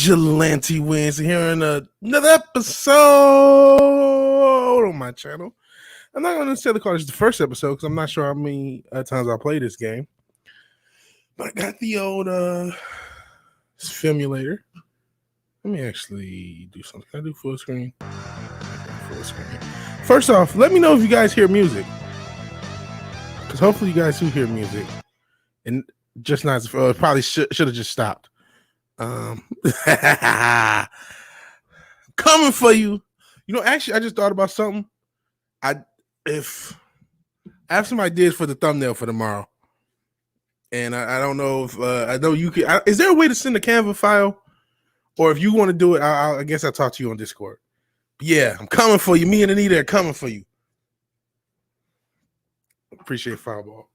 Vigilante Williamson here in another episode on my channel. I'm not going to necessarily call this the first episode because I'm not sure how many times I play this game. But I got the old simulator. Let me actually do something. Can I do full screen? Full screen. First off, let me know if you guys hear music. Because hopefully you guys do hear music. And just not, probably should have just stopped. Coming for you. You know, actually, I just thought about something. I have some ideas for the thumbnail for tomorrow, and I don't know if I know you can. Is there a way to send a Canva file, or if you want to do it, I guess I'll talk to you on Discord. But yeah, I'm coming for you. Me and Anita are coming for you. Appreciate Fireball.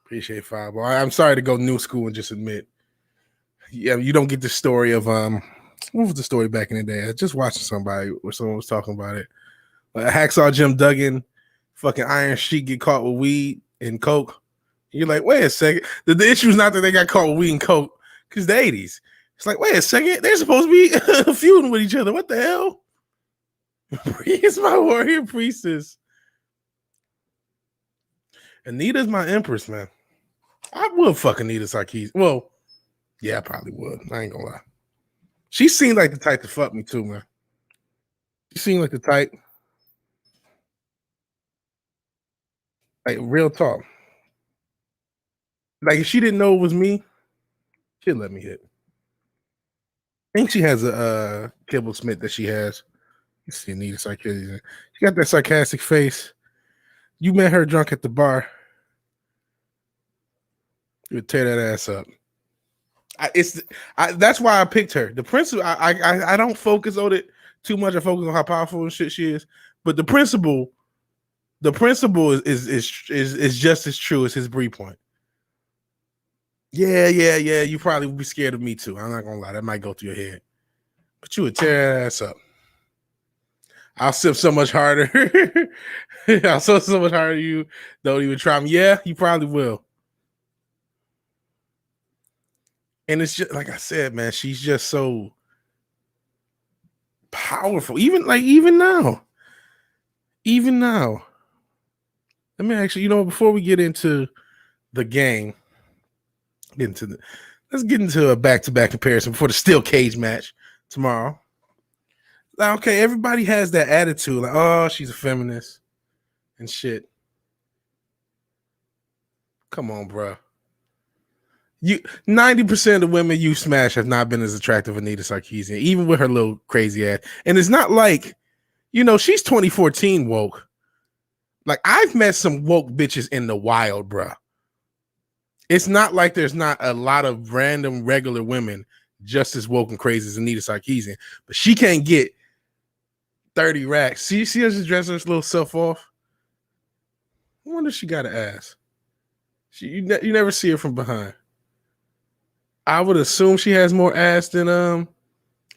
Appreciate Fireball. I'm sorry to go new school and just admit. Yeah, you don't get the story of what was the story back in the day? I just watching somebody where someone was talking about it. Like Hacksaw Jim Duggan, fucking Iron Sheik get caught with weed and coke. You're like, wait a second. The issue is not that they got caught with weed and coke, because the 80s. It's like, wait a second, they're supposed to be feuding with each other. What the hell? It's my warrior priestess. Anita's my empress, man. I would fuck Anita Sarkeesian. Well, yeah, I probably would. I ain't gonna lie. She seemed like the type to fuck me too, man. She seemed like the type. Like, real talk. Like, if she didn't know it was me, she'd let me hit. I think she has a Kibble Smith that she has. You see Anita Sarkeesian. She got that sarcastic face. You met her drunk at the bar. You would tear that ass up. That's why I picked her. The principle, I don't focus on it too much. I focus on how powerful and shit she is. But the principle is just as true as his Bree point. Yeah. You probably would be scared of me too. I'm not gonna lie, that might go through your head. But you would tear that ass up. I'll sip so much harder. I'll sip so much harder. You don't even try me. Yeah, you probably will. And it's just like I said, man, she's just so powerful. Even now. Let me actually, before we get into the game, let's get into a back-to-back comparison before the steel cage match tomorrow. Okay, everybody has that attitude, like, oh, she's a feminist and shit. Come on, bro. 90% of the women you smash have not been as attractive as Anita Sarkeesian, even with her little crazy ass. And it's not like, she's 2014 woke. Like, I've met some woke bitches in the wild, bro. It's not like there's not a lot of random regular women just as woke and crazy as Anita Sarkeesian, but she can't get 30 racks. See her just dressing her little self off. I wonder if she got an ass. You never see her from behind. I would assume she has more ass than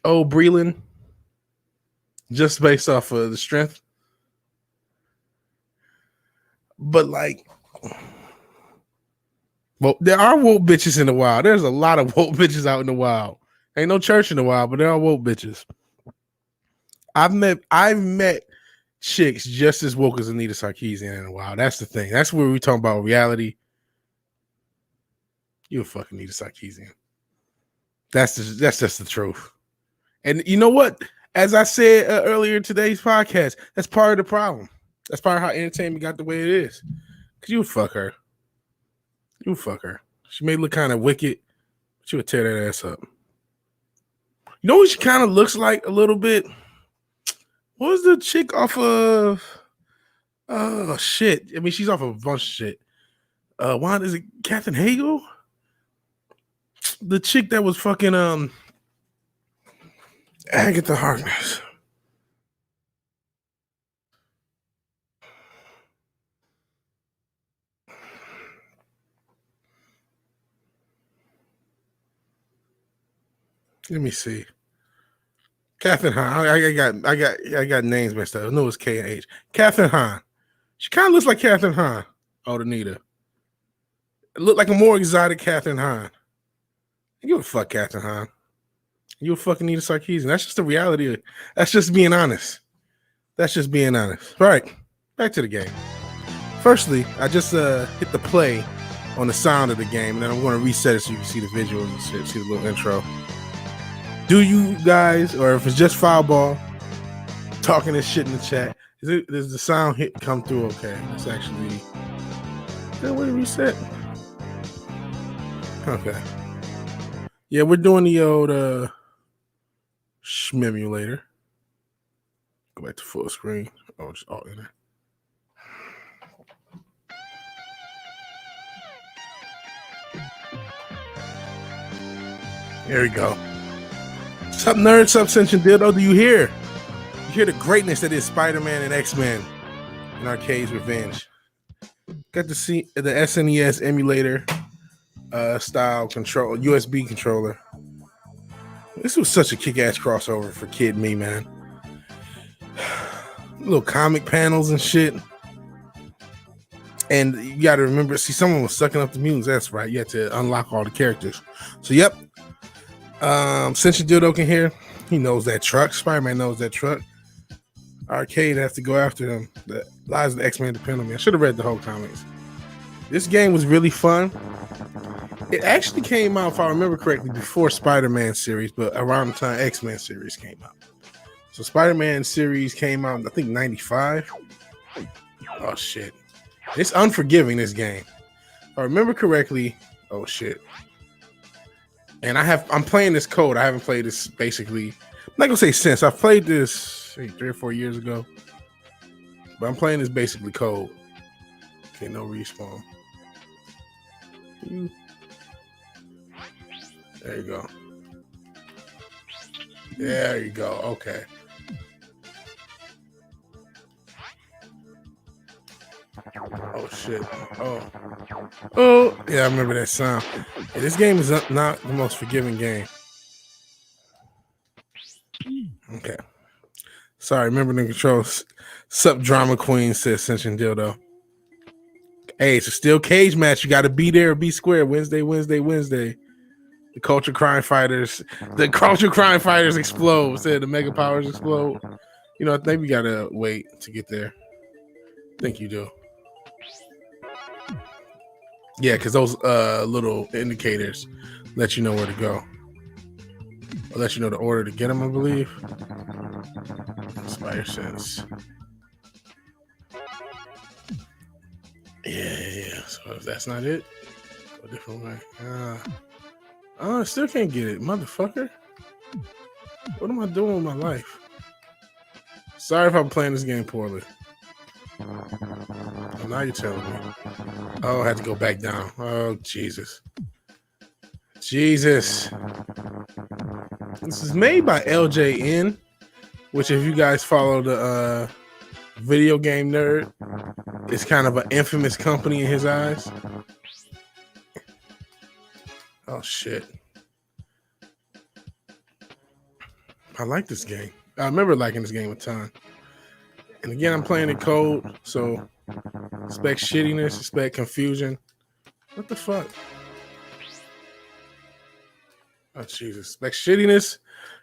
Breland, just based off of the strength. But well, there are woke bitches in the wild. There's a lot of woke bitches out in the wild. Ain't no church in the wild, but there are woke bitches. I've met chicks just as woke as Anita Sarkeesian in the wild. That's the thing. That's where we talking about reality. You fucking Anita Sarkeesian. That's just the truth. And you know what? As I said earlier in today's podcast, that's part of the problem. That's part of how entertainment got the way it is. Because you would fuck her. She may look kind of wicked, but you would tear that ass up. You know what she kind of looks like a little bit? What was the chick off of? Oh, shit. I mean, she's off of a bunch of shit. Why is it Katherine Hagel? The chick that was fucking Agatha Harkness. Let me see. Katherine Hahn. I got names messed up. I know it's K and H. Katherine Hahn. She kind of looks like Katherine Hahn. Oh, Anita. It looked like a more exotic Katherine Hahn. You give a fuck, Katherine Hahn. You a fucking Nita Sarkeesian. That's just the reality. That's just being honest. That's just being honest. All right, back to the game. Firstly, I just hit the play on the sound of the game, and then I'm going to reset it so you can see the visuals and shit, see the little intro. Do you guys, or if it's just Foulball talking this shit in the chat, does the sound come through okay? It's actually... That way reset. Okay. Yeah, we're doing the old Schmemulator. Go back to full screen. Oh, just all in there. There we go. What's up, nerds? What's up, Sentient Dildo? Do you hear? You hear the greatness that is Spider-Man and X-Men in Arcade's Revenge. Got to see the SNES emulator style control, USB controller. This was such a kick-ass crossover for kid me, man. Little comic panels and shit. And you got to remember, see, someone was sucking up the mutants. That's right. You had to unlock all the characters. So, yep. Sentient Dildo can hear. He knows that truck. Spider-Man knows that truck. Arcade has to go after him. The lives of the X-Men depend on me. I should have read the whole comics. This game was really fun. It actually came out, if I remember correctly, before Spider-Man series, but around the time X-Men series came out. So Spider-Man series came out, I think, 95. Oh, shit. It's unforgiving, this game. If I remember correctly, oh, shit. And I'm playing this code. I haven't played this basically. I'm not gonna say since. I've played this 3 or 4 years ago. But I'm playing this basically code. Okay, no respawn. There you go. There you go. Okay. Oh shit. Oh yeah, I remember that sound. Yeah, this game is not the most forgiving game. Okay. Sorry, remember the controls. Sup drama queen, says Sentient Dildo. Hey, it's a steel cage match. You gotta be there or be square. Wednesday. The culture crime fighters explode. Said the mega powers explode. You know, I think we gotta wait to get there. I think you do. Yeah, because those little indicators let you know where to go. Or let you know the order to get them, I believe. Spider Sense. Yeah. So if that's not it, go a different way. I still can't get it, motherfucker. What am I doing with my life? Sorry if I'm playing this game poorly. Oh, now you're telling me. Oh, I had to go back down. Oh, Jesus. This is made by LJN, which if you guys follow the video game nerd, it's kind of an infamous company in his eyes. Oh, shit. I like this game. I remember liking this game a ton. And again, I'm playing in code, so expect shittiness, expect confusion. What the fuck? Oh, Jesus. Expect shittiness,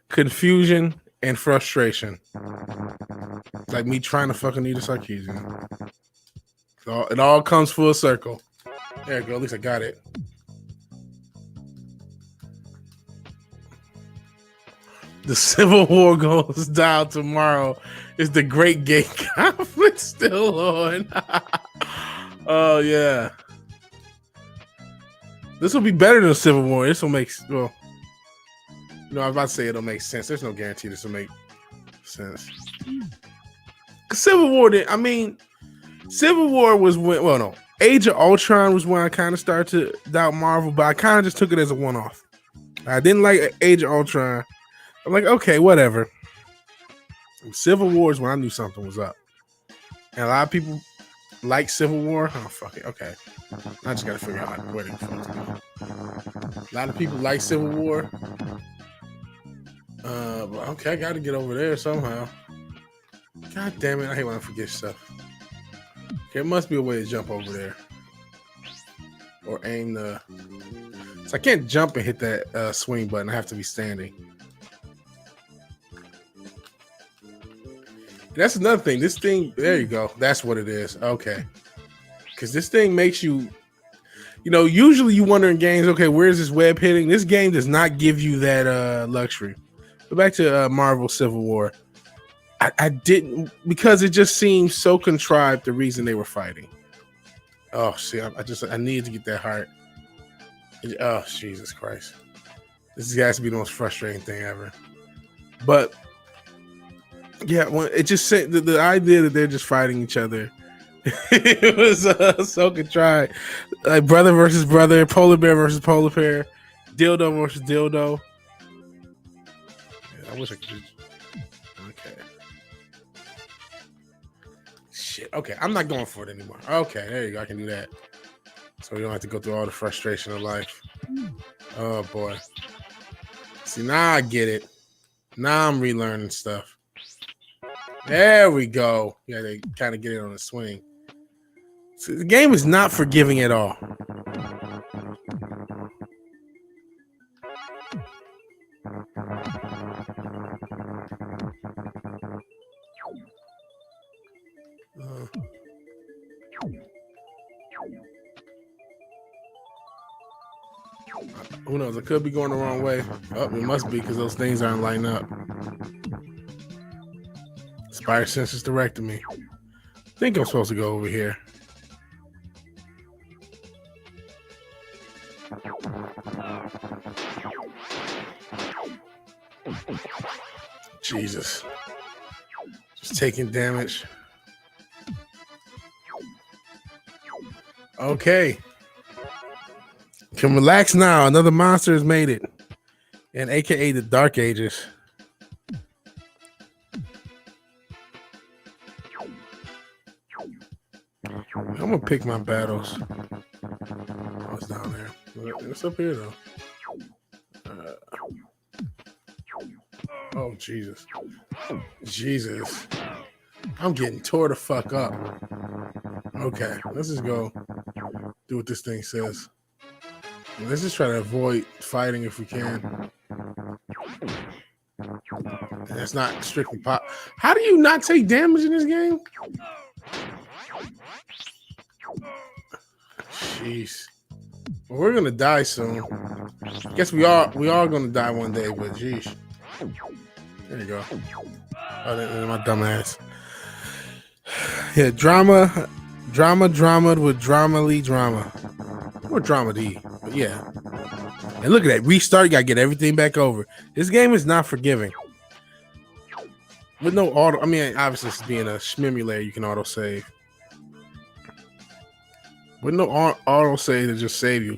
confusion, and frustration. Like me trying to fucking Nita Sarkeesian. It all comes full circle. There you go. At least I got it. The Civil War goes down tomorrow. Is the Great Gate Conflict still on? Oh, yeah. This will be better than Civil War. This will make, well, you know, I was about to say it'll make sense. There's no guarantee this will make sense. Civil War Civil War was when, well, no. Age of Ultron was when I kind of started to doubt Marvel, but I kind of just took it as a one-off. I didn't like Age of Ultron. I'm like, okay, whatever. Civil War is when I knew something was up. And a lot of people like Civil War. Oh, fuck it. Okay. I just got to figure out where the fuck to go. A lot of people like Civil War. But okay, I got to get over there somehow. God damn it. I hate when I forget stuff. Okay, there must be a way to jump over there. Or aim the... So I can't jump and hit that swing button. I have to be standing. That's another thing. This thing, there you go. That's what it is. Okay. Because this thing makes you, usually you wonder in games, okay, where's this web hitting? This game does not give you that luxury. But back to Marvel Civil War. I didn't, because it just seems so contrived, the reason they were fighting. Oh, see, I needed to get that heart. Oh, Jesus Christ. This has to be the most frustrating thing ever. But yeah, when it just said the idea that they're just fighting each other, it was so contrived. Like brother versus brother, polar bear versus polar bear, dildo versus dildo. Yeah, I wish I could just... Okay. Shit. Okay, I'm not going for it anymore. Okay, there you go. I can do that. So we don't have to go through all the frustration of life. Oh boy. See, now I get it. Now I'm relearning stuff. There we go. Yeah, they kind of get it on the swing. So the game is not forgiving at all. Who knows? It could be going the wrong way. Oh, it must be, because those things aren't lighting up. Spider Sense is directing me. I think I'm supposed to go over here. Jesus. Just taking damage. Okay. Can relax now. Another monster has made it. And AKA the Dark Ages. I'm gonna pick my battles. What's down there? What's up here though? Oh Jesus. Jesus. I'm getting tore the fuck up. Okay, let's just go do what this thing says. Let's just try to avoid fighting if we can. And that's not strictly pop. How do you not take damage in this game? Jeez. Well, we're gonna die soon. I guess we are gonna die one day, but geez. There you go. Oh, that's my dumb ass. Yeah, drama with dramally drama. Or dramedy, but yeah. And look at that. Restart, you gotta get everything back over. This game is not forgiving. With no auto, I mean, obviously it's being a schmimulator, you can auto save. With no auto save to just save you.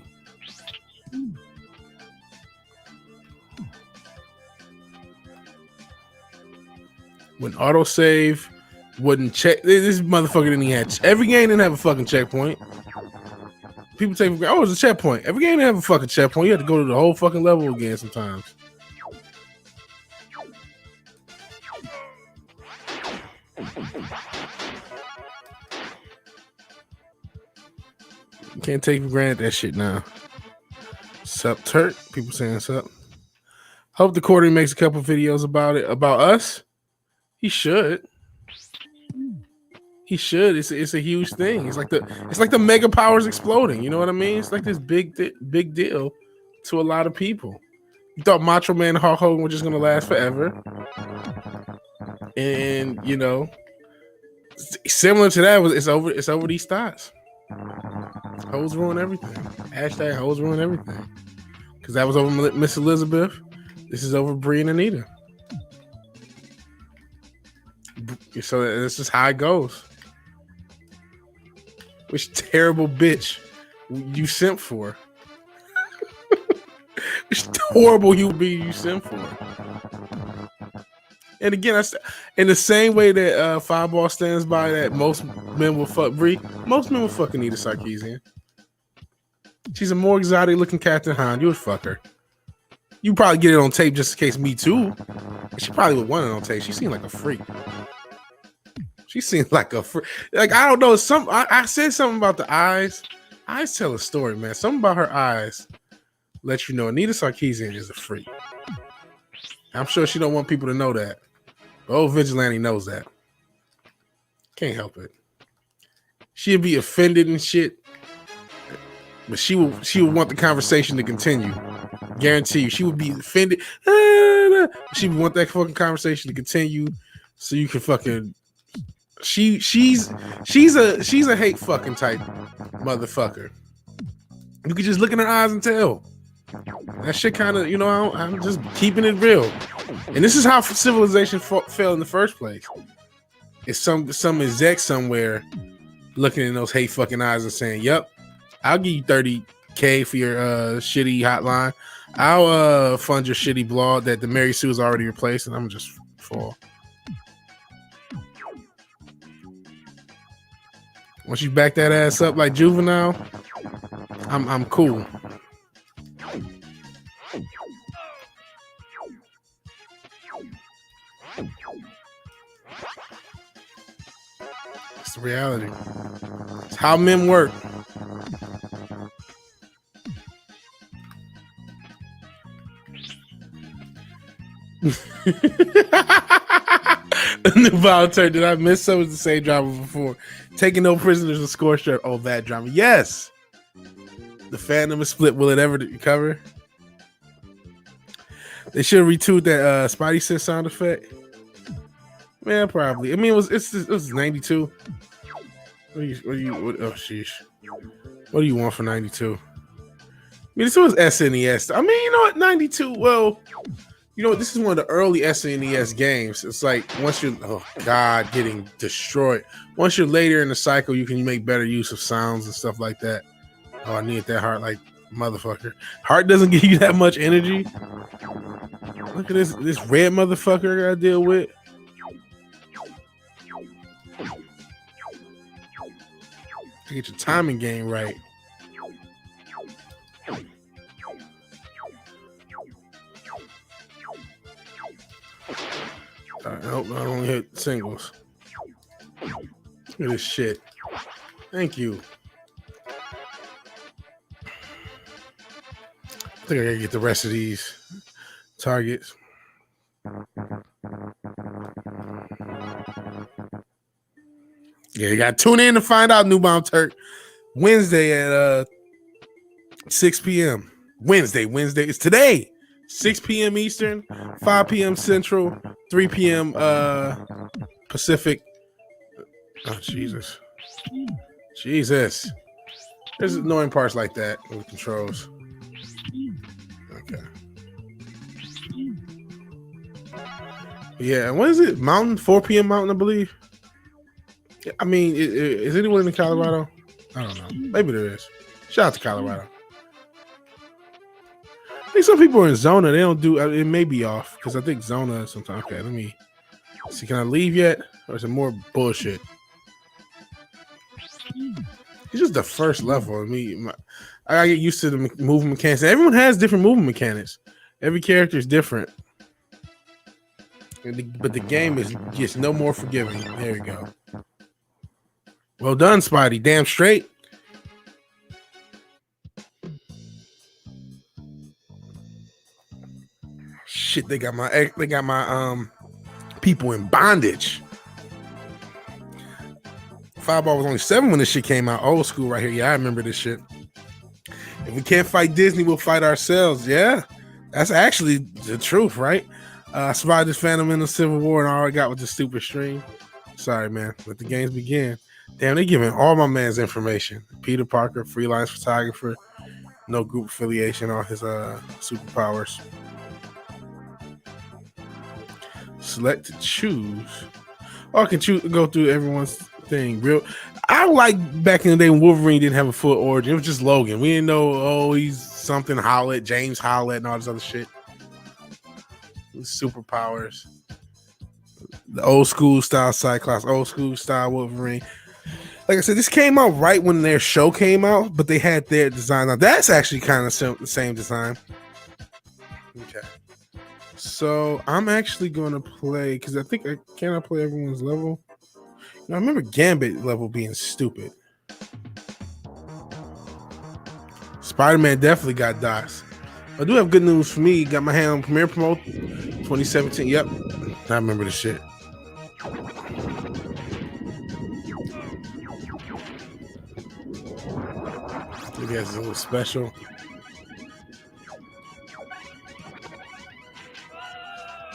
When auto save wouldn't check, this motherfucker didn't have every game didn't have a fucking checkpoint. People take for granted, oh, it's a checkpoint. Every game didn't have a fucking checkpoint. You have to go to the whole fucking level again sometimes. You can't take for granted that shit now. Sup, Turk? People saying sup. Hope the Quarter makes a couple videos about it. About us? He should. He should. It's a huge thing. It's like the mega powers exploding. You know what I mean? It's like this big deal to a lot of people. You thought Macho Man and Hulk Hogan were just gonna last forever, and you know, similar to that was it's over these thoughts. Hoes ruin everything. Hashtag hoes ruin everything. Because that was over Miss Elizabeth. This is over Brie and Anita. So this is how it goes. Which terrible bitch you simp for? Which horrible human being you simp for? And again, in the same way that Fireball stands by that most men will fuck Brie, most men will fuck Anita Sarkeesian. She's a more exotic looking Captain Hound. You would fuck her. You probably get it on tape just in case Me Too. She probably would want it on tape. She seemed like a freak. She seemed like a freak. Like, I don't know. I said something about the eyes. Eyes tell a story, man. Something about her eyes lets you know Anita Sarkeesian is a freak. I'm sure she don't want people to know that. But old Vigilante knows that. Can't help it. She'd be offended and shit, but she would want the conversation to continue. Guarantee you, she would be offended. She would want that fucking conversation to continue, so you can fucking. She's a hate fucking type motherfucker. You can just look in her eyes and tell. That shit kind of, I'm just keeping it real. And this is how civilization fell in the first place. It's some exec somewhere looking in those hate fucking eyes and saying, "Yep, I'll give you $30K for your shitty hotline. I'll fund your shitty blog that the Mary Sue's already replaced, and I'm just fall." Once you back that ass up like Juvenile, I'm cool. It's the reality. It's how men work. A new volunteer. Did I miss some of the same drama before? Taking no prisoners and score shirt. Oh, that drama. Yes. The fandom is split. Will it ever recover? They should retweet that Spidey Sense sound effect. Man, probably. I mean, it was 92. Oh, sheesh. What do you want for 92? I mean, this was SNES. I mean, you know what? 92. Well, you know, this is one of the early SNES games. It's like once you're, getting destroyed. Once you're later in the cycle, you can make better use of sounds and stuff like that. Oh, I need that heart like motherfucker. Heart doesn't give you that much energy. Look at this red motherfucker I gotta deal with. To get your timing game right. I hope I don't hit singles. Look at this shit. Thank you. I think I gotta get the rest of these targets. Yeah, you gotta tune in to find out, Newbound Turk. Wednesday at 6 p.m. Wednesday. It's today. 6 p.m. Eastern, 5 p.m. Central, 3 p.m. Pacific. Oh, Jesus. There's annoying parts like that with controls. Okay. Yeah, when is it? Mountain? 4 p.m. Mountain, I believe. I mean, is anyone in Colorado? I don't know. Maybe there is. Shout out to Colorado. I think some people are in Zona. They don't do it. May be off because I think Zona sometimes. Okay, let me see. Can I leave yet, or is it more bullshit? It's just the first level. I gotta get used to the movement mechanics. Everyone has different movement mechanics. Every character is different, but the game is just no more forgiving. There we go. Well done, Spidey. Damn straight. Shit, they got my people in bondage. Fireball was only 7 when this shit came out. Old school right here. Yeah, I remember this shit. If we can't fight Disney, we'll fight ourselves. Yeah, that's actually the truth, right? I survived this Phantom in the Civil War and all I got was the stupid stream. Sorry, man. Let the games begin. Damn, they giving all my man's information. Peter Parker, freelance photographer, no group affiliation, all his superpowers. Select to choose. Oh, I can go through everyone's thing. I like back in the day when Wolverine didn't have a full origin. It was just Logan. We didn't know, he's something Howlett, James Howlett, and all this other shit. Superpowers. The old school style Cyclops, old school style Wolverine. Like I said, this came out right when their show came out, but they had their design. Now that's actually kind of the same design. Okay. So I'm actually going to play, because I think I play everyone's level. I remember Gambit level being stupid. Spider-Man definitely got dots. I do have good news for me. Got my hand on Premiere Promote 2017. Yep. I remember the shit. guess it's a little special.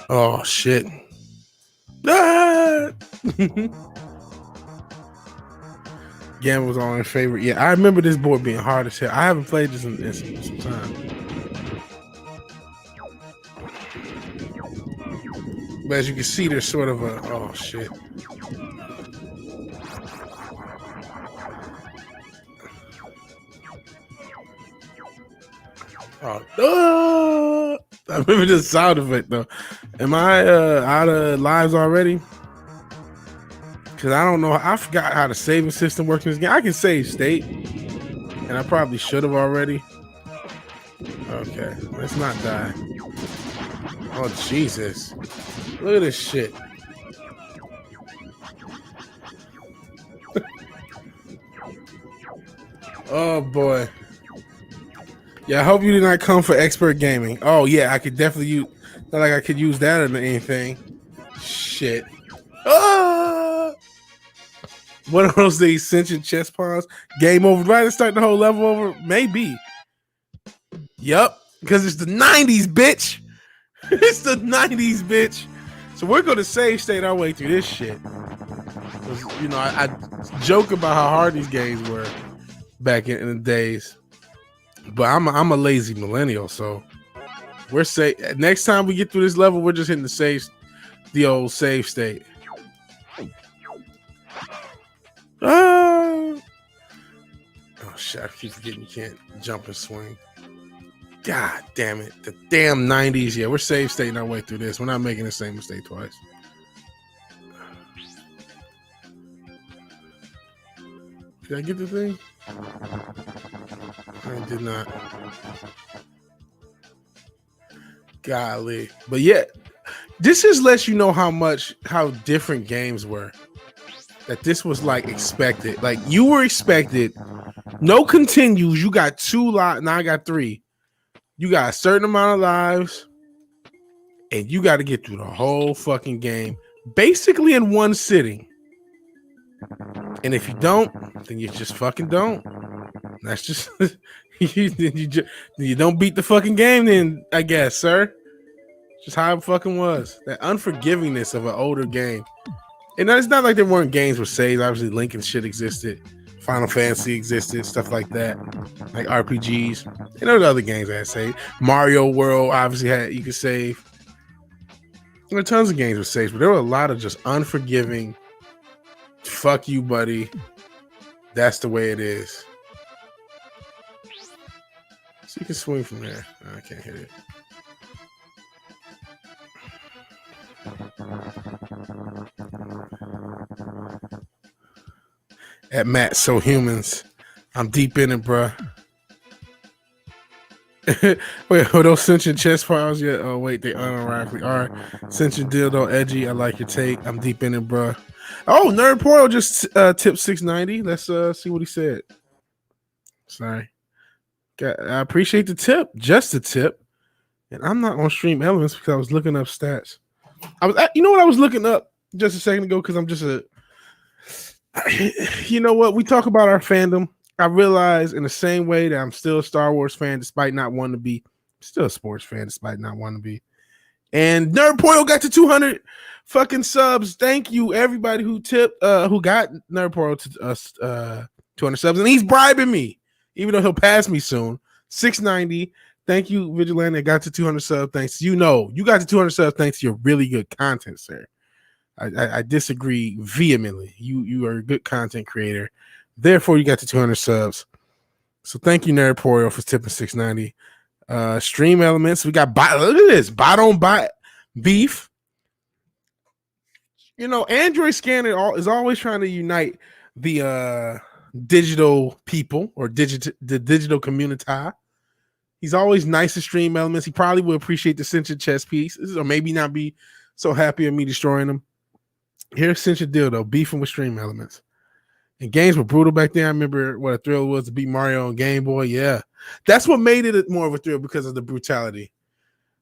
Oh shit. Ah! Gambit was all in favorite. Yeah, I remember this board being hard as hell. I haven't played this in some time. But as you can see, there's sort of a oh shit. Oh, I remember the sound of it though. Am I out of lives already? Because I don't know. I forgot how the saving system works in this game. I can save state, and I probably should have already. Okay, let's not die. Oh Jesus! Look at this shit. Oh boy. Yeah, I hope you did not come for expert gaming. Oh yeah, I could definitely use. Not like I could use that in anything. Shit. Ah! One of those things, sentient chest pawns. Game over. Do I have to start the whole level over? Maybe. Yup. Because it's the 90s, bitch. It's the 90s, bitch. So we're going to save state our way through this shit. You know, I joke about how hard these games were back in the days. But I'm a lazy millennial, so we're safe. Next time we get through this level, we're just hitting the old save state. Oh shit! I keep forgetting you can't jump and swing. God damn it! The damn 90s. Yeah, we're save stating our way through this. We're not making the same mistake twice. Did I get the thing? I did not. Golly. But yeah, this just lets you know how different games were. That this was like expected. Like you were expected. No continues. You got 2 lives. Now I got 3. You got a certain amount of lives. And you got to get through the whole fucking game. Basically in one sitting. And if you don't, then you just fucking don't. That's just you don't beat the fucking game then, I guess, sir. Just how it fucking was. That unforgivingness of an older game. And it's not like there weren't games with saves. Obviously, Lincoln shit existed. Final Fantasy existed, stuff like that. Like RPGs. And there were other games that had saved. Mario World obviously you could save. There were tons of games with saves, but there were a lot of just unforgiving. Fuck you, buddy. That's the way it is. So you can swing from there. Oh, I can't hit it. At Matt, so humans. I'm deep in it, bruh. Wait, are those sentient chest files yet? Oh, wait, they unironically are. Sentient dildo, edgy. I like your take. I'm deep in it, bruh. Oh, Nerd Portal just tipped 690. Let's see what he said. Sorry. I appreciate the tip. Just the tip. And I'm not on Stream Elements because I was looking up stats. You know what I was looking up just a second ago because I'm just you know what? We talk about our fandom. I realize in the same way that I'm still a Star Wars fan despite not wanting to be. Still a sports fan despite not wanting to be. And Nerd Portal got to 200 fucking subs. Thank you, everybody who got Nerd Portal to us 200 subs. And he's bribing me, even though he'll pass me soon. 690. Thank you, Vigilante. I got to 200 subs. Thanks. You got to 200 subs thanks to your really good content, sir. I disagree vehemently. You are a good content creator. Therefore, you got to 200 subs. So thank you, Nerd Portal, for tipping 690. Stream Elements. We got look at this. Bot on bot beef. You know, Android Scanner is always trying to unite the digital people or the digital community. He's always nice to Stream Elements. He probably would appreciate the sentient chess pieces, or maybe not be so happy of me destroying them. Here's Sentient Dildo beefing with Stream Elements. And games were brutal back then. I remember what a thrill it was to beat Mario on Game Boy. Yeah. That's what made it more of a thrill because of the brutality.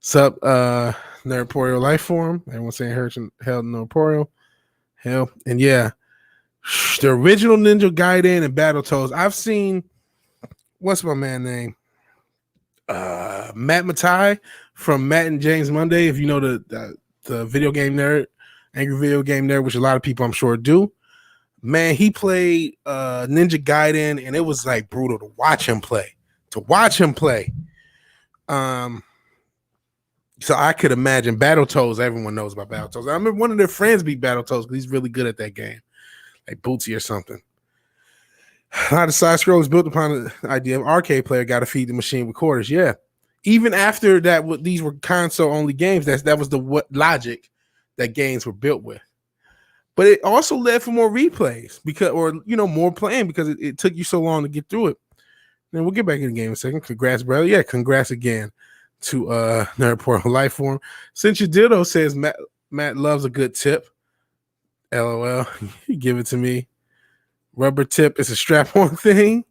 Sup, Nerd Portal Life Form. Everyone saying hell Nerd Portal. Hell. And yeah, the original Ninja Gaiden and Battletoads. I've seen what's my man name? Matt Matai from Matt and James Monday. If you know the video game nerd, angry video game nerd, which a lot of people I'm sure do. Man, he played Ninja Gaiden, and it was like brutal to watch him play. So I could imagine Battletoads. Everyone knows about Battletoads. I remember one of their friends beat Battletoads because he's really good at that game, like Bootsy or something. A lot of side scrolls built upon the idea of arcade player got to feed the machine with quarters. Yeah, even after that, these were console only games. That was the logic that games were built with. But it also led for more replays more playing because it took you so long to get through it. And we'll get back in the game in a second. Congrats, brother. Yeah, congrats again to Nerd Portal Lifeform. Since your dildo says Matt loves a good tip. LOL. You give it to me. Rubber tip is a strap-on thing.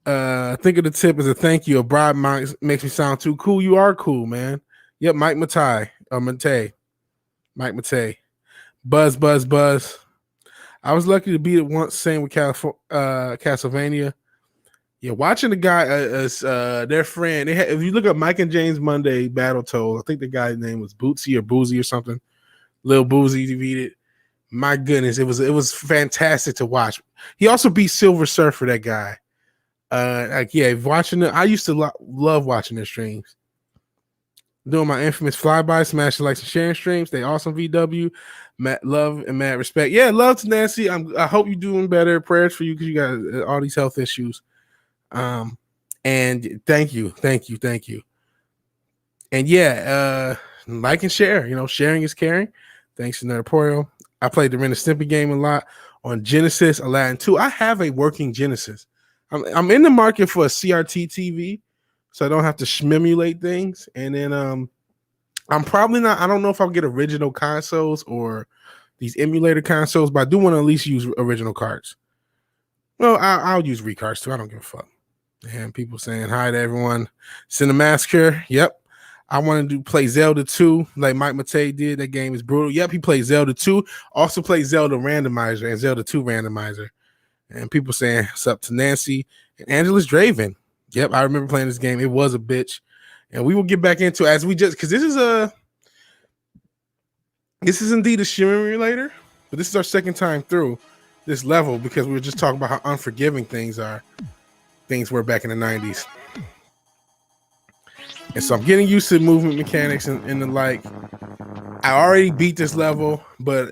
Think of the tip as a thank you. A bribe makes me sound too cool. You are cool, man. Yep, Mike Matei. Mike Matei. Buzz. I was lucky to beat it once. Same with Castlevania. Yeah, watching the guy as their friend. If you look up Mike and James Monday Battletoads, I think the guy's name was Bootsy or Boozy or something. Lil Boozy to beat it. My goodness, it was fantastic to watch. He also beat Silver Surfer, that guy. Watching it, I used to love watching their streams. Doing my infamous flyby, smashing likes and sharing streams. They awesome VW. Matt, love and mad respect. Yeah, love to Nancy. I hope you're doing better. Prayers for you because you got all these health issues. And thank you. And yeah, like and share. Sharing is caring. Thanks to Nerdporio. I played the Ren and Stimpy game a lot on Genesis, Aladdin 2. I have a working Genesis. I'm in the market for a CRT TV, so I don't have to shmemulate things. And then I'm probably not. I don't know if I'll get original consoles or these emulator consoles, but I do want to at least use original cards. Well, I'll use recards too. I don't give a fuck. And people saying hi to everyone. Cinemassacre. Yep. I wanted to play Zelda 2 like Mike Matei did. That game is brutal. Yep, he played Zelda 2. Also played Zelda Randomizer and Zelda 2 Randomizer. And people saying what's up to Nancy and Angela's Draven. Yep, I remember playing this game. It was a bitch. And we will get back into it as we just because this is indeed a simulator, but this is our second time through this level because we were just talking about how unforgiving things were back in the 90s. And so I'm getting used to movement mechanics and the like. I already beat this level, but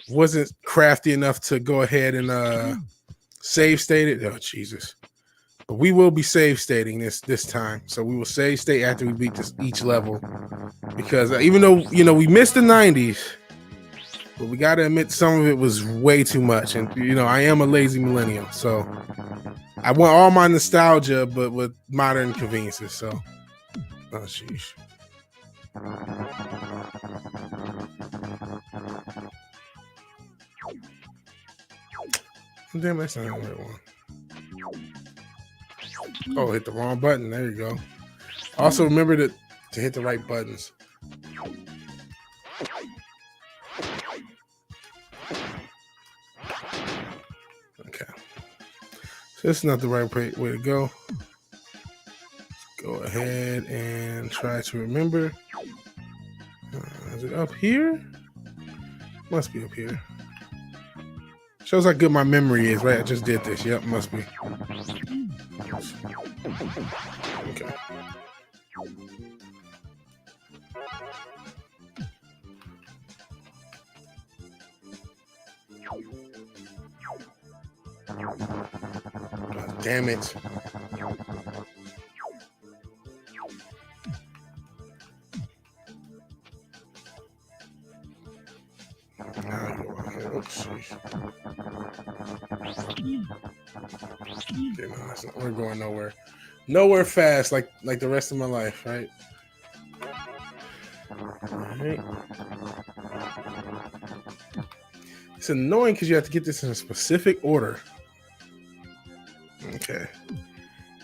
wasn't crafty enough to go ahead and save state it. Oh Jesus. But we will be save stating this time. So we will save state after we beat each level. Because even though we missed the 90s, but we gotta admit some of it was way too much. And I am a lazy millennial, so I want all my nostalgia, but with modern conveniences. So, oh sheesh. Damn, that's not the right one. Oh, hit the wrong button. There you go. Also, remember to hit the right buttons. Okay. So this is not the right way to go. Let's go ahead and try to remember. Is it up here? Must be up here. Shows how good my memory is, right? I just did this. Yep, must be. Okay. God damn it. Okay, no, we're going nowhere fast like the rest of my life, right? All right. It's annoying because you have to get this in a specific order. Okay.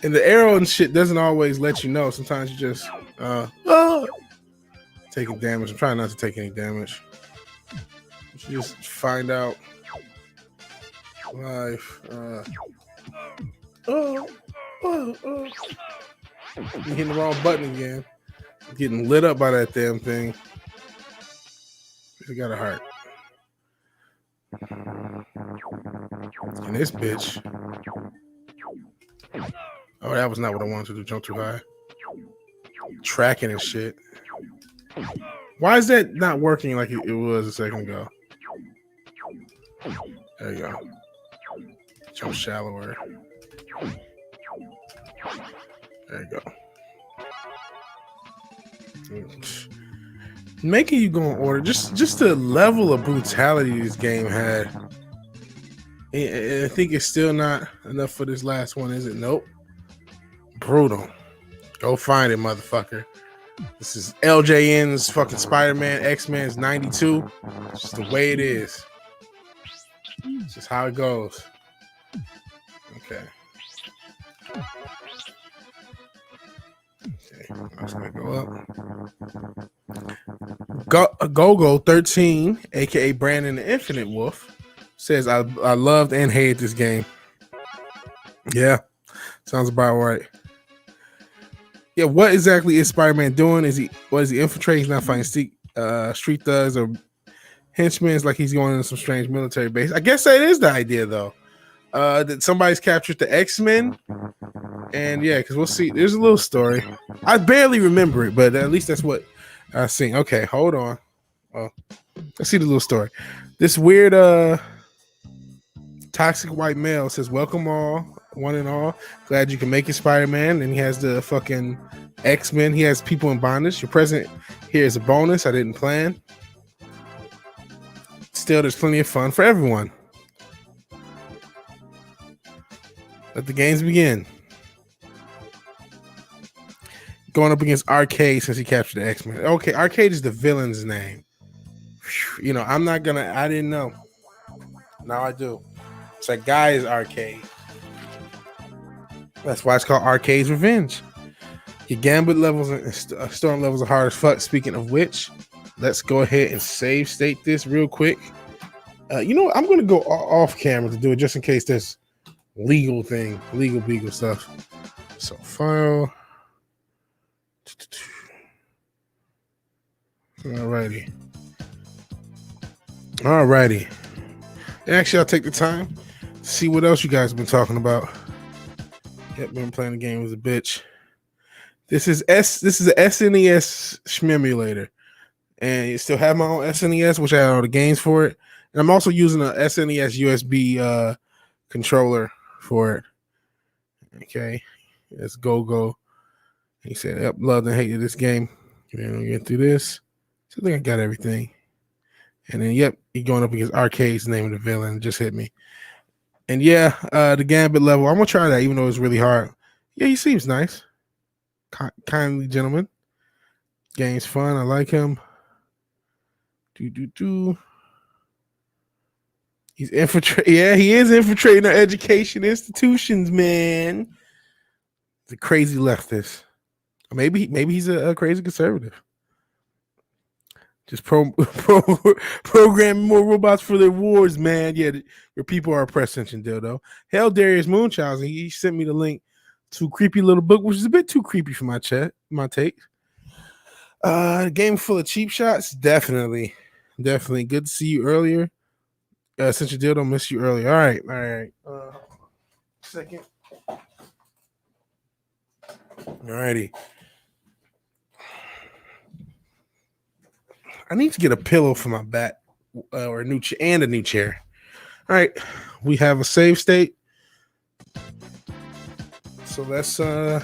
And the arrow and shit doesn't always let you know. Sometimes you just taking damage. I'm trying not to take any damage. You just find out life. Oh, oh, oh. I'm hitting the wrong button again. I'm getting lit up by that damn thing. It got a heart. And this bitch. Oh, that was not what I wanted to do. Jump too high. Tracking and shit. Why is that not working like it was a second ago? There you go. Jump shallower. There you go. Making you go in order. Just the level of brutality this game had. I think it's still not enough for this last one, is it? Nope. Brutal. Go find it, motherfucker. This is LJN's fucking Spider-Man. X-Men's 92. It's just the way it is. It's just how it goes. Okay. I'm just gonna go up. Go 13, aka Brandon the Infinite Wolf, says I loved and hated this game. Yeah, sounds about right. Yeah, what exactly is Spider-Man doing? Is he infiltrating? He's not fighting street thugs or henchmen. It's like he's going into some strange military base. I guess that is the idea, though. That somebody's captured the X-Men, and yeah, because we'll see. There's a little story. I barely remember it, but at least that's what I've seen. Okay, hold on. Oh, let's see the little story. This weird toxic white male says, "Welcome all, one and all. Glad you can make it, Spider-Man." And he has the fucking X-Men. He has people in bondage. Your present here is a bonus I didn't plan. Still, there's plenty of fun for everyone. Let the games begin. Going up against Arcade since he captured the X-Men. Okay, Arcade is the villain's name. Whew, you know, I didn't know. Now I do. It's like guy is Arcade. That's why it's called Arcade's Revenge. Your gambit levels and storm levels are hard as fuck. Speaking of which, let's go ahead and save state this real quick. You know what? I'm going to go off camera to do it just in case there's legal beagle stuff. So file. Alrighty. Actually, I'll take the time to see what else you guys have been talking about. Yep, been playing the game as a bitch. This is an SNES Shmemulator. And you still have my own SNES, which I have all the games for it. And I'm also using a SNES USB controller for it. Okay. Let's go. He said, yep, loved and hated this game. Get through this. So I think I got everything. And then, yep, he going up against Arcade's name of the villain. Just hit me. And yeah, the Gambit level, I'm going to try that even though it's really hard. Yeah, he seems nice. Kindly gentleman. Game's fun. I like him. He's infiltrating. Yeah, he is infiltrating our education institutions, man. The crazy leftist. Or maybe he's a crazy conservative. Just programming more robots for their wars, man. Yeah, your people are oppressed, Ascension Dildo. Hell, Darius Moonchild, he sent me the link to Creepy Little Book, which is a bit too creepy for my take. Game full of cheap shots, definitely. Good to see you earlier. Ascension Dildo, miss you earlier. All right. Second. Alrighty. I need to get a pillow for my back or a new chair. All right, we have a save state. So let's is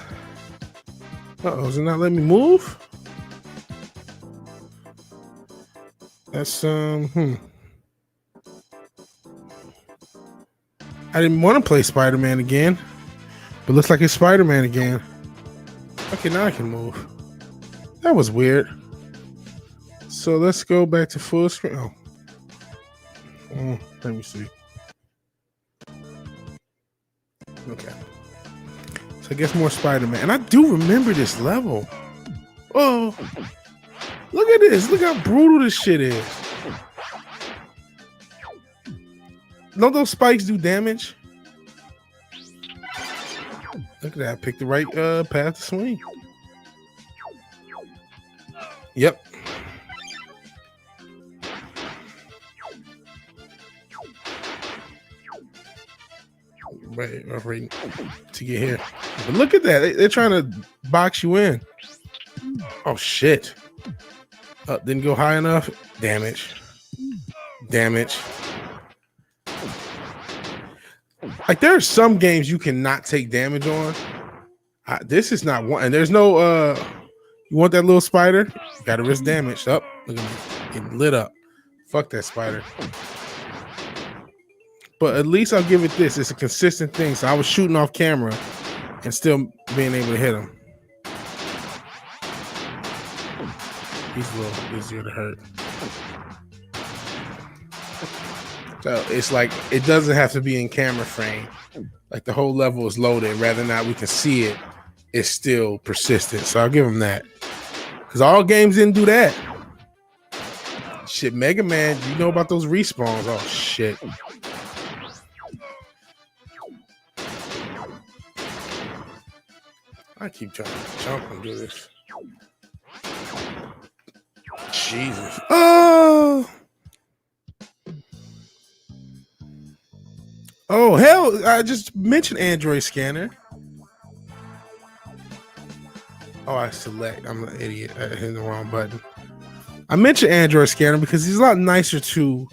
it not letting me move? That's I didn't want to play Spider-Man again, but looks like it's Spider-Man again. Okay, now I can move. That was weird. So let's go back to full screen. Oh, let me see. Okay. So I guess more Spider-Man. And I do remember this level. Oh, look at this. Look how brutal this shit is. Don't those spikes do damage? Look at that. I picked the right path to swing. Yep. Right to get here. But look at that. They're trying to box you in. Oh, shit. Didn't go high enough. Damage. Like, there are some games you cannot take damage on. This is not one. And there's no, you want that little spider? You gotta risk damage. Up. Look at me. Getting lit up. Fuck that spider. But at least I'll give it this. It's a consistent thing. So I was shooting off camera and still being able to hit him. He's a little easier to hurt. So it's like, it doesn't have to be in camera frame. Like, the whole level is loaded. Rather than not we can see it, it's still persistent. So I'll give him that. Because all games didn't do that. Shit, Mega Man, you know about those respawns. Oh, shit. I keep trying to jump and do this. Jesus. Oh! Oh, hell, I just mentioned Android scanner. Oh, I select. I'm an idiot. I hit the wrong button. I mentioned Android scanner because he's a lot nicer to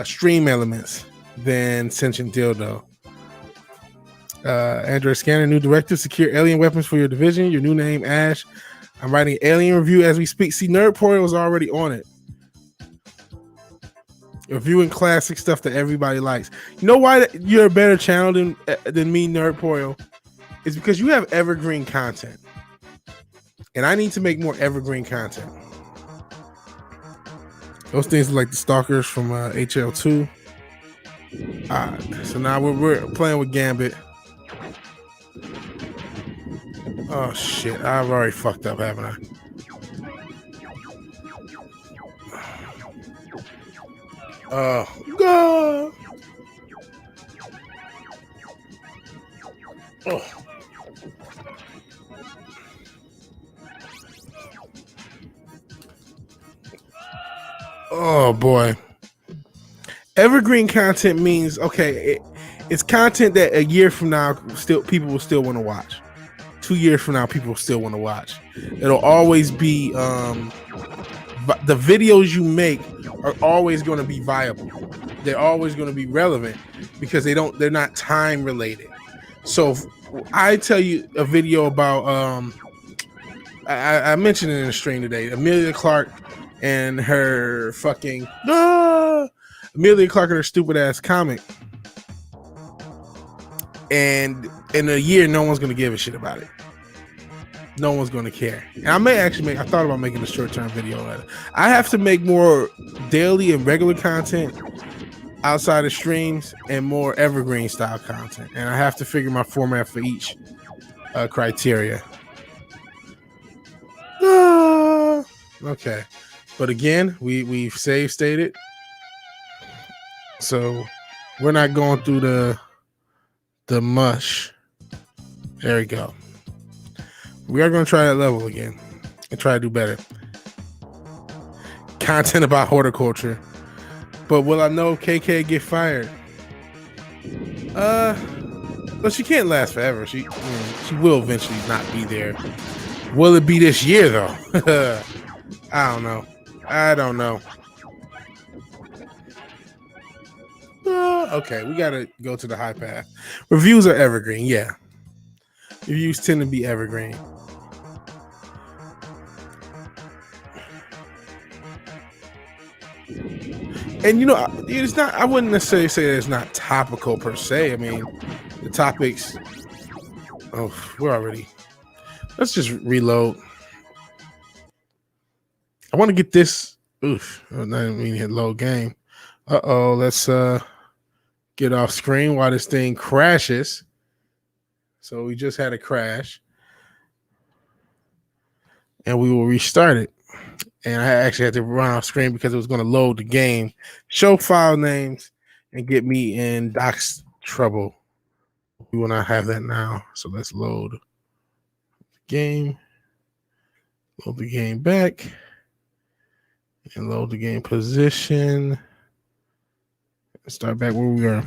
stream elements than Sentient Dildo. Android scanner, new directive, secure alien weapons for your division. Your new name, Ash. I'm writing alien review as we speak. See, Nerdpoil was already on it. Reviewing classic stuff that everybody likes. You know why you're a better channel than me, Nerdpoil? It's because you have evergreen content. And I need to make more evergreen content. Those things are like the stalkers from HL2. So now we're playing with Gambit. Oh shit, I've already fucked up, haven't I? Go! Oh. Oh boy. Evergreen content means, okay, it's content that a year from now people will still want to watch. 2 years from now, people still want to watch. It'll always be the videos you make are always going to be viable. They're always going to be relevant because they're not time related. So I tell you a video about I mentioned it in the stream today. Amelia Clark and her fucking Amelia Clark and her stupid ass comic. And in a year, no one's gonna give a shit about it. No one's gonna care. And I thought about making a short-term video on it. I have to make more daily and regular content outside of streams and more evergreen style content. And I have to figure my format for each criteria. Okay. But again, we've save stated. So we're not going through the mush. There we go. We are going to try that level again and try to do better. Content about horticulture. But will I know if KK get fired? But she can't last forever. She will eventually not be there. Will it be this year though? I don't know. Okay, we gotta go to the high path. Reviews are evergreen, yeah. Reviews tend to be evergreen. And it's not. I wouldn't necessarily say that it's not topical per se. I mean, the topics. Oh, we're already. Let's just reload. I want to get this. Oof! I didn't mean to hit load game. Let's get off screen while this thing crashes. So we just had a crash, and we will restart it. And I actually had to run off screen because it was going to load the game, show file names, and get me in Doc's trouble We will not have that now. So let's load the game. Load the game back. And load the game position. Start back where we are.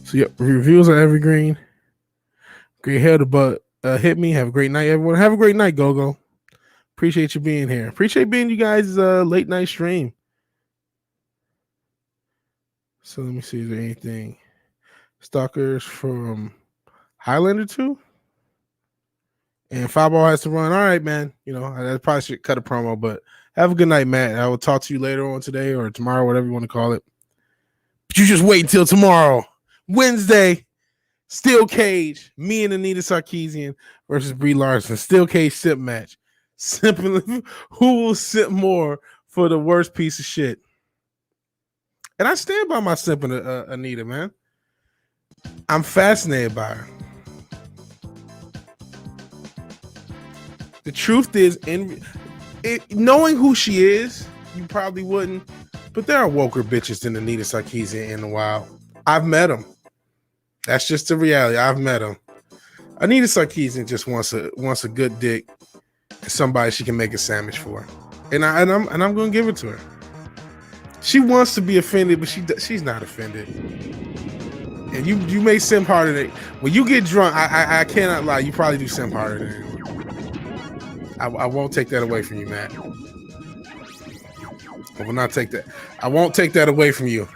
So yep, reviews are evergreen. Great head but hit me. Have a great night, everyone. Have a great night, Gogo. Appreciate you being here. Appreciate being you guys' late night stream. So let me see, is there anything? Stalkers from Highlander 2? And Fireball has to run. All right, man. You know, I probably should cut a promo, but have a good night, Matt. I will talk to you later on today or tomorrow, whatever you want to call it. But you just wait until tomorrow, Wednesday, Steel Cage, me and Anita Sarkeesian versus Brie Larson. Steel Cage sip match. Simply, who will sip more for the worst piece of shit? And I stand by my simping Anita, man. I'm fascinated by her. The truth is, knowing who she is, you probably wouldn't. But there are woker bitches than Anita Sarkeesian in the wild. I've met them. That's just the reality. I've met them. Anita Sarkeesian just wants a good dick and somebody she can make a sandwich for, and I'm going to give it to her. She wants to be offended, but she's not offended. And you may simp harder than when you get drunk. I cannot lie. You probably do simp harder than anyone. I won't take that away from you, Matt. I will not take that. I won't take that away from you.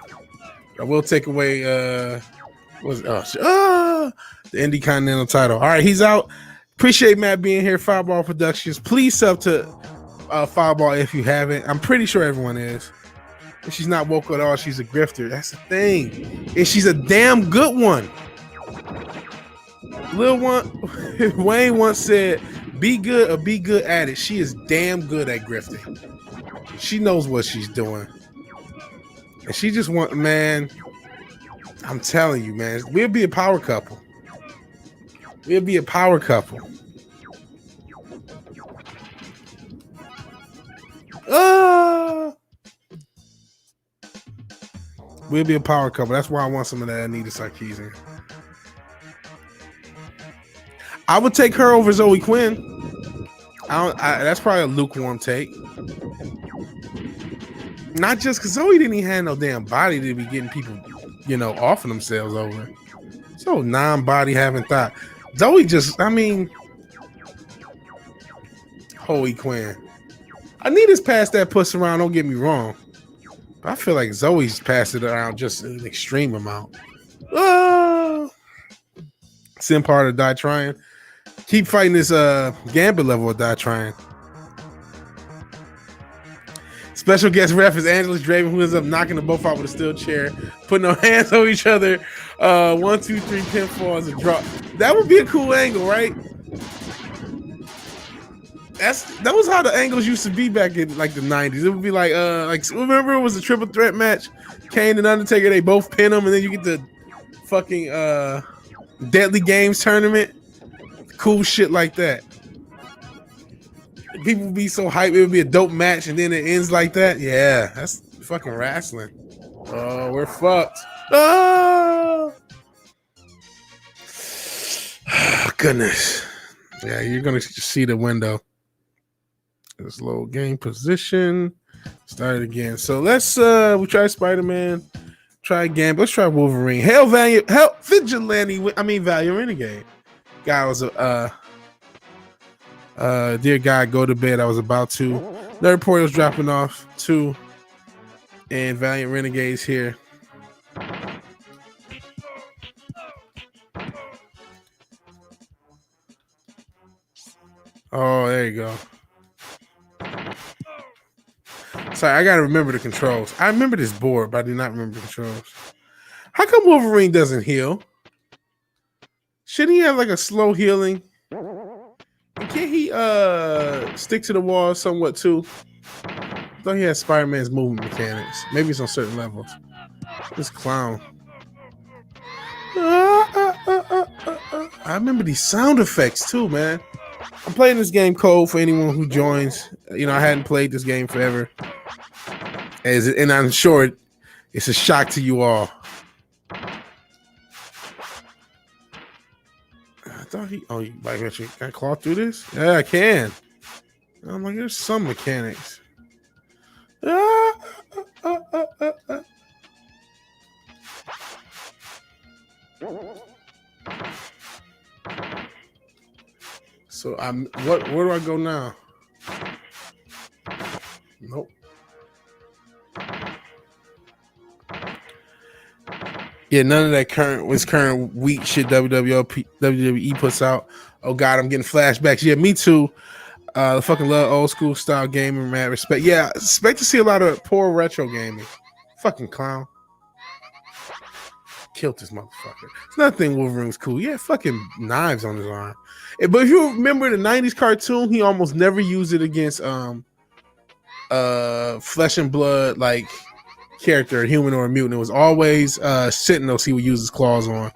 I will take away the Indie Continental title. All right, he's out. Appreciate Matt being here. Fireball Productions. Please sub to Fireball if you haven't. I'm pretty sure everyone is. If she's not woke at all, she's a grifter. That's the thing. And she's a damn good one. Lil Wayne once said, be good or be good at it. She is damn good at grifting. She knows what she's doing. And she just man, I'm telling you, man, we'll be a power couple. We'll be a power couple. We'll be a power couple. That's why I want some of that Anita Sarkeesian. I would take her over Zoe Quinn. That's probably a lukewarm take. Not just because Zoe didn't even have no damn body to be getting people, offing themselves over. So non-body having thought. Zoe just, Holy Quinn. Anita's passed that puss around, don't get me wrong. But I feel like Zoe's passed it around just an extreme amount. Simp hard or die trying. Keep fighting this Gambit level or die trying. Special guest ref is Angelus Draven, who ends up knocking them both out with a steel chair, putting their hands on each other. 1, 2, 3 pinfall as a drop. That would be a cool angle, right? That was how the angles used to be back in like the 90s. It would be like remember it was a triple threat match, Kane and Undertaker, they both pin them, and then you get the fucking Deadly Games tournament. Cool shit like that. People be so hyped, it would be a dope match, and then it ends like that. Yeah, that's fucking wrestling. Oh, we're fucked. Oh, goodness. Yeah, you're gonna see the window. This low game position. Start it again. So let's we try Spider-Man. Try again. Let's try Wolverine. Vigilante. Valiant Renegade. Guy was dear God, go to bed. I was about to. Nerd Portal's dropping off too. And Valiant Renegades here. Oh, there you go. Sorry, I gotta remember the controls. I remember this board, but I do not remember the controls. How come Wolverine doesn't heal? Shouldn't he have like a slow healing? And can't he stick to the wall somewhat too? I thought he had Spider-Man's movement mechanics. Maybe it's on certain levels. This clown. I remember these sound effects too, man. I'm playing this game code for anyone who joins. I hadn't played this game forever. And I'm sure it's a shock to you all. thought he. Oh, you like actually can I claw through this? Yeah, I can. I'm like, there's some mechanics. So I'm where do I go now? Nope. Yeah, none of that current weak shit WWE puts out. Oh God, I'm getting flashbacks. Yeah, me too. I fucking love old school style gaming, man. Respect. Yeah, expect to see a lot of poor retro gaming. Fucking clown. Killed this motherfucker. It's nothing Wolverine's cool. Yeah, fucking knives on his arm. But if you remember the 90s cartoon, he almost never used it against flesh and blood like character, human or a mutant. It was always Sentinels he would use his claws on.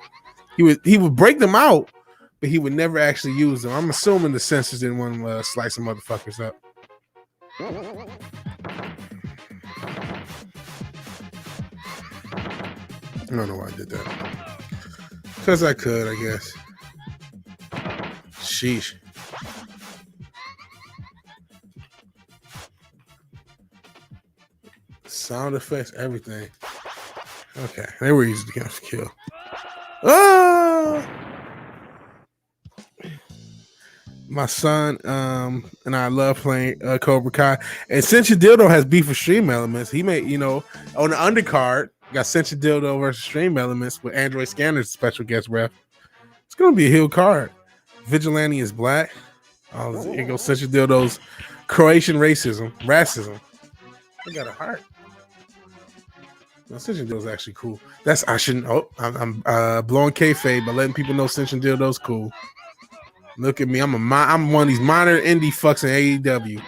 He would break them out, but he would never actually use them. I'm assuming the censors didn't want to slice some motherfuckers up. I don't know why I did that. Because I could, I guess. Sheesh. Sound effects, everything. Okay, they were easy to kill. Ah! My son and I love playing Cobra Kai. And Cincha Dildo has beef with Stream Elements. He made, on the undercard, got Cincha Dildo versus Stream Elements with Android Scanner's special guest ref. It's going to be a heel card. Vigilante is black. Oh, here goes Cincha Dildo's Croatian racism. I got a heart. No, Cincha Dildo's actually cool. I'm blowing kayfabe by letting people know Cincha Dildo's cool. Look at me. I'm one of these minor indie fucks in AEW.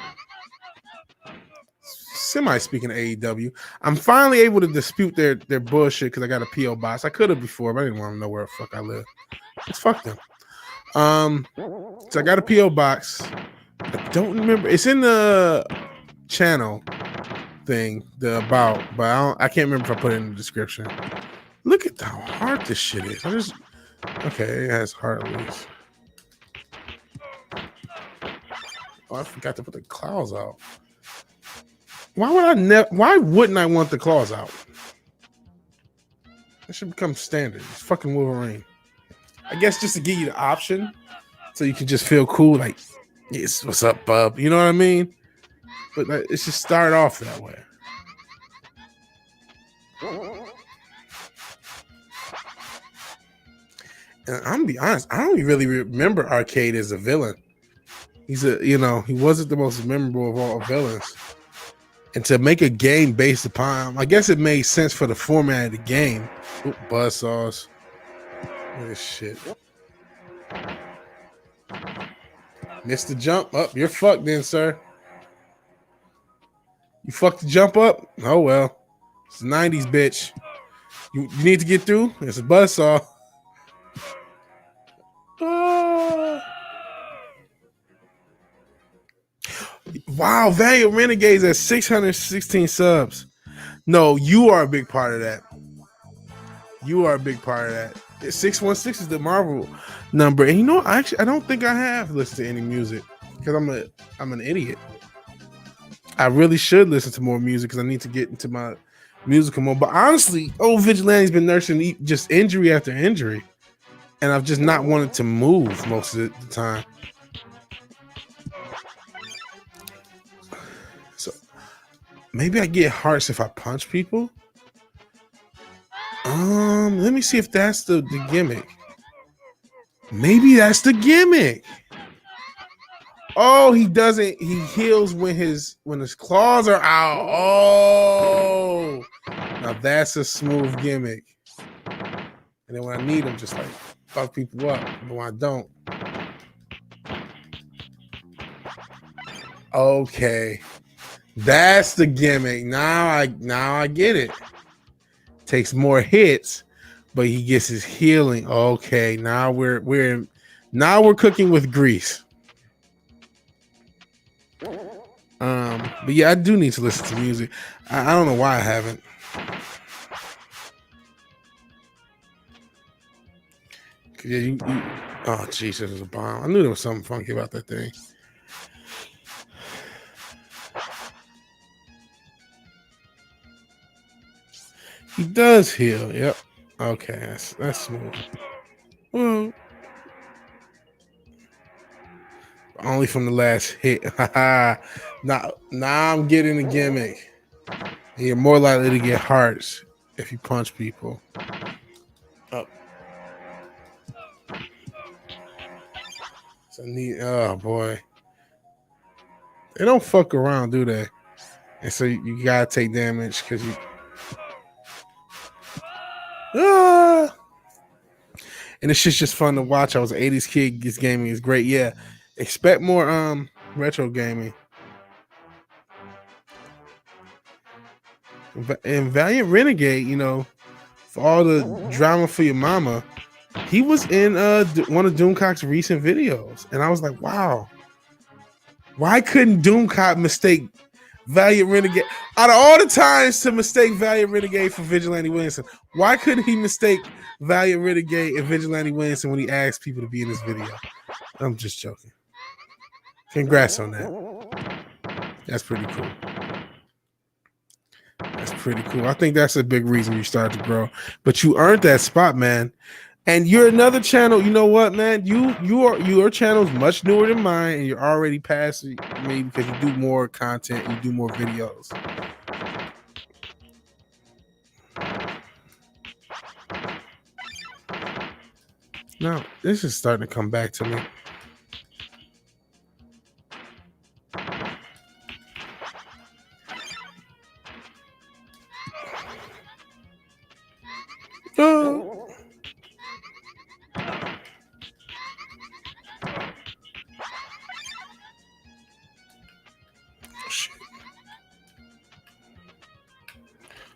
Speaking of AEW, I'm finally able to dispute their bullshit because I got a PO box. I could have before, but I didn't want to know where the fuck I live. Just fuck them. So I got a PO box. I don't remember. It's in the channel thing, but I can't remember if I put it in the description. Look at how hard this shit is. Okay, it has heart at least. Oh, I forgot to put the claws out. Why wouldn't I want the claws out? That should become standard. It's fucking Wolverine. I guess just to give you the option so you can just feel cool, like, yes, what's up, bub? You know what I mean? But it should start off that way. And I'm gonna be honest, I don't really remember Arcade as a villain. He wasn't the most memorable of all villains. And to make a game based upon, I guess it made sense for the format of the game. Ooh, buzzsaws. Look at this shit. Missed the jump. Up, you're fucked then, sir. You fucked the jump up? Oh well. It's the 90s, bitch. You need to get through? It's a buzzsaw. Wow, Valiant Renegades at 616 subs. No, you are a big part of that. 616 is the Marvel number. And I don't think I have listened to any music because I'm an idiot. I really should listen to more music because I need to get into my musical mode. But honestly, Vigilante's been nursing just injury after injury. And I've just not wanted to move most of the time. So maybe I get hearts if I punch people. Let me see if that's the gimmick. Maybe that's the gimmick. Oh, he doesn't. He heals when his claws are out. Oh, now that's a smooth gimmick. And then when I need him, just like fuck people up. But when I don't, okay, that's the gimmick. Now I get it. Takes more hits, but he gets his healing. Okay, now we're cooking with grease. But yeah, I do need to listen to music. I don't know why I haven't. Yeah, Oh, Jesus, it was a bomb. I knew there was something funky about that thing. He does heal. Yep. Okay, that's smooth. Well, only from the last hit. now I'm getting the gimmick. You're more likely to get hearts if you punch people. Oh. So neat. Oh boy. They don't fuck around, do they? And so you gotta take damage because you. Ah! And it's just fun to watch. I was an 80s kid. This gaming is great. Yeah. Expect more retro gaming. And Valiant Renegade, you know, for all the drama for your mama, he was in one of Doomcock's recent videos. And I was like, wow. Why couldn't Doomcock mistake Valiant Renegade? Out of all the times to mistake Valiant Renegade for Vigilante Williamson, why couldn't he mistake Valiant Renegade and Vigilante Williamson when he asked people to be in this video? I'm just joking. Congrats on that. That's pretty cool. That's pretty cool. I think that's a big reason you started to grow. But you earned that spot, man. And you're another channel. You know what, man? Your channel is much newer than mine, and you're already past me because you do more content, you do more videos. Now, this is starting to come back to me. Oh. Shit.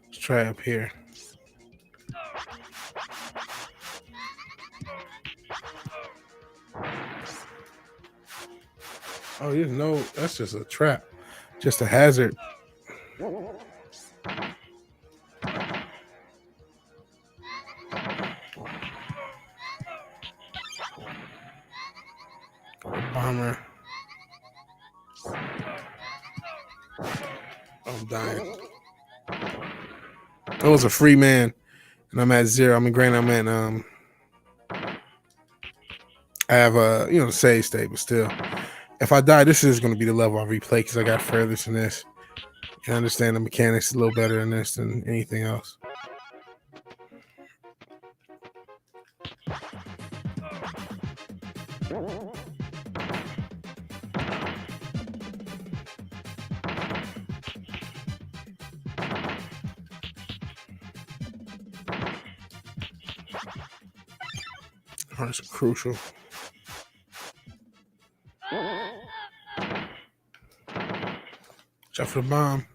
Let's try up here. Oh, you know, that's just a trap. Just a hazard. Bomber. I'm dying. I was a free man, and I'm at 0. I mean, granted, I'm at I have a save state, but still, if I die, this is going to be the level I replay because I got further than this. I understand the mechanics a little better in this than anything else. That's crucial. Shot for the bomb.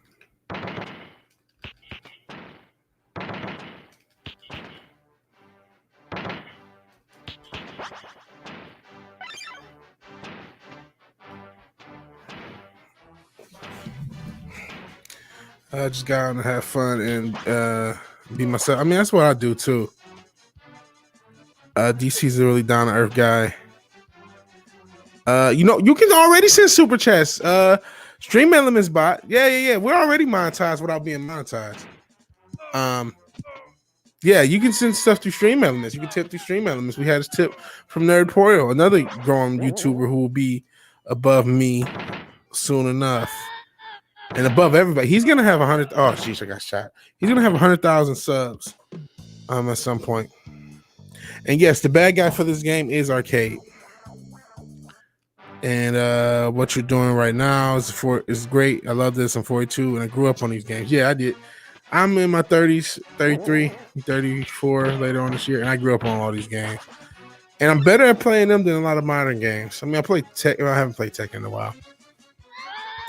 I just got out and have fun and be myself. I mean, that's what I do too. DC's a really down to earth guy. You can already send super chats. Stream Elements bot. Yeah. We're already monetized without being monetized. Yeah, you can send stuff through Stream Elements. You can tip through Stream Elements. We had a tip from Nerdporio, another growing YouTuber who will be above me soon enough. And above everybody. He's gonna have 100. Oh, jeez, I got shot. He's gonna have 100,000 subs at some point. And yes, the bad guy for this game is Arcade. And what you're doing right now is great. I love this. I'm 42 and I grew up on these games. Yeah, I did. I'm in my 30s, 33, 34 later on this year, and I grew up on all these games. And I'm better at playing them than a lot of modern games. I mean, I haven't played Tekken in a while.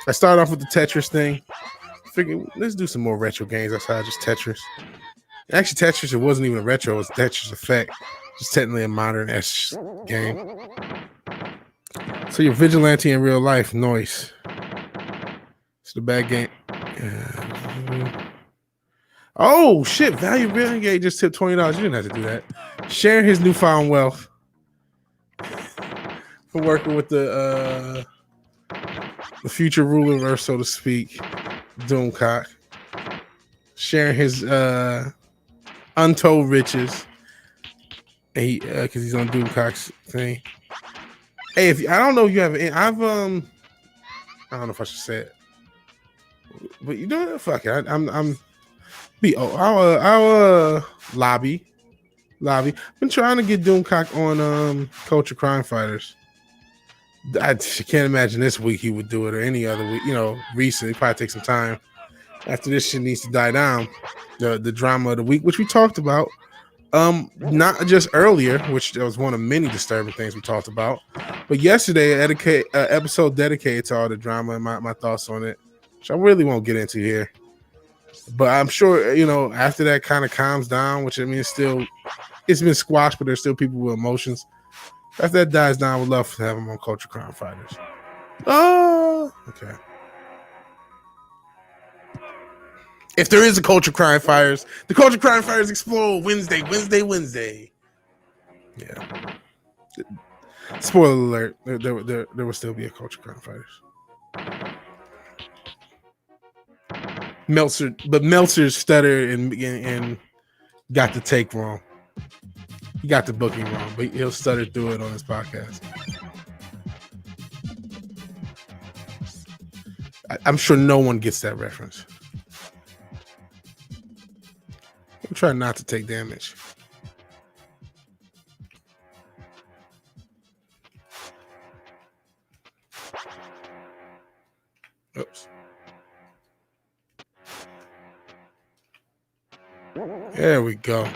I started off with the Tetris thing. Figured, let's do some more retro games outside just Tetris. Actually, Tetris, it wasn't even a retro. It was Tetris Effect. Just technically a modern-esque game. So you're Vigilante in real life. Noise. It's the bad game. Oh, shit. Value Renegade just tipped $20. You didn't have to do that. Sharing his newfound wealth. for working with the future ruler, so to speak, Doomcock, sharing his untold riches. And he, because he's on Doomcock's thing. Hey, if I don't know if you have, I've I don't know if I should say it, but you know, fuck it. I'm be our lobby. Been trying to get Doomcock on Culture Crime Fighters. I can't imagine this week he would do it or any other week. You know, recently probably take some time after this shit needs to die down. The drama of the week, which we talked about, not just earlier, which was one of many disturbing things we talked about, but yesterday, episode dedicated to all the drama and my thoughts on it, which I really won't get into here. But I'm sure, you know, after that kind of calms down, which I mean, it's been squashed, but there's still people with emotions. After that dies down, I would love to have him on Culture Crime Fighters. Oh, okay. If there is a Culture Crime Fighters, the Culture Crime Fighters explode Wednesday. Yeah. Spoiler alert: there will still be a Culture Crime Fighters. Meltzer stuttered and got the take wrong. He got the booking wrong, but he'll stutter through it on his podcast. I'm sure no one gets that reference. I'm trying not to take damage. Oops. There we go.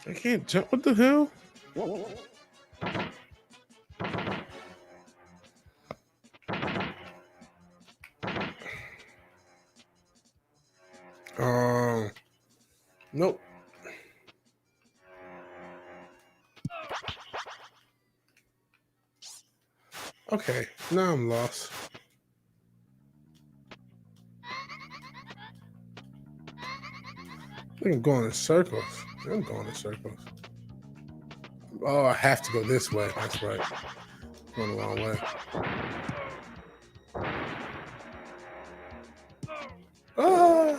I can't jump. What the hell? Nope. Okay, now I'm lost. I think I'm going in circles. Oh, I have to go this way. That's right. Going the wrong way. Ah!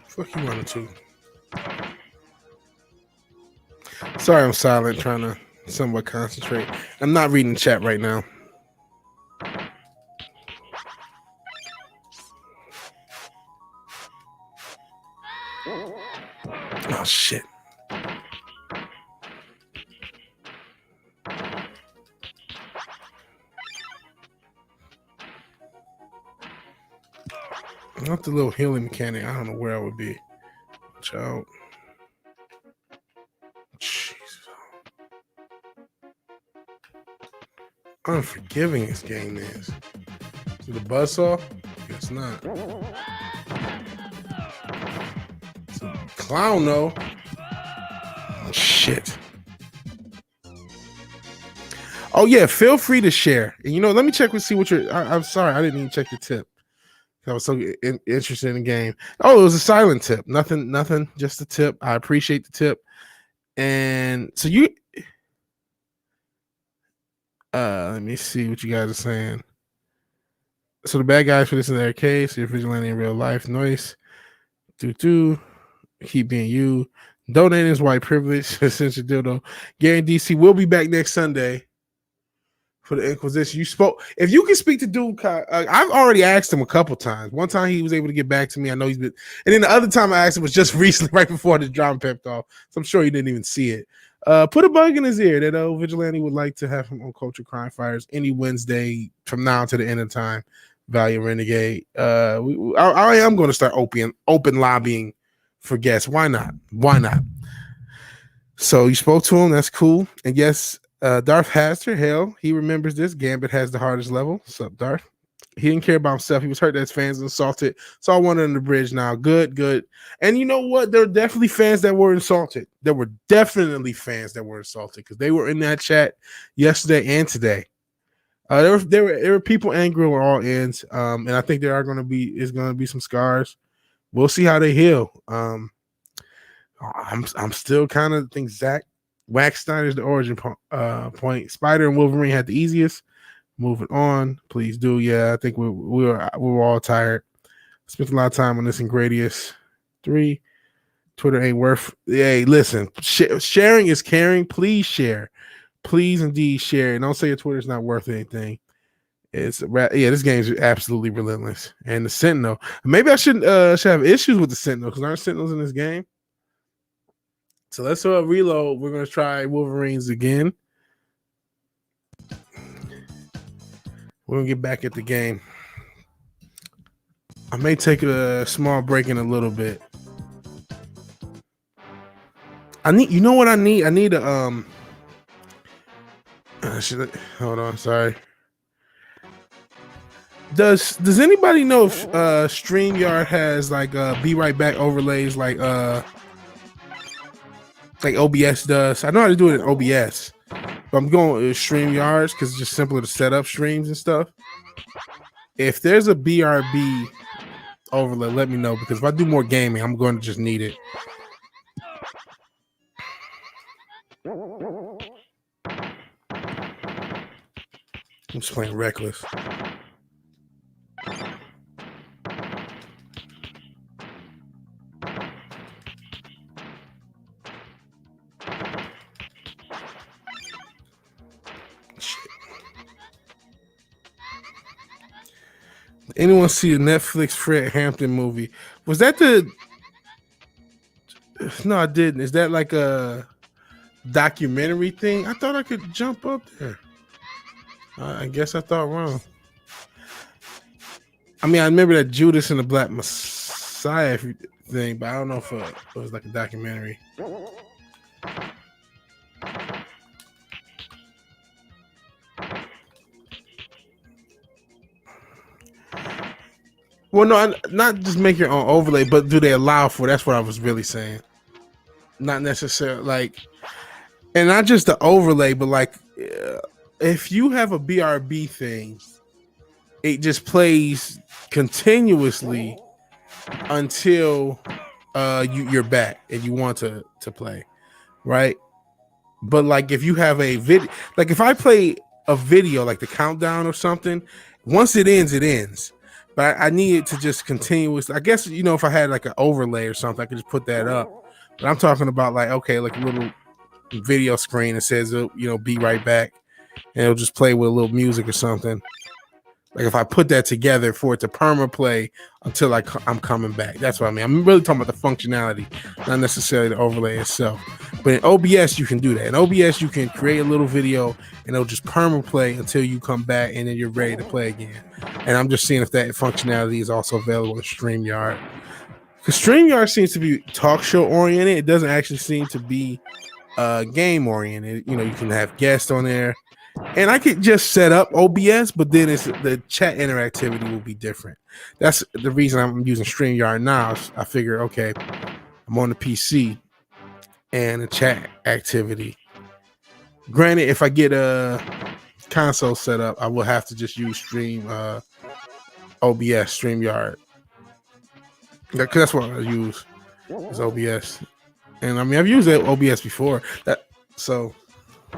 Fuck you wanted to. Sorry, I'm silent, trying to somewhat concentrate. I'm not reading chat right now. Oh shit. Not the little healing mechanic. I don't know where I would be. Watch out. Jesus. Unforgiving this game is. See the buzzsaw? Guess not. It's a clown though. Oh, shit. Oh yeah, feel free to share. And, you know, let me check and see what you're. I'm sorry, I didn't even check your tip. I was so interested in the game. Oh, it was a silent tip. Nothing. Just a tip. I appreciate the tip. And so you, let me see what you guys are saying. So the bad guys for this in their case, you're vigilante in real life. Nice. Keep being you. Donating is white privilege. Essential dildo. Gary DC will be back next Sunday for the Inquisition. You spoke. If you can speak to Dude, I've already asked him a couple times. One time he was able to get back to me. I know he's been, and then the other time I asked him was just recently, right before the drama pimped off. So I'm sure he didn't even see it. Put a bug in his ear that Vigilante would like to have him on Culture Crime Fighters any Wednesday from now to the end of time. Valiant Renegade. I am going to start open lobbying for guests. Why not? Why not? So you spoke to him. That's cool. And yes, Darth Haster, hell, he remembers this. Gambit has the hardest level. What's up, Darth? He didn't care about himself. He was hurt that his fans insulted. Saw one on the bridge now. Good, good. And you know what? There were definitely fans that were insulted. There were definitely fans that were insulted because they were in that chat yesterday and today. There were people angry on all ends. And I think there going to be some scars. We'll see how they heal. I'm still kind of think Zach Waxstein is the origin point. Spider and Wolverine had the easiest. Moving on, please do. Yeah, I think we were all tired. Spent a lot of time on this in Gradius 3. Twitter ain't worth. Hey, listen, sharing is caring. Please share. Please indeed share. And don't say your Twitter's not worth anything. This game is absolutely relentless. And the Sentinel. Maybe I should have issues with the Sentinel because aren't Sentinels in this game? So let's reload. We're gonna try Wolverines again. We're gonna get back at the game. I may take a small break in a little bit. You know what I need? I need a hold on, sorry. Does anybody know if StreamYard has like be right back overlays like OBS does? I know how to do it in OBS. But I'm going with StreamYards because it's just simpler to set up streams and stuff. If there's a BRB overlay, let me know because if I do more gaming, I'm going to just need it. I'm just playing reckless. Anyone see the Netflix Fred Hampton movie? Was that the? No, I didn't. Is that like a documentary thing? I thought I could jump up there. I guess I thought wrong. I mean, I remember that Judas and the Black Messiah thing, but I don't know if it was like a documentary. Well, no, not just make your own overlay, but do they allow for? That's what I was really saying. Not necessarily like, and not just the overlay, but like, if you have a BRB thing, it just plays continuously until you're back and you want to play, right? But like, if you have a video, like if I play a video, like the countdown or something, once it ends, it ends. But I need it to just continuously. I guess, you know, if I had like an overlay or something, I could just put that up. But I'm talking about like, okay, like a little video screen that says, you know, be right back. And it'll just play with a little music or something. Like if I put that together for it to perma play until I'm coming back. That's what I mean. I'm really talking about the functionality, not necessarily the overlay itself. But in OBS, you can do that. In OBS, you can create a little video and it'll just perma play until you come back and then you're ready to play again. And I'm just seeing if that functionality is also available in StreamYard. Because StreamYard seems to be talk show oriented. It doesn't actually seem to be game oriented. You know, you can have guests on there. And I could just set up OBS, but then the chat interactivity will be different. That's the reason I'm using StreamYard now. I figure, okay, I'm on the PC and the chat activity. Granted, if I get a console set up, I will have to just use OBS, StreamYard. Because that's what I use is OBS. And I mean, I've used OBS before.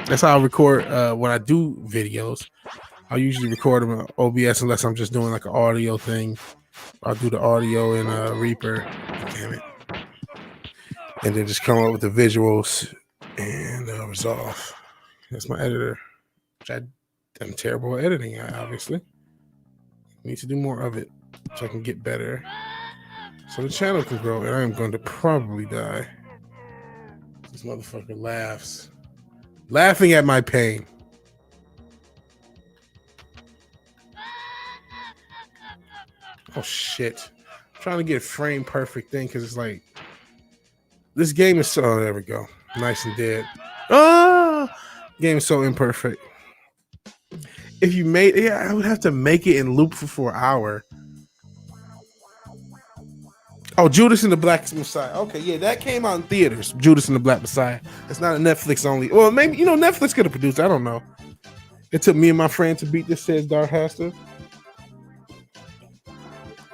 That's how I record when I do videos. I usually record them in OBS unless I'm just doing like an audio thing. I'll do the audio in Reaper. Damn it. And then just come up with the visuals and resolve. That's my editor. I'm terrible at editing, obviously. Need to do more of it so I can get better. So the channel can grow, and I am going to probably die. This motherfucker laughs. Laughing at my pain. Oh, shit. I'm trying to get a frame perfect thing because it's like, this game is so, oh, there we go. Nice and dead. Ah! Game is so imperfect. If you made, yeah, I would have to make it and loop for an hour. Oh, Judas and the Black Messiah. Okay, yeah, that came out in theaters. Judas and the Black Messiah. It's not a Netflix only. Well, maybe, Netflix could have produced. I don't know. It took me and my friend to beat this, says Dark Haster.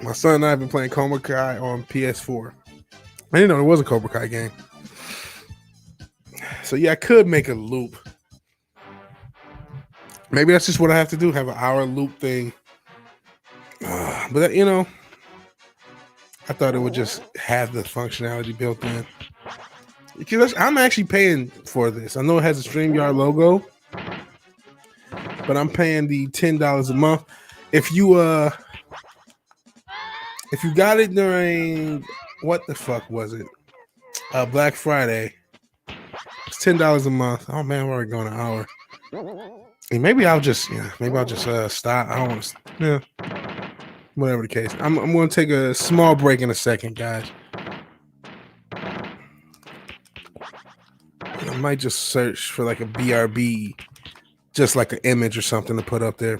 My son and I have been playing Cobra Kai on PS4. I didn't know there was a Cobra Kai game. So yeah, I could make a loop. Maybe that's just what I have to do. Have an hour loop thing. But I thought it would just have the functionality built in. Because I'm actually paying for this. I know it has a StreamYard logo, but I'm paying the $10 a month. If you got it during, what the fuck was it? Black Friday. It's $10 a month. Oh man, we're already going an hour. And maybe I'll just stop. I don't want to. Yeah. Whatever the case. I'm going to take a small break in a second, guys. I might just search for like a BRB, just like an image or something to put up there.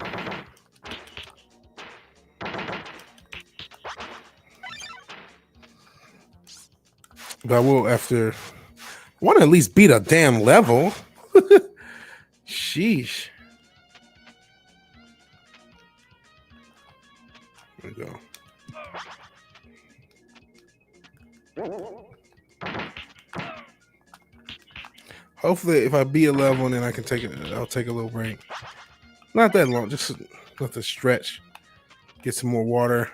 But I will after. I want to at least beat a damn level. Sheesh. There we go. Hopefully, if I beat a level, then I can I'll take a little break. Not that long, just let the stretch, get some more water.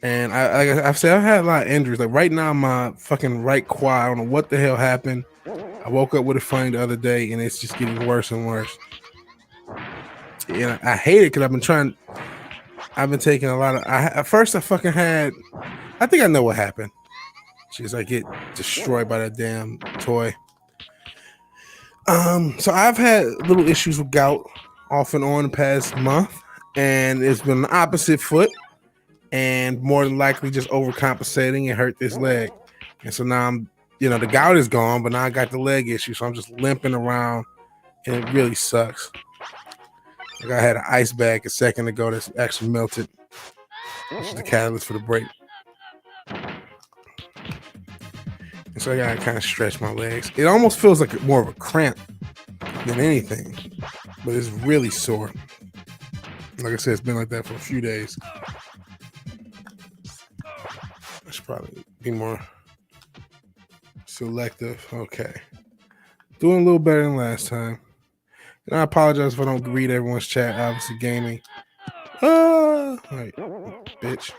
And I've said, I've had a lot of injuries. Like right now, my fucking right quad, I don't know what the hell happened. I woke up with a funny the other day, and it's just getting worse and worse. And I hate it because I've been taking a lot of. At first, I fucking had. I think I know what happened. Jeez, I get destroyed by that damn toy. So I've had little issues with gout off and on the past month, and it's been the opposite foot, and more than likely just overcompensating and hurt this leg. And so now I'm, the gout is gone, but now I got the leg issue, so I'm just limping around, and it really sucks. Like I had an ice bag a second ago that's actually melted, which is the catalyst for the break. And so I gotta kind of stretch my legs. It almost feels like more of a cramp than anything, but it's really sore. Like I said, it's been like that for a few days. I should probably be more selective. Okay. Doing a little better than last time. And I apologize if I don't read everyone's chat. Obviously, gaming. All right, bitch.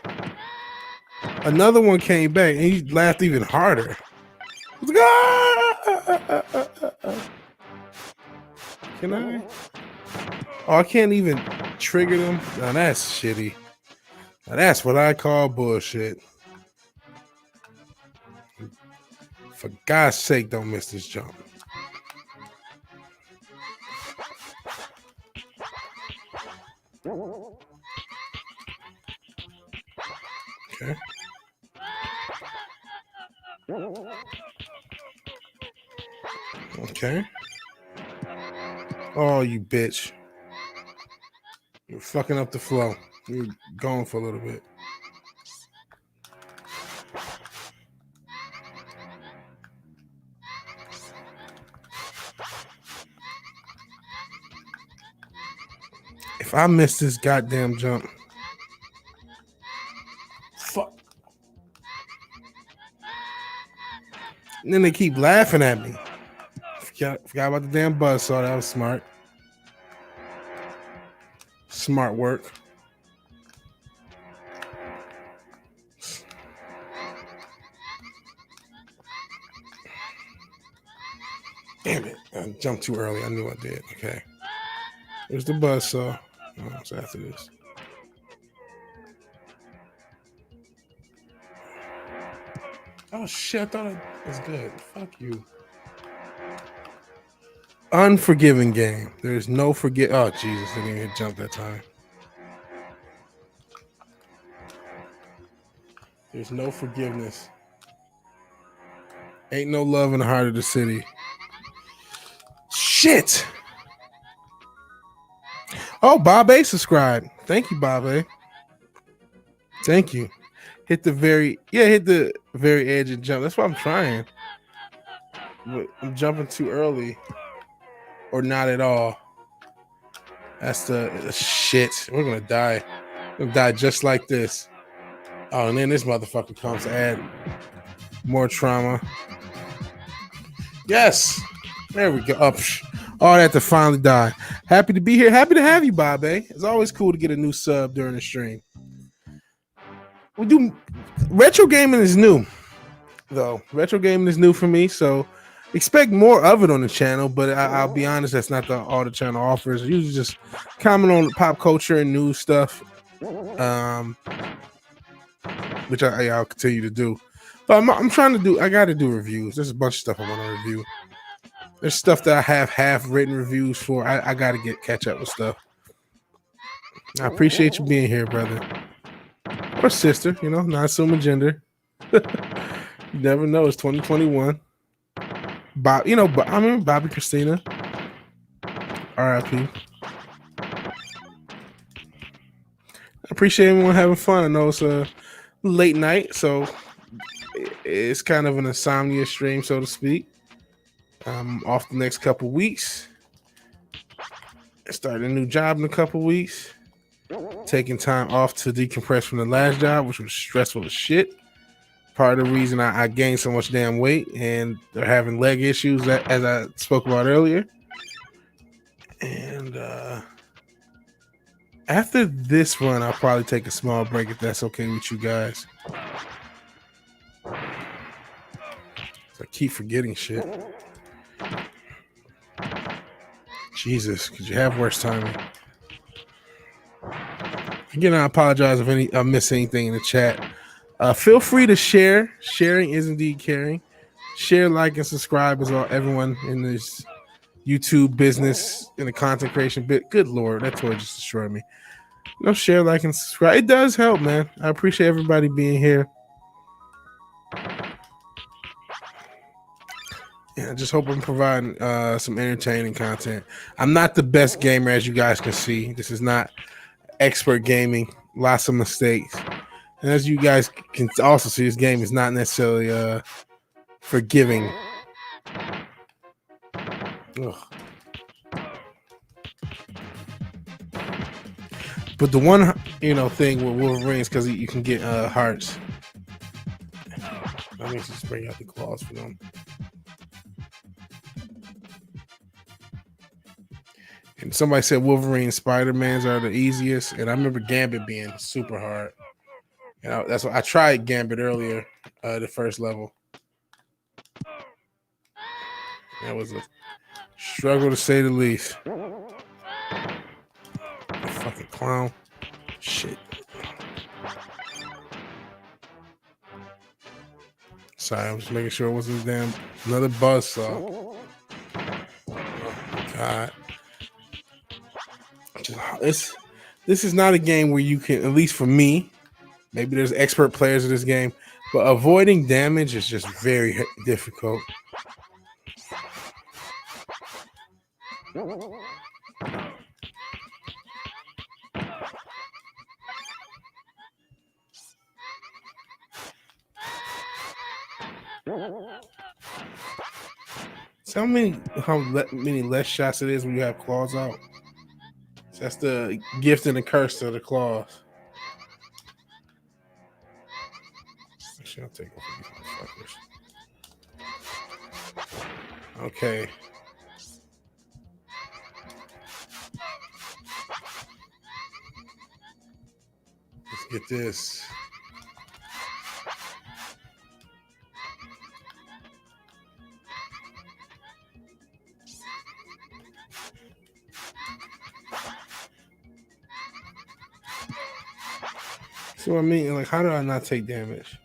Another one came back and he laughed even harder. Like, Can I? Oh, I can't even trigger them. Now that's shitty. Now that's what I call bullshit. For God's sake, don't miss this jump. Okay. Okay. Oh, you bitch. You're fucking up the flow. You're going for a little bit. If I miss this goddamn jump. Fuck. And then they keep laughing at me. Forgot about the damn buzzsaw. That was smart. Smart work. Damn it. I jumped too early. I knew I did. Okay. There's the buzzsaw. Oh, it's after this. Oh shit! I thought it was good. Fuck you. Unforgiving game. There's no forget. Oh Jesus! I didn't even jump that time. There's no forgiveness. Ain't no love in the heart of the city. Shit. Oh, Bob A subscribed. Thank you, Bob A. Thank you. Hit the very edge and jump. That's what I'm trying. But I'm jumping too early. Or not at all. That's the shit. We're gonna die. We're gonna die just like this. Oh, and then this motherfucker comes to add more trauma. Yes. There we go. Up. All that to finally die. Happy to be here. Happy to have you, Bob A. It's always cool to get a new sub during the stream. We do retro gaming is new, though. Retro gaming is new for me, so expect more of it on the channel. But I'll be honest, that's not all the channel offers. I usually just comment on pop culture and news stuff, which I'll continue to do. But I'm trying to do. I got to do reviews. There's a bunch of stuff I want to review. There's stuff that I have half written reviews for. I got to catch up with stuff. I appreciate you being here, brother. Or sister, not assuming gender. You never know. It's 2021. I remember Bobby Christina. R.I.P. I appreciate everyone having fun. I know it's a late night, so it's kind of an insomnia stream, so to speak. I'm off the next couple weeks. I started a new job in a couple weeks. Taking time off to decompress from the last job, which was stressful as shit. Part of the reason I gained so much damn weight, and they're having leg issues, as I spoke about earlier. And after this run, I'll probably take a small break if that's okay with you guys. So I keep forgetting shit. Jesus, could you have worse timing? Again, I apologize if I miss anything in the chat. Feel free to share. Sharing is indeed caring. Share, like, and subscribe as well. Everyone in this YouTube business, in the content creation bit. Good Lord, that toy just destroyed me. Share, like, and subscribe. It does help, man. I appreciate everybody being here. Yeah, I just hope I'm providing some entertaining content. I'm not the best gamer, as you guys can see. This is not expert gaming. Lots of mistakes. And as you guys can also see, this game is not necessarily forgiving. Ugh. But the one thing with Wolverine is because you can get hearts. Let me just bring out the claws for them. And somebody said Wolverine and Spider-Mans are the easiest, and I remember Gambit being super hard. And that's why I tried Gambit earlier, the first level. That was a struggle to say the least. Fucking clown. Shit. Sorry, I'm just making sure it wasn't another buzzsaw. Oh, God. This is not a game where you can, at least for me, maybe there's expert players in this game, but avoiding damage is just very difficult. So how many less shots it is when you have claws out? So that's the gift and the curse of the claws. Actually, I'll take off these motherfuckers. Okay. Let's get this. See what I mean? Like, how do I not take damage?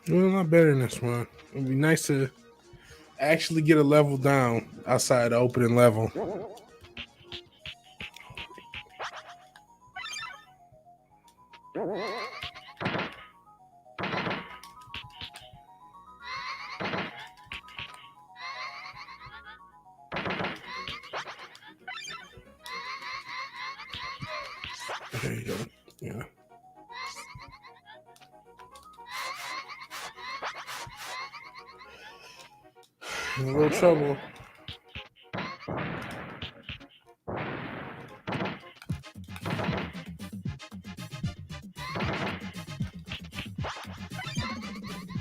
Well, not better than this one. It'd be nice to actually get a level down outside the opening level. There you go. Yeah. In a little trouble.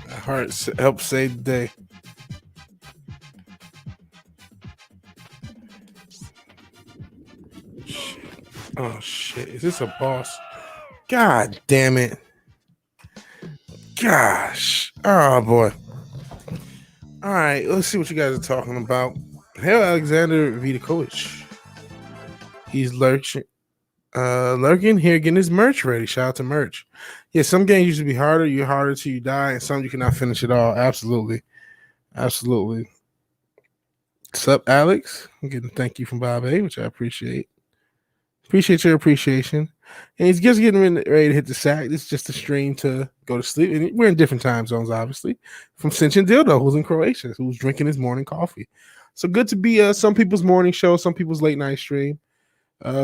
That heart helps save the day. Shit. Oh shit! Is this a boss? God damn it! Gosh! Oh boy! All right, let's see what you guys are talking about. Hail Alexander Vidakovich. He's lurking here, getting his merch ready. Shout out to merch. Yeah, some games used to be harder. You're harder till you die, and some you cannot finish it all. Absolutely, absolutely. Sup, Alex? I'm getting a thank you from Bob A, which I appreciate. Appreciate your appreciation. And he's just getting ready to hit the sack. This is just a stream to go to sleep. And we're in different time zones, obviously. From Cincin Dildo, who's in Croatia, who's drinking his morning coffee. So good to be some people's morning show, some people's late night stream.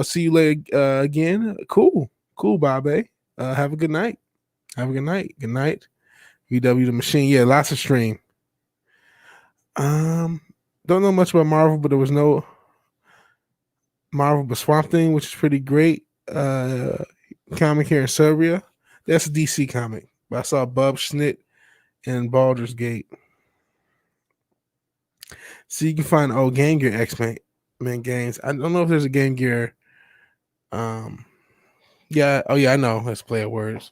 See you later again. Cool, Bob A. Have a good night. Have a good night. Good night. VW the Machine. Yeah, lots of stream. Don't know much about Marvel, but there was no Marvel but Swamp Thing, which is pretty great. Comic here in Serbia. That's a DC comic. But I saw Bub Schnit and Baldur's Gate. So you can find old Game Gear X-Men games. I don't know if there's a Game Gear. Yeah. Oh yeah, I know. Let's play at words.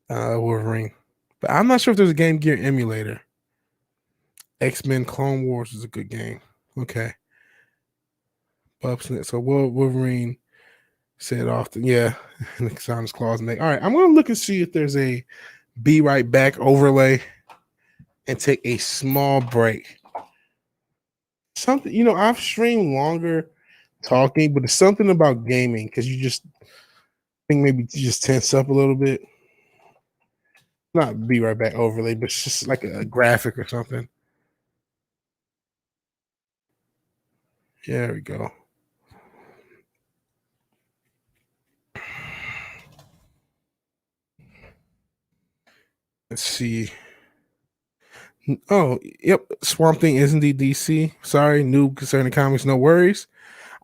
Wolverine. But I'm not sure if there's a Game Gear emulator. X-Men Clone Wars is a good game. Okay. Bub Schnit. So Wolverine said often, yeah. Sonic Claws neck. All right, I'm gonna look and see if there's a Be Right Back overlay and take a small break. Something, I've streamed longer talking, but it's something about gaming because you just think maybe you just tense up a little bit. Not Be Right Back overlay, but it's just like a graphic or something. Yeah, there we go. Let's see. Oh, yep. Swamp Thing is indeed DC. Sorry, new concerning comics, no worries.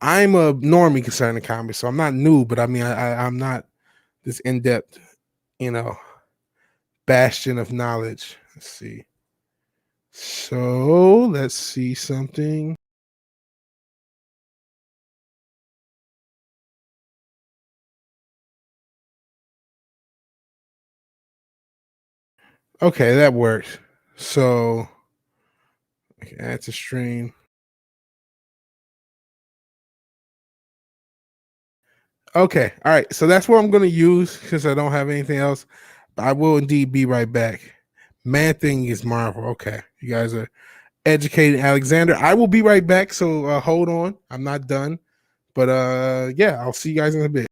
I'm a normie concerning comics, so I'm not new, but I mean, I'm not this in depth, bastion of knowledge. Let's see. So let's see something. Okay, that works. So I can add to stream. Okay, all right. So that's what I'm going to use since I don't have anything else. I will indeed be right back. Man Thing is Marvel. Okay, you guys are educated, Alexander. I will be right back. So hold on. I'm not done, but yeah, I'll see you guys in a bit.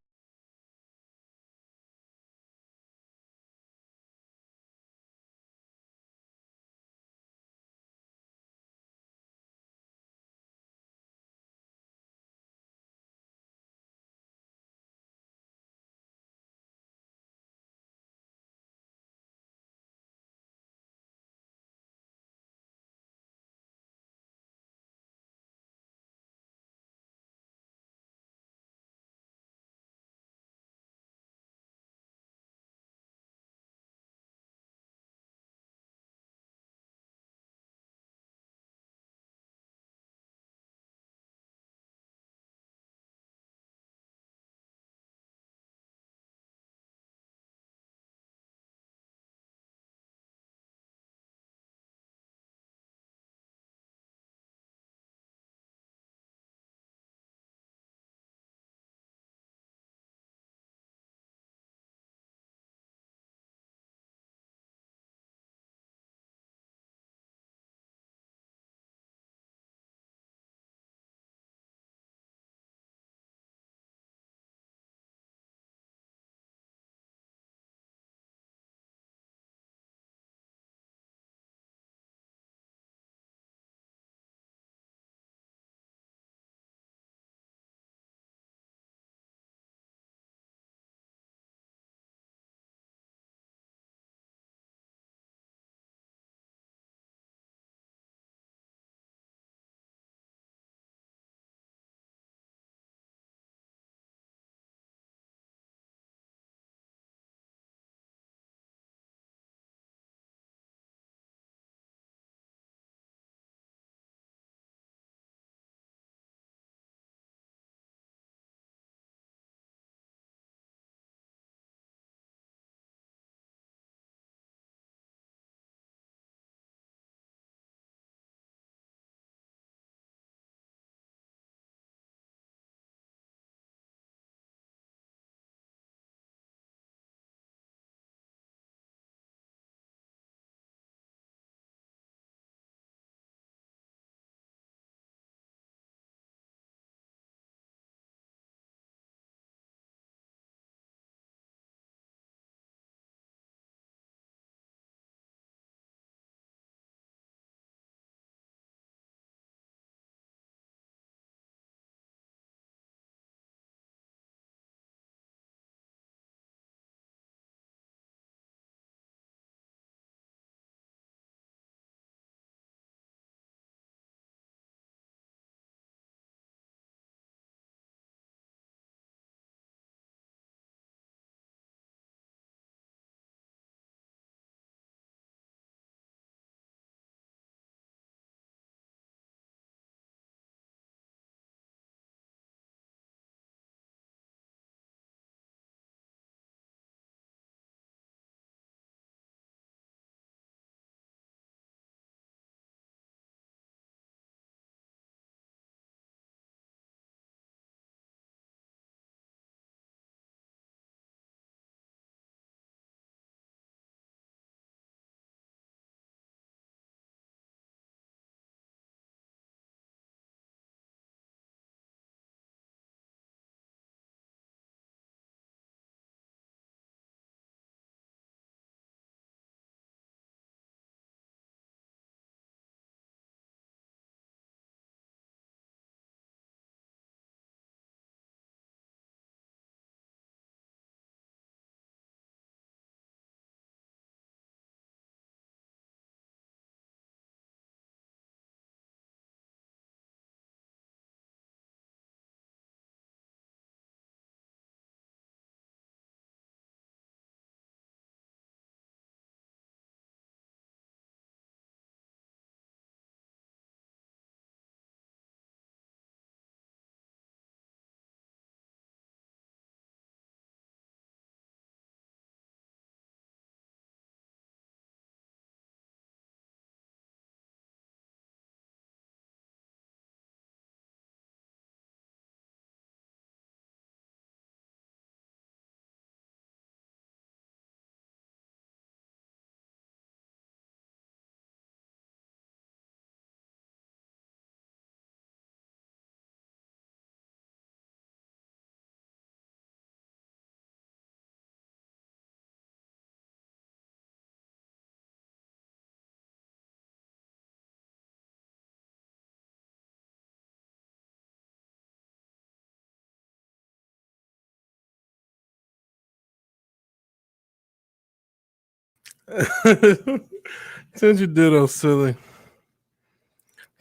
Since you did those silly,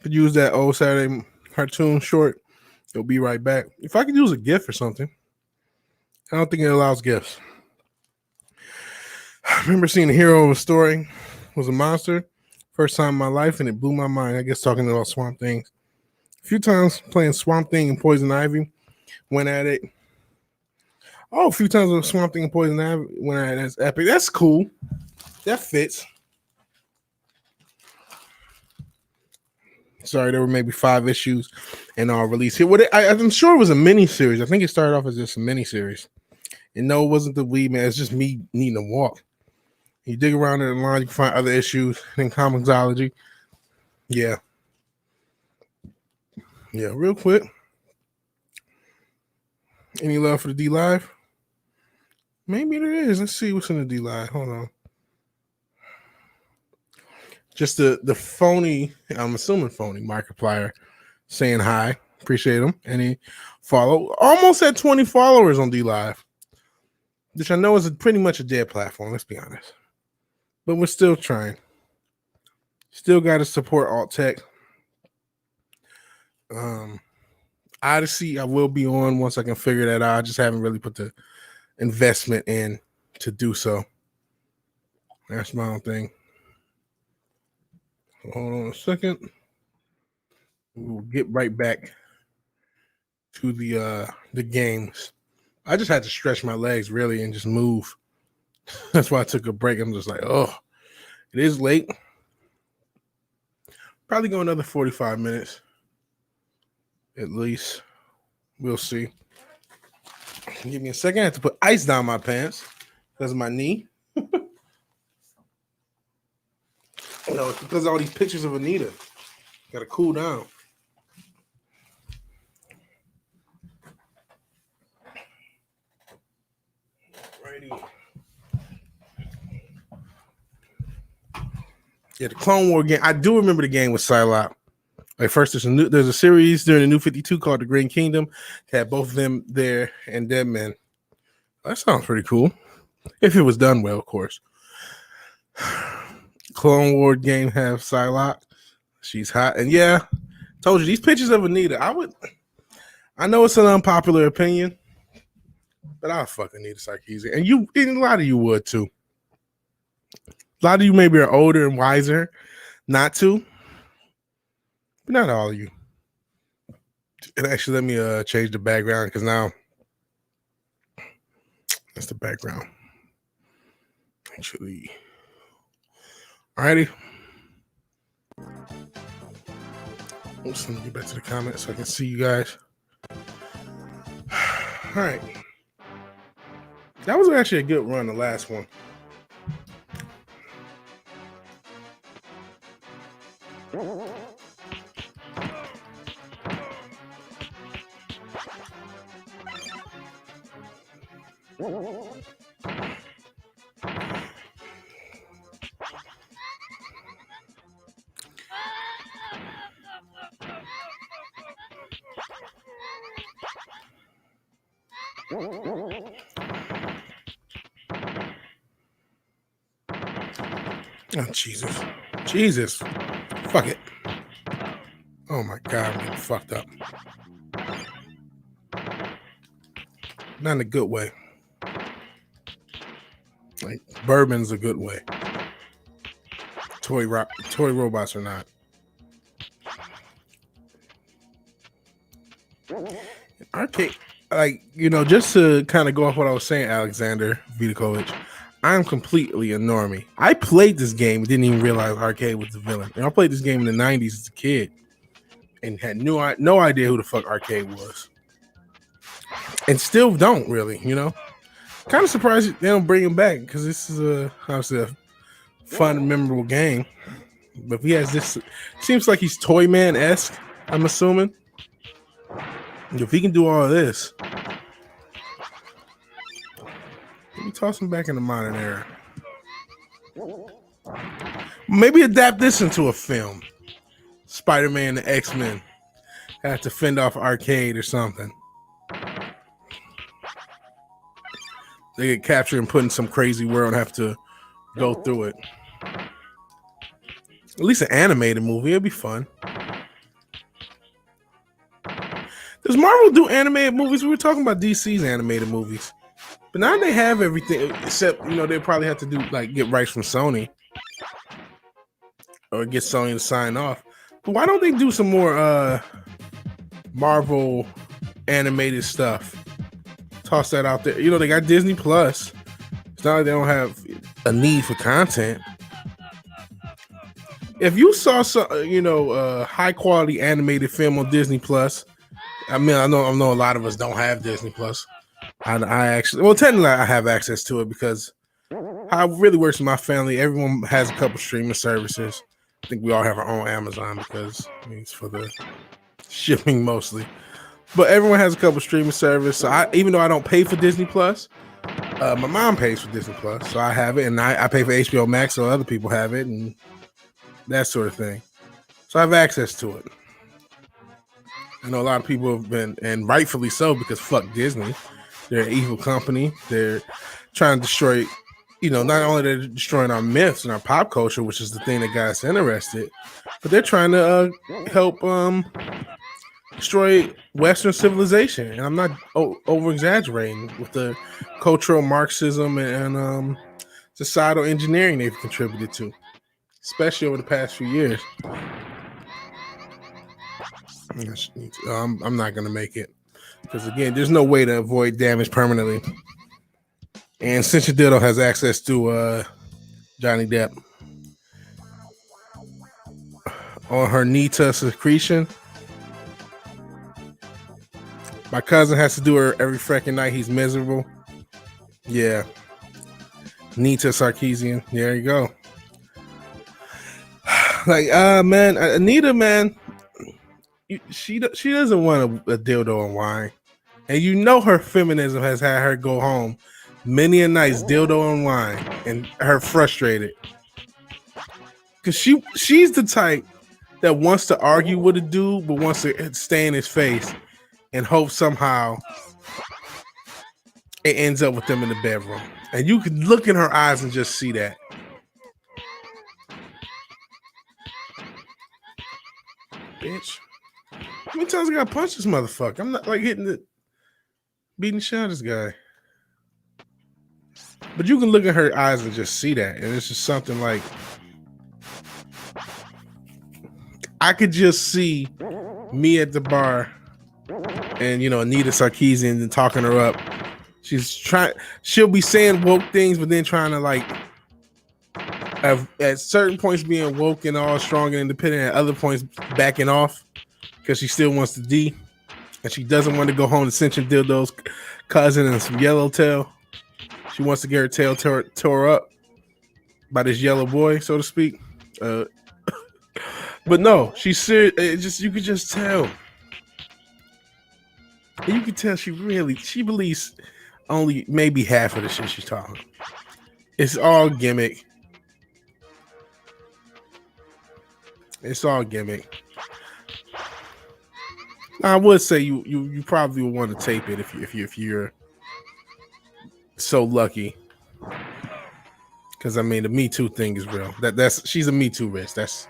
could use that old Saturday cartoon short. It'll be right back. If I could use a GIF or something, I don't think it allows GIFs. I remember seeing the hero of a story was a monster. First time in my life, and it blew my mind. I guess talking about Swamp Things. A few times playing Swamp Thing and Poison Ivy. Went at it. Oh, a few times with Swamp Thing and Poison Ivy went at it. That's epic. That's cool. That fits. Sorry, there were maybe 5 issues and all released here. I'm sure it was a mini series. I think it started off as just a mini series. And no, it wasn't the weed man. It's just me needing to walk. You dig around in the line, you can find other issues in Comicsology. Yeah. Yeah, real quick. Any love for the D Live? Maybe there is. Let's see what's in the D Live. Hold on. Just the phony, I'm assuming phony Markiplier saying hi. Appreciate him. And he follow. Almost at 20 followers on D Live, which I know is pretty much a dead platform, let's be honest. But we're still trying. Still got to support alt tech. Odyssey, I will be on once I can figure that out. I just haven't really put the investment in to do so. That's my own thing. Hold on a second. We'll get right back to the games. I just had to stretch my legs really and just move. That's why I took a break. I'm just like, oh, it is late. Probably go another 45 minutes at least. We'll see. Give me a second. I have to put ice down my pants because of my knee. No, it's because of all these pictures of Anita. Got to cool down. Alrighty. Yeah, the Clone War game. I do remember the game with Psylocke. Like first, there's a series during the New 52 called The Green Kingdom. Had both of them there and Dead Men. That sounds pretty cool. If it was done well, of course. Clone War game have Psylocke. She's hot. And yeah, told you these pictures of Anita. I know it's an unpopular opinion, but I'll fuck Anita Sarkeesian. And a lot of you would too. A lot of you maybe are older and wiser not to, but not all of you. And actually, let me change the background because now that's the background. Actually, alrighty. Oops, let me get back to the comments so I can see you guys. All right. That was actually a good run, the last one. Oh, Jesus. Fuck it. Oh my God, I'm getting fucked up. Not in a good way. Like, bourbon's a good way. Toy robots are not. Arcade, like, just to kind of go off what I was saying, Alexander Vidakovich, I'm completely a normie. I played this game and didn't even realize Arcade was the villain. And I played this game in the 90s as a kid and had no idea who the fuck Arcade was. And still don't really, Kind of surprised they don't bring him back because this is obviously a fun, memorable game. But if he has this, seems like he's Toyman-esque, I'm assuming. If he can do all of this, let me toss him back in the modern era. Maybe adapt this into a film. Spider-Man, the X-Men have to fend off Arcade or something. They get captured and put in some crazy world and have to go through it. At least an animated movie, it'd be fun. Does Marvel do animated movies? We were talking about DC's animated movies, but now they have everything except they probably have to do like get rights from Sony or get Sony to sign off. But why don't they do some more Marvel animated stuff? Toss that out there. They got Disney Plus. It's not like they don't have a need for content. If you saw some, high quality animated film on Disney Plus, I mean, I know a lot of us don't have Disney Plus. I actually, technically, I have access to it because how it really works in my family. Everyone has a couple streaming services. I think we all have our own Amazon because it's for the shipping mostly. But everyone has a couple streaming services. So even though I don't pay for Disney Plus, my mom pays for Disney Plus, so I have it, and I pay for HBO Max, so other people have it, and that sort of thing. So I have access to it. I know a lot of people have been, and rightfully so, because fuck Disney. They're an evil company. They're trying to destroy, not only they're destroying our myths and our pop culture, which is the thing that got us interested, but they're trying to help destroy Western civilization. And I'm not over exaggerating with the cultural Marxism and societal engineering they've contributed to, especially over the past few years. I'm not going to make it because, again, there's no way to avoid damage permanently. And since your dildo has access to Johnny Depp on her Nita secretion, my cousin has to do her every freaking night. He's miserable. Yeah. Nita Sarkeesian. There you go. Like, man, Anita, man, she doesn't want a dildo and wine. And her feminism has had her go home many a nights, dildo and wine, and her frustrated. Because she's the type that wants to argue with a dude, but wants to stay in his face and hope somehow it ends up with them in the bedroom. And you can look in her eyes and just see that. Bitch. How many times I gotta punch this motherfucker? I'm not like beating the shit out of this guy. But you can look at her eyes and just see that. And it's just something like, I could just see me at the bar and, Anita Sarkeesian and talking her up. She'll be saying woke things, but then trying to at certain points being woke and all strong and independent, at other points backing off because she still wants to D, and she doesn't want to go home to Cinch Dildo's cousin and some yellowtail. She wants to get her tail tore up by this yellow boy, so to speak. But no, she's serious. You could just tell. You can tell she believes only maybe half of the shit she's talking. It's all gimmick. It's all gimmick. I would say you probably would want to tape it if you're so lucky. Because I mean the Me Too thing is real. She's a Me Too risk. That's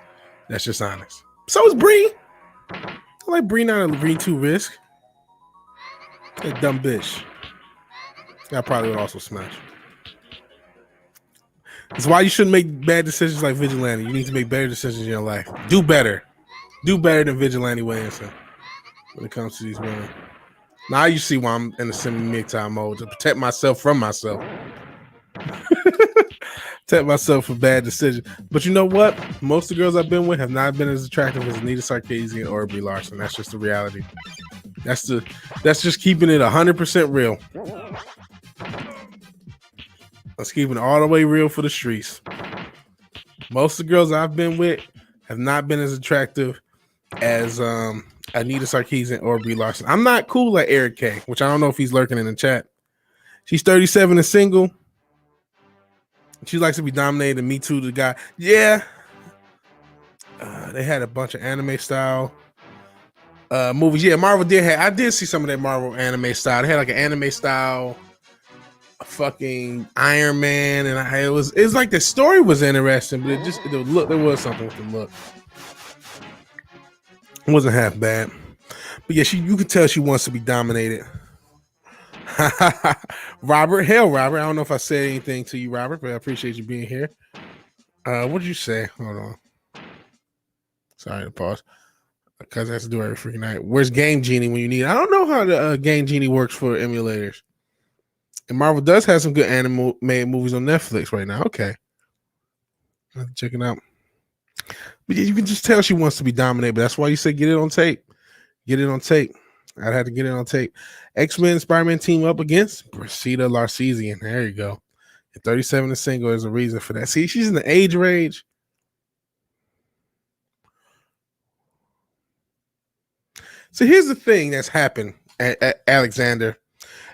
just honest. So is Bree. I like Bree, not a Me Too risk. That dumb bitch. I probably would also smash. That's why you shouldn't make bad decisions like Vigilante. You need to make better decisions in your life. Do better. Do better than Vigilante Williamson when it comes to these women. Now you see why I'm in the semi-mid-time mode, to protect myself from myself. Protect myself from bad decisions. But you know what? Most of the girls I've been with have not been as attractive as Anita Sarkeesian or Brie Larson. That's just the reality. That's just keeping it 100% real. Let's keep it all the way real for the streets. Most of the girls I've been with have not been as attractive as Anita Sarkeesian or Brie Larson. I'm not cool like Eric K, which I don't know if he's lurking in the chat. She's 37 and single. She likes to be dominated. Me Too, the guy. Yeah. They had a bunch of anime style movies. Yeah, Marvel I did see some of that Marvel anime style. They had like an anime style fucking Iron Man, and it was like the story was interesting, but there was something with the look. It wasn't half bad. But yeah, you could tell she wants to be dominated. Robert, hell, Robert. I don't know if I said anything to you, Robert, but I appreciate you being here. What did you say? Hold on. Sorry to pause. Because I have to do every freaking night. Where's Game Genie when you need it? I don't know how the Game Genie works for emulators. And Marvel does have some good animated movies on Netflix right now. Okay. I'll check it out. But yeah, you can just tell she wants to be dominated. But that's why you say get it on tape. Get it on tape. I'd have to get it on tape. X-Men and Spider-Man team up against Brasida Larcesian. There you go. And 37 and single is a reason for that. See, she's in the age range. So here's the thing that's happened at Alexander.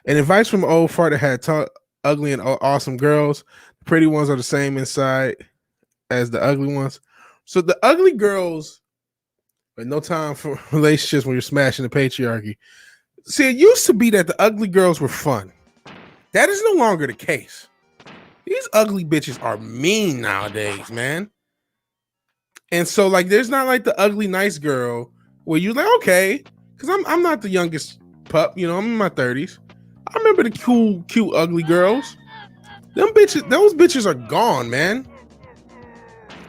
An advice from an old fart that had taught ugly and awesome girls. The pretty ones are the same inside as the ugly ones. So the ugly girls, but no time for relationships when you're smashing the patriarchy. See, it used to be that the ugly girls were fun. That is no longer the case. These ugly bitches are mean nowadays, man. And so, like, there's not like the ugly nice girl where you're like, okay, because I'm not the youngest pup, you know, I'm in my 30s. I remember the cool, cute, ugly girls. Those bitches are gone, man.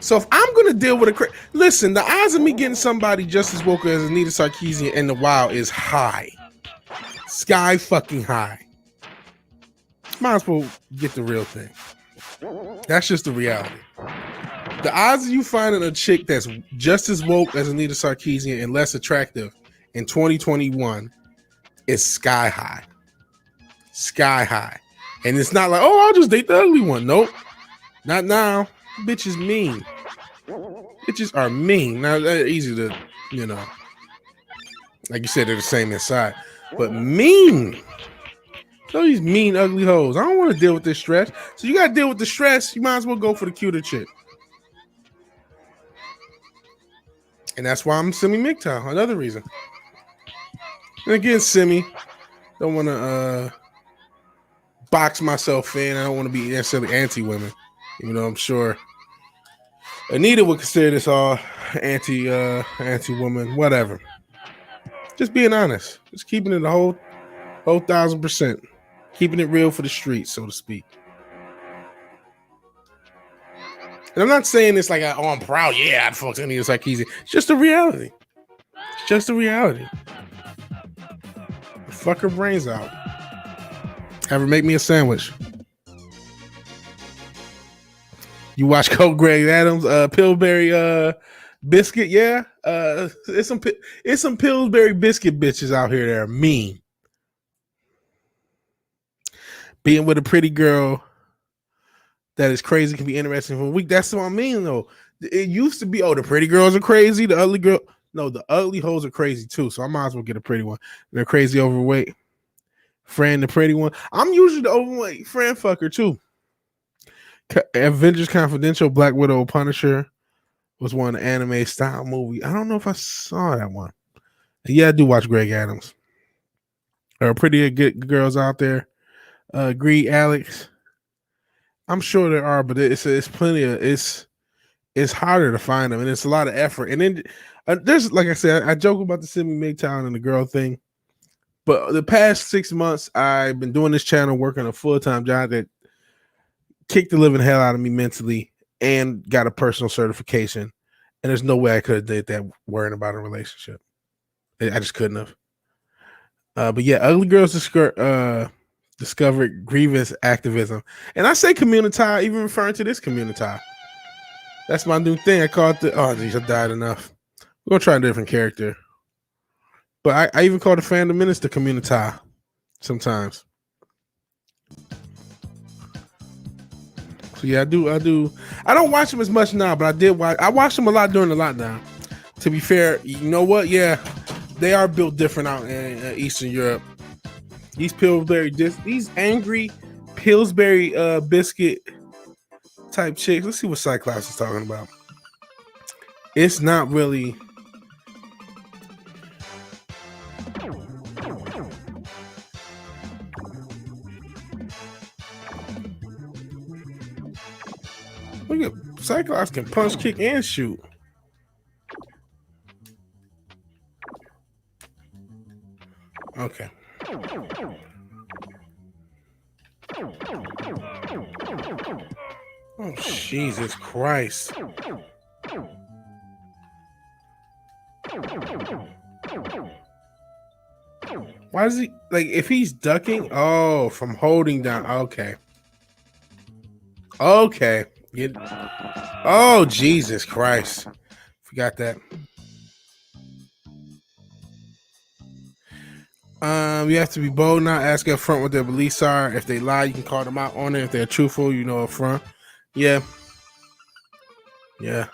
So if I'm gonna deal with listen, the odds of me getting somebody just as woke as Anita Sarkeesian in the wild is high, sky fucking high. Might as well get the real thing. That's just the reality. The odds of you finding a chick that's just as woke as Anita Sarkeesian and less attractive in 2021 is sky high. Sky high. And it's not like, oh, I'll just date the ugly one. Nope. Not now. Bitches mean. Bitches are mean. Now, they're easy to, you know, like you said, they're the same inside. But mean. So these mean, ugly hoes. I don't want to deal with this stress. So you got to deal with the stress. You might as well go for the cuter chick. And that's why I'm Simi MGTOW. Another reason. And again, Simi, don't want to box myself in. I don't want to be necessarily anti-women, even though I'm sure Anita would consider this all anti-woman, whatever. Just being honest. Just keeping it a whole 1,000%. Keeping it real for the streets, so to speak. And I'm not saying this like, I'm proud. Yeah, I'd fuck Anita Sarkeesian. It's just a reality. It's just a reality. Fuck her brains out. Have her make me a sandwich. You watch Code Greg Adams, Pillsbury biscuit, yeah. It's some Pillsbury biscuit bitches out here that are mean. Being with a pretty girl that is crazy can be interesting for a week. That's what I mean, though. It used to be, the pretty girls are crazy. The ugly girl, no, the ugly hoes are crazy too. So I might as well get a pretty one. They're crazy overweight. Fran, the pretty one. I'm usually the overweight Fran fucker too. Avengers Confidential, Black Widow, Punisher was one anime style movie. I don't know if I saw that one. Yeah, I do watch Greg Adams. There are pretty good girls out there. Agree, Alex. I'm sure there are, but it's plenty of it's harder to find them, and it's a lot of effort. And then there's, like I said, I joke about the Simi MGTOW and the girl thing, but the past 6 months I've been doing this channel, working a full-time job that kicked the living hell out of me mentally, and got a personal certification. And there's no way I could have did that worrying about a relationship. I just couldn't have. But yeah, ugly girls discovered grievous activism. And I say community, even referring to this community. That's my new thing. I call it I died enough. We're going to try a different character. But I even call the fandom minister community sometimes. So yeah, I do. I don't watch them as much now, but I watched them a lot during the lockdown. To be fair, you know what? Yeah, they are built different out in Eastern Europe. These angry Pillsbury biscuit type chicks. Let's see what Cyclops is talking about. It's not really. Look at Cyclops can punch, kick, and shoot. Okay. Oh, Jesus Christ. Why is he like if he's ducking? Oh, from holding down. Okay. Okay. Oh, Jesus Christ. Forgot that. You have to be bold, not ask up front what their beliefs are. If they lie, you can call them out on it. If they're truthful, you know up front. Yeah. Yeah.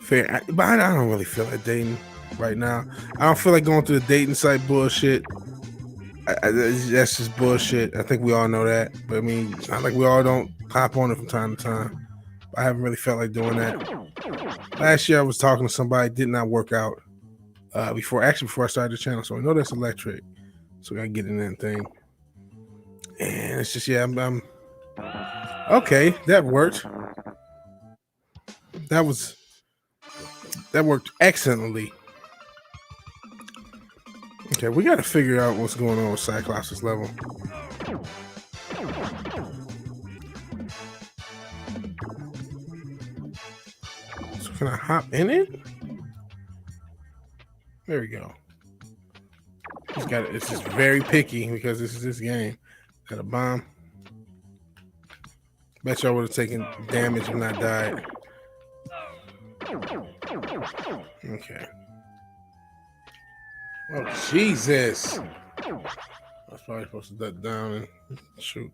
Fair. But I don't really feel like dating right now. I don't feel like going through the dating site bullshit. That's just bullshit. I think we all know that. But I mean, it's not like we all don't hop on it from time to time. I haven't really felt like doing that. Last year I was talking to somebody, did not work out. Before I started the channel, so I know that's electric. So I gotta get in that thing. And it's just I'm okay. That worked. That worked excellently. Okay, we got to figure out what's going on with Cyclops' level. So can I hop in it? There we go. He's got it. It's just very picky because this is this game. Got a bomb. Bet y'all would have taken damage and not died. Okay. Oh, Jesus. I was probably supposed to duck down and shoot.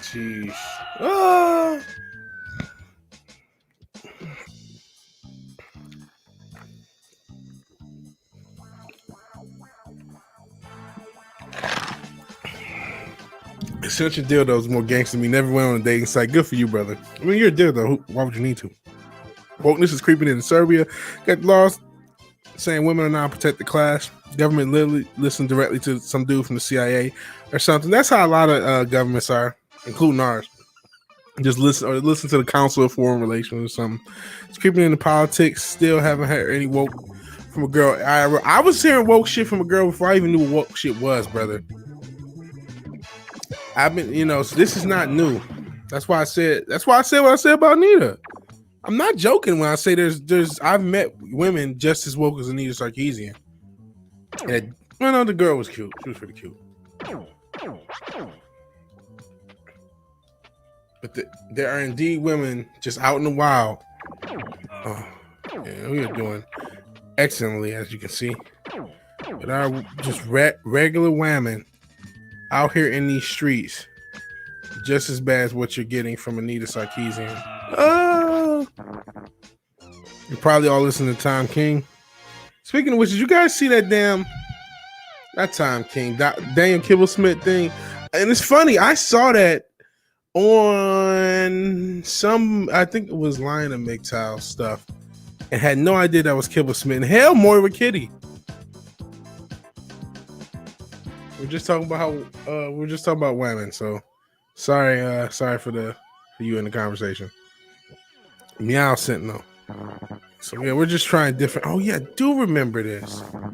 Jeez. Oh! Such a dildo is more gangster than me. Never went on a dating site. Good for you, brother. I mean, you're a dildo. Why would you need to? Wokeness is creeping into Serbia. Got laws saying women are not a protected class. Government literally listen directly to some dude from the CIA or something. That's how a lot of governments are, including ours. Just listen to the Council of Foreign Relations or something. It's creeping into politics. Still haven't heard any woke from a girl. I was hearing woke shit from a girl before I even knew what woke shit was, brother. I've been, so this is not new. That's why I said what I said about Nita. I'm not joking when I say I've met women just as woke as Anita Sarkeesian. And the girl was cute. She was pretty cute. But there are indeed women just out in the wild. Oh, yeah, we are doing excellently, as you can see. But are just regular women out here in these streets, just as bad as what you're getting from Anita Sarkeesian. Oh! You probably all listen to Tom King. Speaking of which, did you guys see that not Tom King, Daniel Kibblesmith thing? And it's funny, I saw that on I think it was Lion and MGTOW stuff, and had no idea that was Kibblesmith. And hell, Moira Kitty. We're just talking about women. So sorry for you in the conversation. Meow Sentinel. So yeah, we're just trying different. Oh yeah, I do remember this. Oh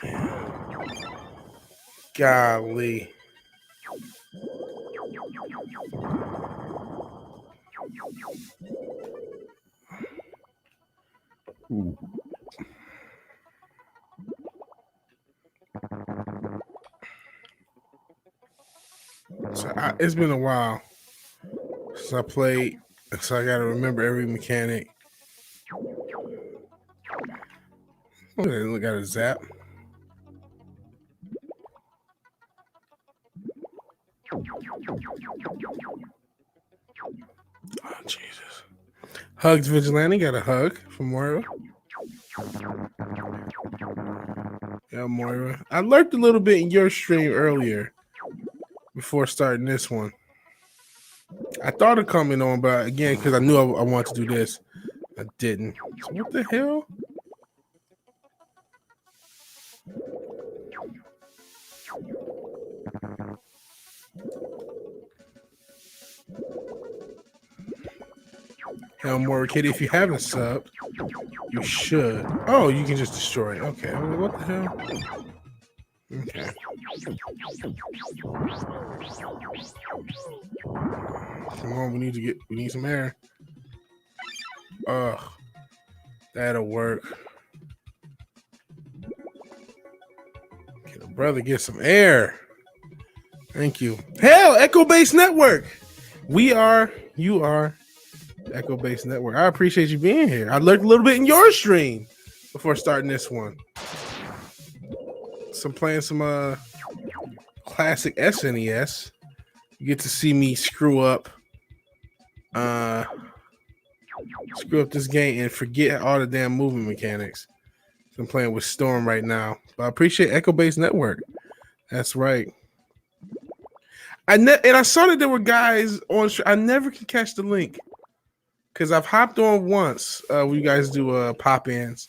man. Golly. Ooh. So it's been a while since I played, so I gotta remember every mechanic. Look at a zap. Oh Jesus! Hugs Vigilante got a hug from Mario. Yeah, Moira. I lurked a little bit in your stream earlier before starting this one. I thought of coming on, but again, because I knew I wanted to do this, I didn't. So what the hell? Hell, Moira Kitty, if you haven't subbed, you should. Oh, you can just destroy it. Okay. What the hell? Okay. Come on, we need some air. Ugh. That'll work. Can a brother get some air? Thank you. Hell, Echo Base Network. We are, you are Echo Base Network. I appreciate you being here. I lurked a little bit in your stream before starting this one. So I'm playing some classic SNES. You get to see me screw up this game and forget all the damn movement mechanics. So I'm playing with Storm right now. But I appreciate Echo Base Network. That's right. And I saw that there were guys on. I never can catch the link because I've hopped on once. When you guys do pop-ins,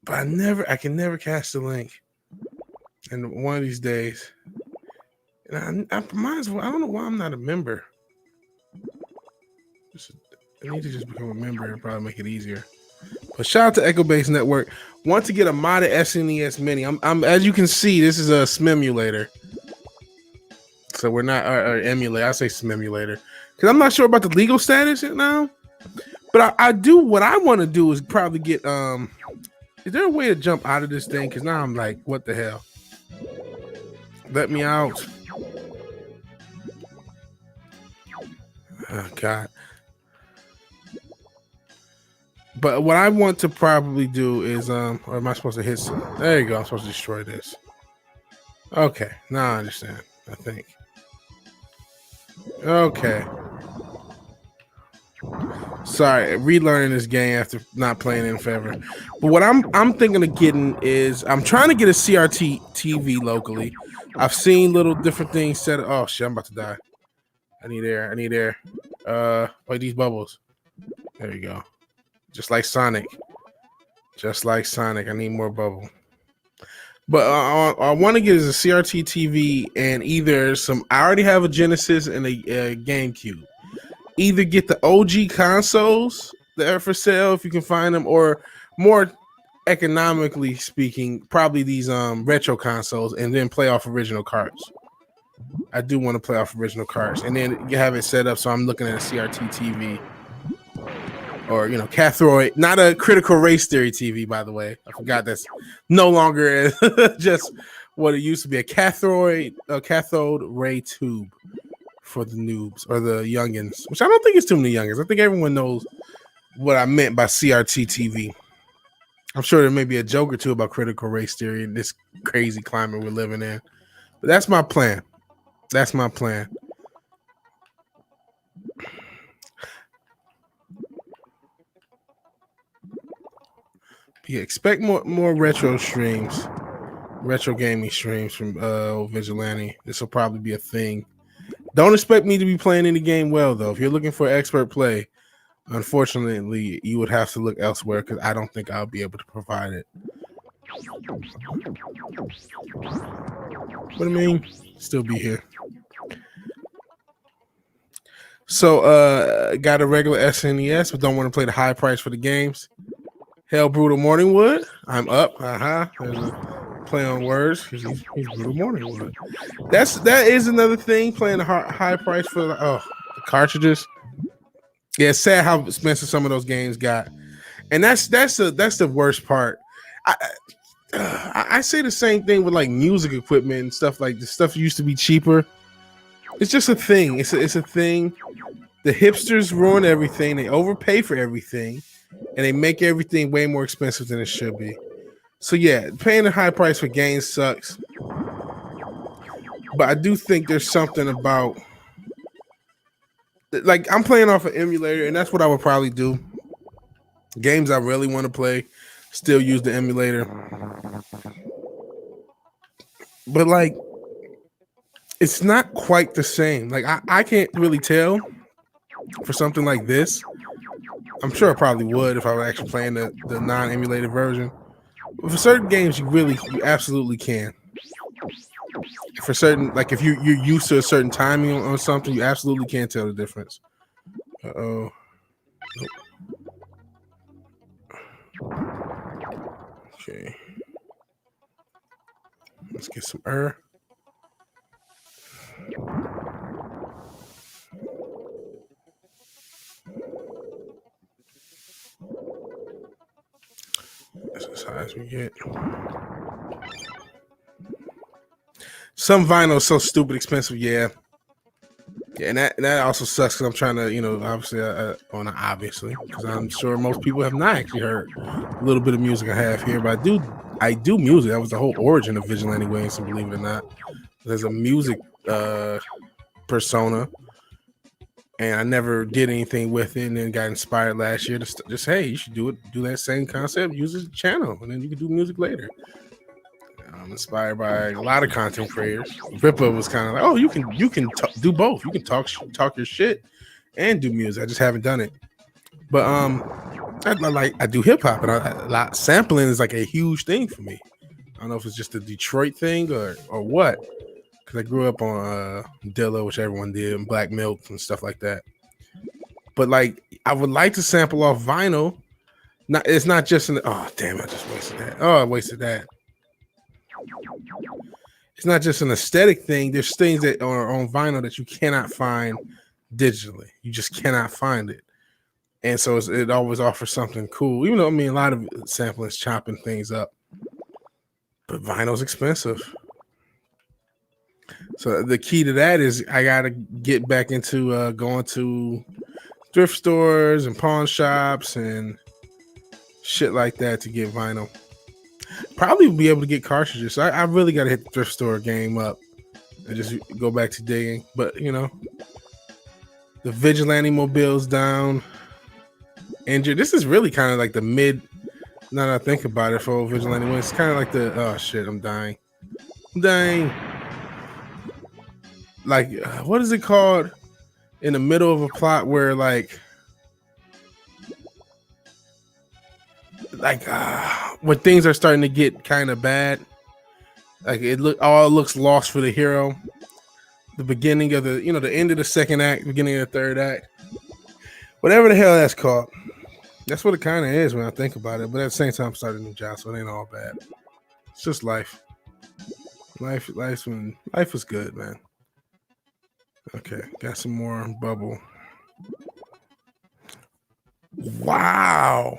but I can never catch the link. And one of these days, and I might as well. I don't know why I'm not a member. I need to just become a member and probably make it easier. But shout out to Echo Base Network. Want to get a modded SNES Mini? I'm as you can see, this is a Smemulator. So we're not or emulator. I say Smemulator because I'm not sure about the legal status now. But I do what I want to do is probably get Is there a way to jump out of this thing? Because now I'm like, what the hell? Let me out. Oh God. But what I want to probably do is or am I supposed to hit some? There you go. I'm supposed to destroy this. Okay, now I understand. I think. Okay. Sorry, relearning this game after not playing it in forever. But what I'm thinking of getting is I'm trying to get a CRT TV locally. I've seen little different things set. Oh shit, I'm about to die. I need air. Wait, these bubbles. There you go. Just like Sonic. I need more bubble. But I want to get is a CRT TV and either some. I already have a Genesis and a GameCube. Either get the OG consoles that are for sale if you can find them, or more economically speaking, probably these retro consoles, and then play off original cards. I do want to play off original cards, and then you have it set up so I'm looking at a CRT TV. Or, cathode, not a Critical Race Theory TV, by the way. I forgot that's no longer just what it used to be, a cathode ray tube for the noobs or the youngins, which I don't think it's too many youngins. I think everyone knows what I meant by CRT TV. I'm sure there may be a joke or two about Critical Race Theory in this crazy climate we're living in. But that's my plan. Yeah, expect more retro gaming streams from Vigilante. This will probably be a thing. Don't expect me to be playing any game well, though. If you're looking for expert play, unfortunately, you would have to look elsewhere because I don't think I'll be able to provide it. But I mean, still be here. So, got a regular SNES, but don't want to play the high price for the games. Hell, Brutal Morningwood. I'm up. There's a play on words. He's Brutal Morningwood. That is another thing. Playing the high price for the cartridges. Yeah, it's sad how expensive some of those games got, and that's the worst part. I say the same thing with like music equipment and stuff like this. Stuff used to be cheaper. It's just a thing. It's a thing. The hipsters ruin everything. They overpay for everything. And they make everything way more expensive than it should be. So yeah, paying a high price for games sucks. But I do think there's something about, like, I'm playing off an emulator, and that's what I would probably do. Games I really want to play, still use the emulator. but like it's not quite the same. Like I can't really tell for something like this. I'm sure I probably would if I were actually playing the non-emulated version. But for certain games, you absolutely can. For certain, like if you're used to a certain timing on something, you absolutely can't tell the difference. Uh-oh. Okay. Let's get some air. That's as high as we get. Some vinyl is so stupid expensive, yeah. Yeah, and that also sucks because I'm trying to, obviously, obviously, because I'm sure most people have not actually heard a little bit of music I have here, but I do music. That was the whole origin of Vigilante Williamson, believe it or not. There's a music persona, and I never did anything with it, and then got inspired last year to just, hey, you should do that same concept, use this channel, and then you can do music later. I'm inspired by a lot of content creators. Rippa was kind of like, oh, you can do both. You can talk your shit and do music. I just haven't done it. But I do hip hop, and sampling is like a huge thing for me. I don't know if it's just a Detroit thing or what. Because I grew up on Dilla, which everyone did, and Black Milk and stuff like that. But like, I would like to sample off vinyl. It's not just oh damn, I just wasted that. Oh, I wasted that. It's not just an aesthetic thing. There's things that are on vinyl that you cannot find digitally. You just cannot find it. And so it always offers something cool. Even though, a lot of sampling is chopping things up. But vinyl's expensive. So the key to that is I got to get back into going to thrift stores and pawn shops and shit like that to get vinyl. Probably be able to get cartridges. So I really got to hit the thrift store game up and just go back to digging. But, the Vigilante Mobile's down. Injured. This is really kind of like the mid, now that I think about it, for Vigilante Win. It's kind of like oh shit, I'm dying. Like, what is it called? In the middle of a plot where when things are starting to get kind of bad, like all looks lost for the hero. The beginning of the end of the second act, beginning of the third act, whatever the hell that's called. That's what it kind of is when I think about it. But at the same time, I'm starting a new job, so it ain't all bad. It's just life. Life is good, man. Okay, got some more bubble. Wow.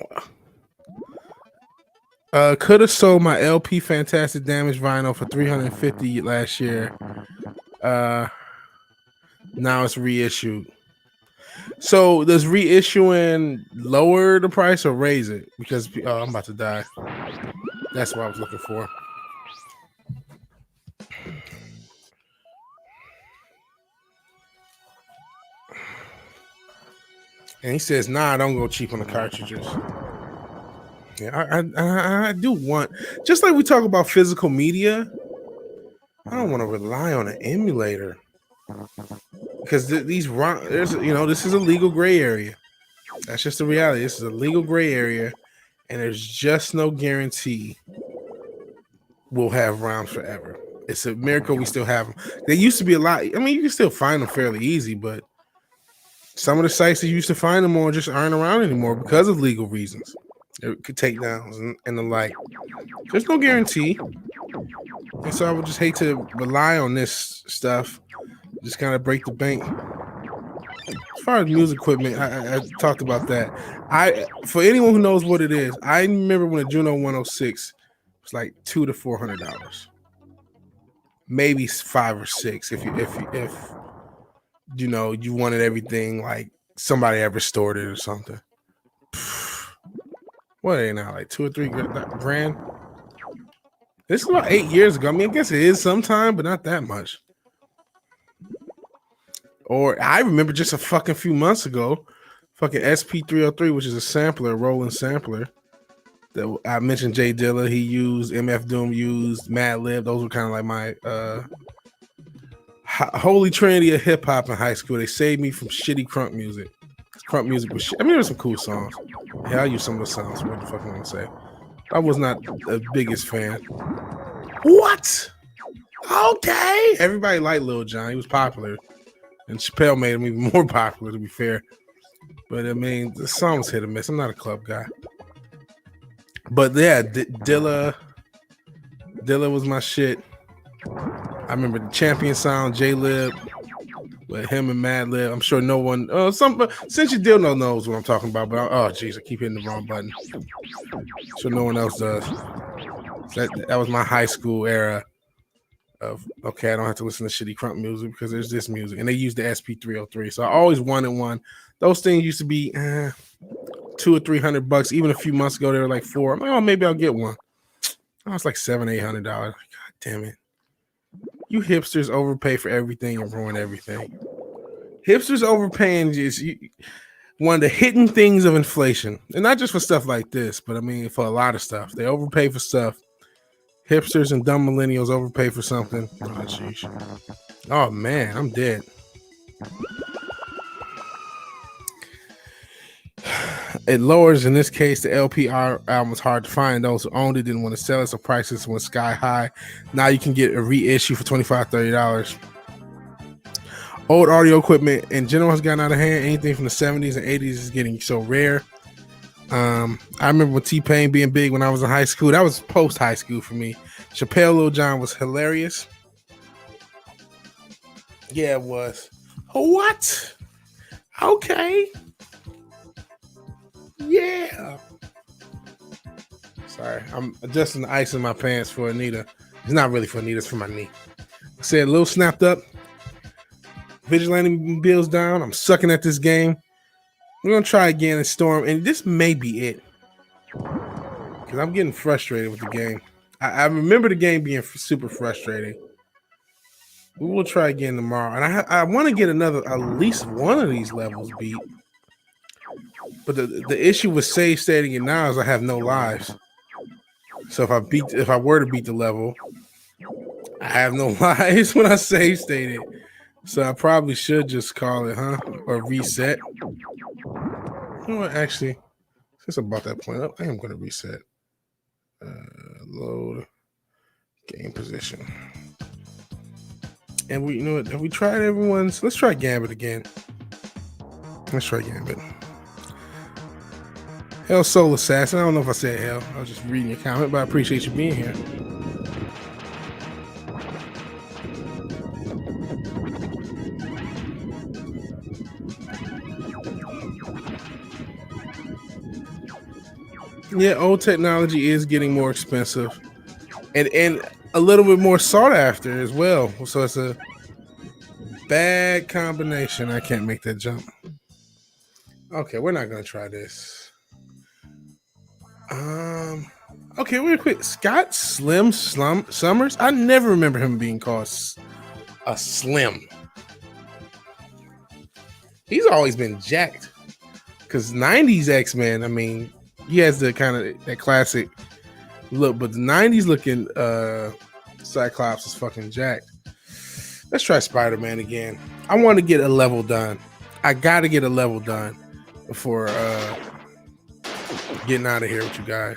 Could have sold my LP Fantastic Damage vinyl for $350 last year. Now it's reissued. So does reissuing lower the price or raise it? Because I'm about to die. That's what I was looking for. And he says, nah, don't go cheap on the cartridges. Yeah, I do want, just like we talk about physical media, I don't want to rely on an emulator. Because this is a legal gray area. That's just the reality. This is a legal gray area, and there's just no guarantee we'll have ROMs forever. It's a miracle we still have them. There used to be a lot. You can still find them fairly easy, but some of the sites that you used to find them on just aren't around anymore because of legal reasons. It could take downs and the like. There's no guarantee. And so I would just hate to rely on this stuff. Just kind of break the bank. As far as music equipment, I talked about that. For anyone who knows what it is, I remember when a Juno 106 was like $200 to $400, maybe $5 or $6 if you wanted everything like somebody had restored it or something. What are they now, like $2 or $3 grand? This is about 8 years ago. I guess it is sometime, but not that much. Or I remember just a fucking few months ago, fucking SP303, which is a sampler, rolling sampler. I mentioned Jay Dilla. He used MF Doom. Used Madlib. Those were kind of like my holy trinity of hip hop in high school. They saved me from shitty crunk music. Crunk music was shit. I mean, there were some cool songs. Yeah, I use some of the songs. What the fuck am I gonna say? I was not the biggest fan. What? Okay. Everybody liked Lil Jon. He was popular. And Chappelle made him even more popular, to be fair. But I mean, the song was hit or miss. I'm not a club guy. But yeah, Dilla was my shit. I remember the Champion sound, J-Lib, with him and Madlib. I'm sure no one, since you Dilla knows what I'm talking about, but oh jeez, I keep hitting the wrong button. So no one else does. That was my high school era of, okay, I don't have to listen to shitty crunk music because there's this music. And they used the SP303. So I always wanted one. Those things used to be $200 or $300. Even a few months ago, they were like $400. I'm like, oh, maybe I'll get one. Oh, it's like $700, $800. God damn it. You hipsters overpay for everything and ruin everything. Hipsters overpaying is one of the hidden things of inflation. And not just for stuff like this, but I mean, for a lot of stuff. They overpay for stuff. Hipsters and dumb millennials overpay for something. Oh, jeez. Oh, man, I'm dead. It lowers, in this case, the LPR album was hard to find. Those who owned it didn't want to sell it, so prices went sky high. Now you can get a reissue for $25, $30. Old audio equipment in general has gotten out of hand. Anything from the 70s and 80s is getting so rare. I remember when T-Pain being big when I was in high school. That was post-high school for me. Chappelle Lil Jon was hilarious. Yeah, it was. What? Okay. Yeah. Sorry, I'm adjusting the ice in my pants for Anita. It's not really for Anita, it's for my knee. I said a little snapped up. Vigilante bills down. I'm sucking at this game. We're going to try again and Storm. And this may be it. Because I'm getting frustrated with the game. I remember the game being super frustrating. We will try again tomorrow. And I want to get at least one of these levels beat. But the issue with save stating it now is I have no lives. So if I were to beat the level, I have no lives when I save state it. So I probably should just call it, or reset. You know what? Actually, since I'm about that point up, I am going to reset. Load game position. And you know what? Have we tried everyone's? Let's try Gambit again. Let's try Gambit. Hell Soul Assassin. I don't know if I said hell. I was just reading your comment, but I appreciate you being here. Yeah, old technology is getting more expensive and a little bit more sought after as well. So it's a bad combination. I can't make that jump. Okay, we're not going to try this. Okay, real quick. Scott Slim Summers. I never remember him being called a Slim. He's always been jacked. Because 90s X-Men, I mean, he has the kind of that classic look, but the 90s looking Cyclops is fucking jacked. Let's try Spider-Man again. I want to get a level done. I got to get a level done before getting out of here with you guys.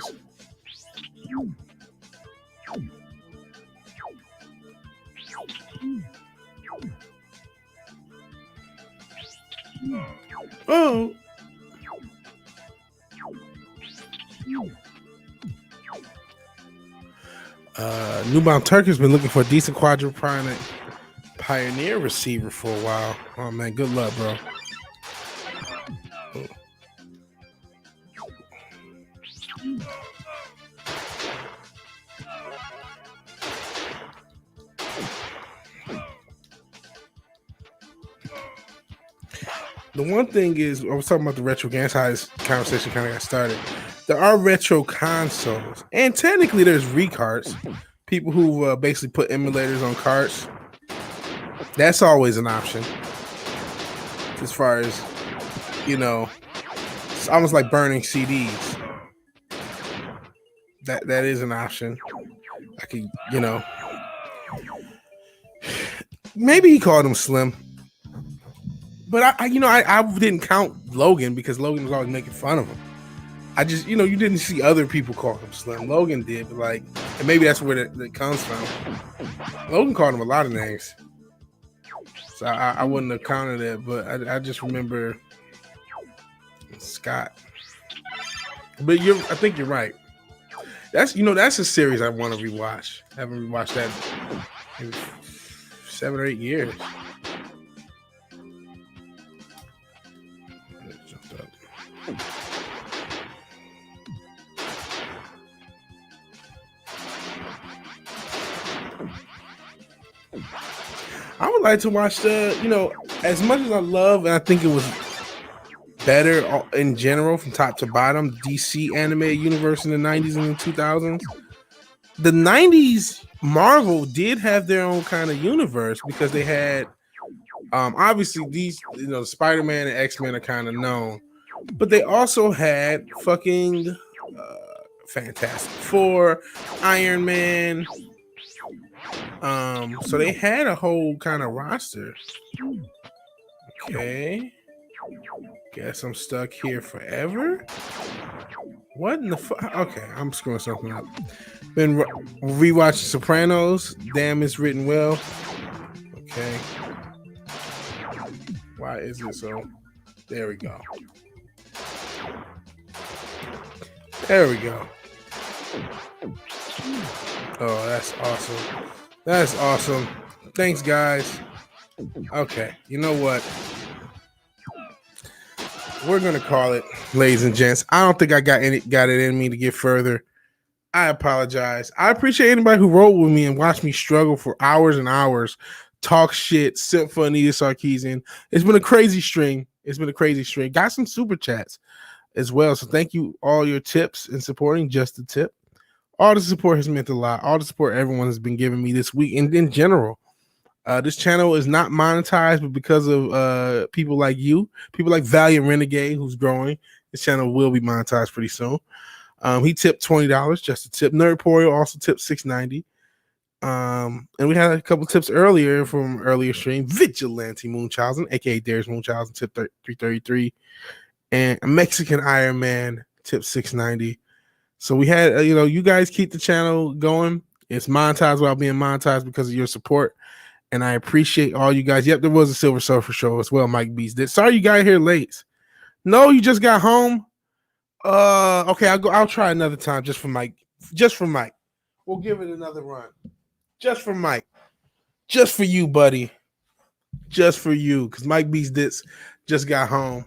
Oh. Newbound Turk has been looking for a decent quadruponic Pioneer receiver for a while. Oh man, good luck, bro. The one thing is, I was talking about the retro games, how this conversation kind of got started. There are retro consoles, and technically there's recarts. People who basically put emulators on carts. That's always an option. As far as, you know, it's almost like burning CDs. That is an option. I could, you know, maybe he called him Slim. But I didn't count Logan because Logan was always making fun of him. I just, you didn't see other people call him Slim. Logan did, but and maybe that's where that comes from. Logan called him a lot of names, so I wouldn't have counted it. But I just remember Scott. But I think you're right. That's a series I want to rewatch. I haven't rewatched that in 7 or 8 years. I would like to watch as much as I love, and I think it was better in general from top to bottom, DC animated universe in the 90s and the 2000s. The 90s Marvel did have their own kind of universe because they had obviously these, Spider-Man and X-Men are kind of known, but they also had fucking Fantastic Four, Iron Man. So they had a whole kind of roster. Okay. Guess I'm stuck here forever. What in the fuck? Okay, I'm screwing something up. Been rewatching Sopranos. Damn, it's written well. Okay. Why is it so? There we go. There we go. Oh, that's awesome. That's awesome. Thanks, guys. Okay, you know what? We're gonna call it, ladies and gents. I don't think I got it in me to get further. I apologize. I appreciate anybody who rolled with me and watched me struggle for hours and hours, talk shit, simp for Anita Sarkeesian. It's been a crazy string. Got some super chats as well. So thank you all your tips and supporting Just the Tip. All the support has meant a lot. All the support everyone has been giving me this week and in general. This channel is not monetized, but because of people like you, people like Valiant Renegade, who's growing, this channel will be monetized pretty soon. He tipped $20, just a tip. Nerd Porio also tipped $6.90. And we had a couple tips earlier from earlier stream. Vigilante Williamson, aka Darius Williamson, tipped $3.33, and a Mexican Iron Man tipped $6.90. So we had, you guys keep the channel going. It's monetized while being monetized because of your support. And I appreciate all you guys. Yep, there was a Silver Surfer show as well. Mike Beast did. Sorry you got here late. No, you just got home. Okay, I'll try another time just for Mike. We'll give it another run. Just for Mike. Just for you, buddy. Just for you. Because Mike Beast just got home.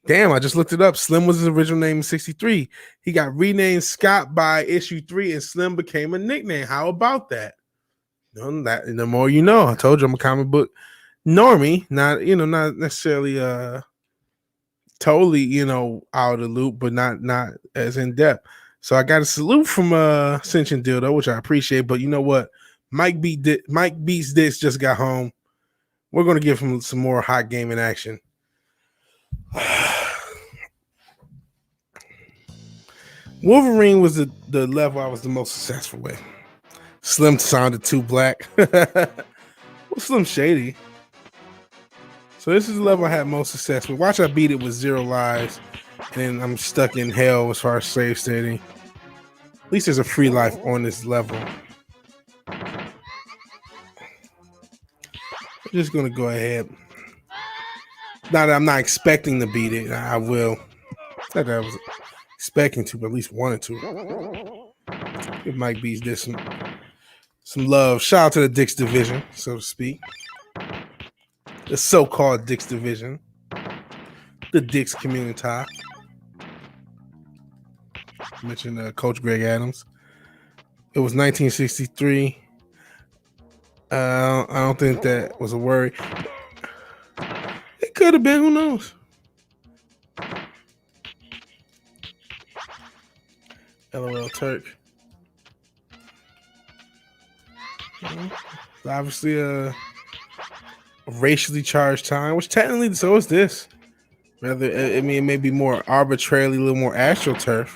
Damn, I just looked it up. Slim was his original name in 63. He got renamed Scott by issue 3, and Slim became a nickname. How about that? The more you know. I told you I'm a comic book normie, not necessarily totally out of the loop, but not as in depth. So I got a salute from Cinch and Dildo, which I appreciate. But you know what? Mike Beats this just got home. We're gonna give him some more hot gaming action. Wolverine was the level I was the most successful with. Slim sounded too black. Well, Slim shady. So this is the level I had most success with. Watch I beat it with 0 lives. And then I'm stuck in hell as far as save stating. At least there's a free life on this level. I'm just going to go ahead. Now that I'm not expecting to beat it, I will. Not that I was expecting to, but at least wanted to. It might be this some love. Shout out to the Dix Division, so to speak. The so-called Dix Division. The Dix community. Mentioned Coach Greg Adams. It was 1963. I don't think that was a worry. It could have been. Who knows? LOL Turk. Obviously a racially charged time, which technically so is this. Rather, I mean, it may be more arbitrarily, a little more astroturf,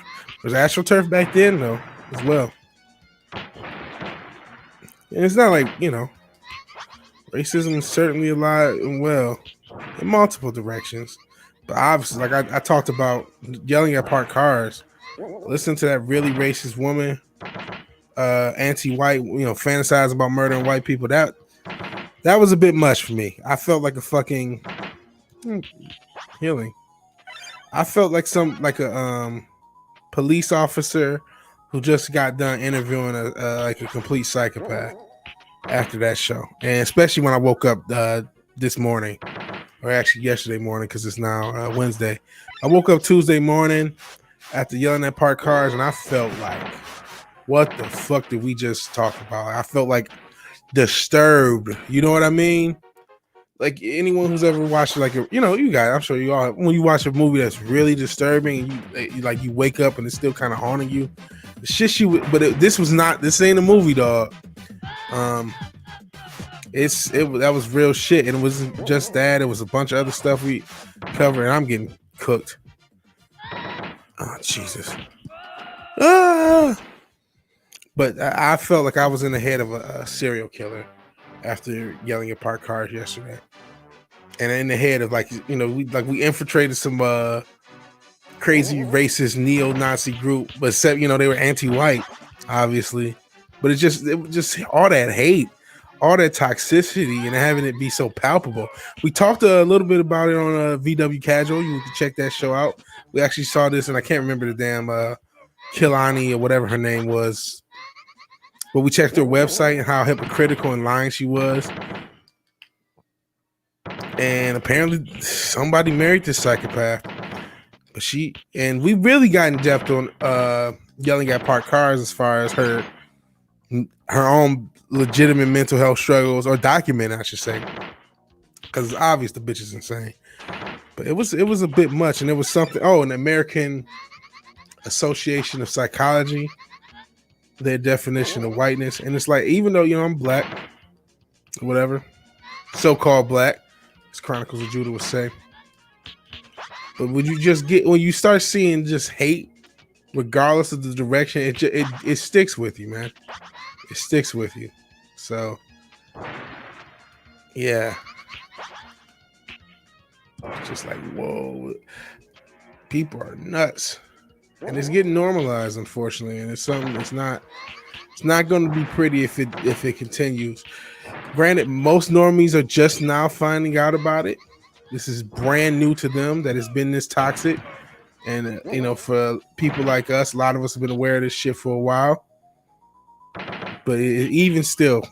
Was AstroTurf back then though, as well. And it's not like, racism is certainly alive and well in multiple directions. But obviously, like I talked about yelling at parked cars, listen to that really racist woman, anti-white, fantasize about murdering white people. That was a bit much for me. I felt like a fucking healing. I felt like a police officer who just got done interviewing a complete psychopath after that show, and especially when I woke up this morning, or actually yesterday morning, because it's now Wednesday. I woke up Tuesday morning after yelling at parked cars, and I felt like, what the fuck did we just talk about? I felt like disturbed. You know what I mean? Like anyone who's ever watched you guys, I'm sure you all, when you watch a movie that's really disturbing and you wake up and it's still kind of haunting you, the shit this ain't a movie, dog. That was real shit, and it wasn't just that. It was a bunch of other stuff we covered, and I'm getting cooked. Oh Jesus! But I felt like I was in the head of a serial killer after yelling at parked cars yesterday, and in the head of we infiltrated some crazy racist neo-Nazi group, but except they were anti-white, obviously. But it was just all that hate, all that toxicity, and having it be so palpable. We talked a little bit about it on VW Casual. You can check that show out. We actually saw this, and I can't remember the damn Kilani or whatever her name was, but we checked her website and how hypocritical and lying she was. And apparently somebody married this psychopath. But we really got in depth on yelling at parked cars as far as her own legitimate mental health struggles, or documented, I should say, because it's obvious the bitch is insane. But it was a bit much, and it was something. Oh, an American Association of Psychology, their definition of whiteness, and it's like, even though I'm black, whatever, so-called black, as Chronicles of Judah would say, but when you start seeing just hate, regardless of the direction, it sticks with you, man. It sticks with you. So, yeah. It's just like, whoa. People are nuts. And it's getting normalized, unfortunately. And it's something it's not going to be pretty if it continues. Granted, most normies are just now finding out about it. This is brand new to them, that it's been this toxic. And, for people like us, a lot of us have been aware of this shit for a while. But I still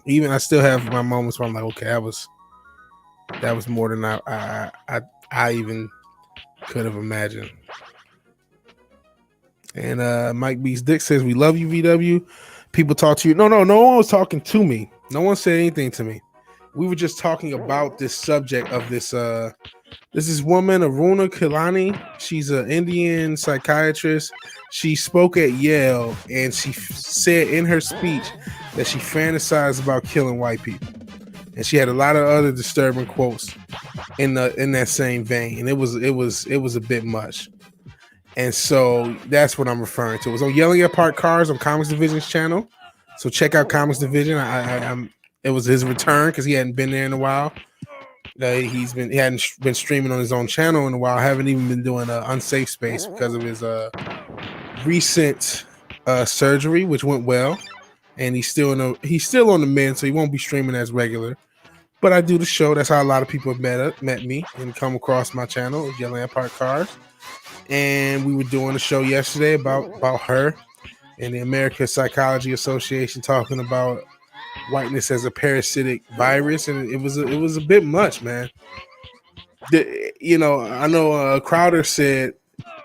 have my moments where I'm like, okay, that was more than I even could have imagined. And Mike B's Dick says, we love you, VW. People talk to you. No one was talking to me. No one said anything to me. We were just talking about this subject of this woman, Aruna Kilani. She's an Indian psychiatrist. She spoke at Yale, and she said in her speech that she fantasized about killing white people. And she had a lot of other disturbing quotes in that same vein, and it was a bit much. And so that's what I'm referring to. It was on Yelling at Parked Cars on Comics Division's channel. So check out Comics Division. It was his return because he hadn't been there in a while. He hadn't been streaming on his own channel in a while. Haven't even been doing an Unsafe Space because of his recent surgery, which went well. And he's still on the mend, so he won't be streaming as regular. But I do the show. That's how a lot of people have met me and come across my channel, Yelling at Parked Cars. And we were doing a show yesterday about her and the American Psychology Association, talking about whiteness as a parasitic virus, and it was a bit much, man. I know Crowder said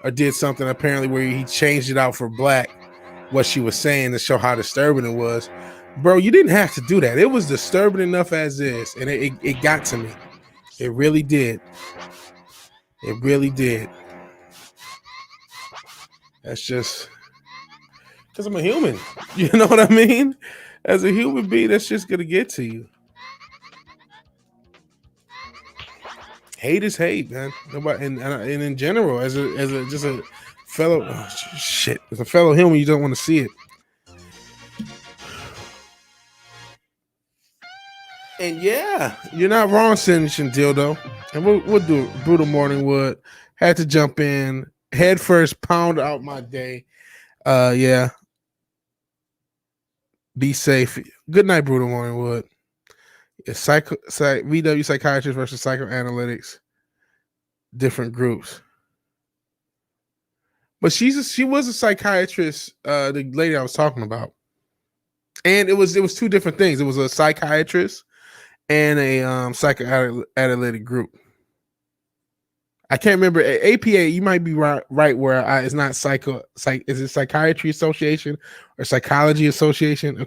or did something apparently where he changed it out for black, what she was saying, to show how disturbing it was. Bro, you didn't have to do that. It was disturbing enough as is, and it got to me. It really did. It really did. That's just because I'm a human. You know what I mean? As a human being, that's just gonna get to you. Hate is hate, man. Nobody, and in general, as a shit. There's a fellow human, you don't want to see it. And yeah, you're not wrong, Sinishing Dildo. And we'll do it. Brutal Morningwood. Had to jump in head first, pound out my day. Yeah. Be safe. Good night, Brutal Morningwood. It's VW psychiatrist versus psychoanalytics. Different groups. But she was a psychiatrist, the lady I was talking about. And it was two different things. It was a psychiatrist and a psychoanalytic group. I can't remember. APA, you might be right where it's not is it Psychiatry Association or Psychology Association?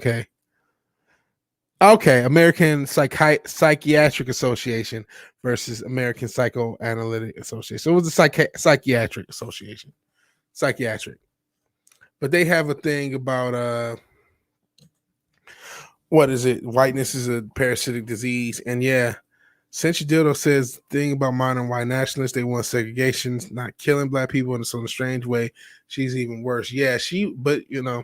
Okay, American Psychiatric Association versus American Psychoanalytic Association. So it was a Psychiatric Association. Psychiatric. But they have a thing about what is it? Whiteness is a parasitic disease. And yeah, Senshi Dildo says thing about modern white nationalists, they want segregation, not killing black people in some strange way. She's even worse. Yeah, but you know,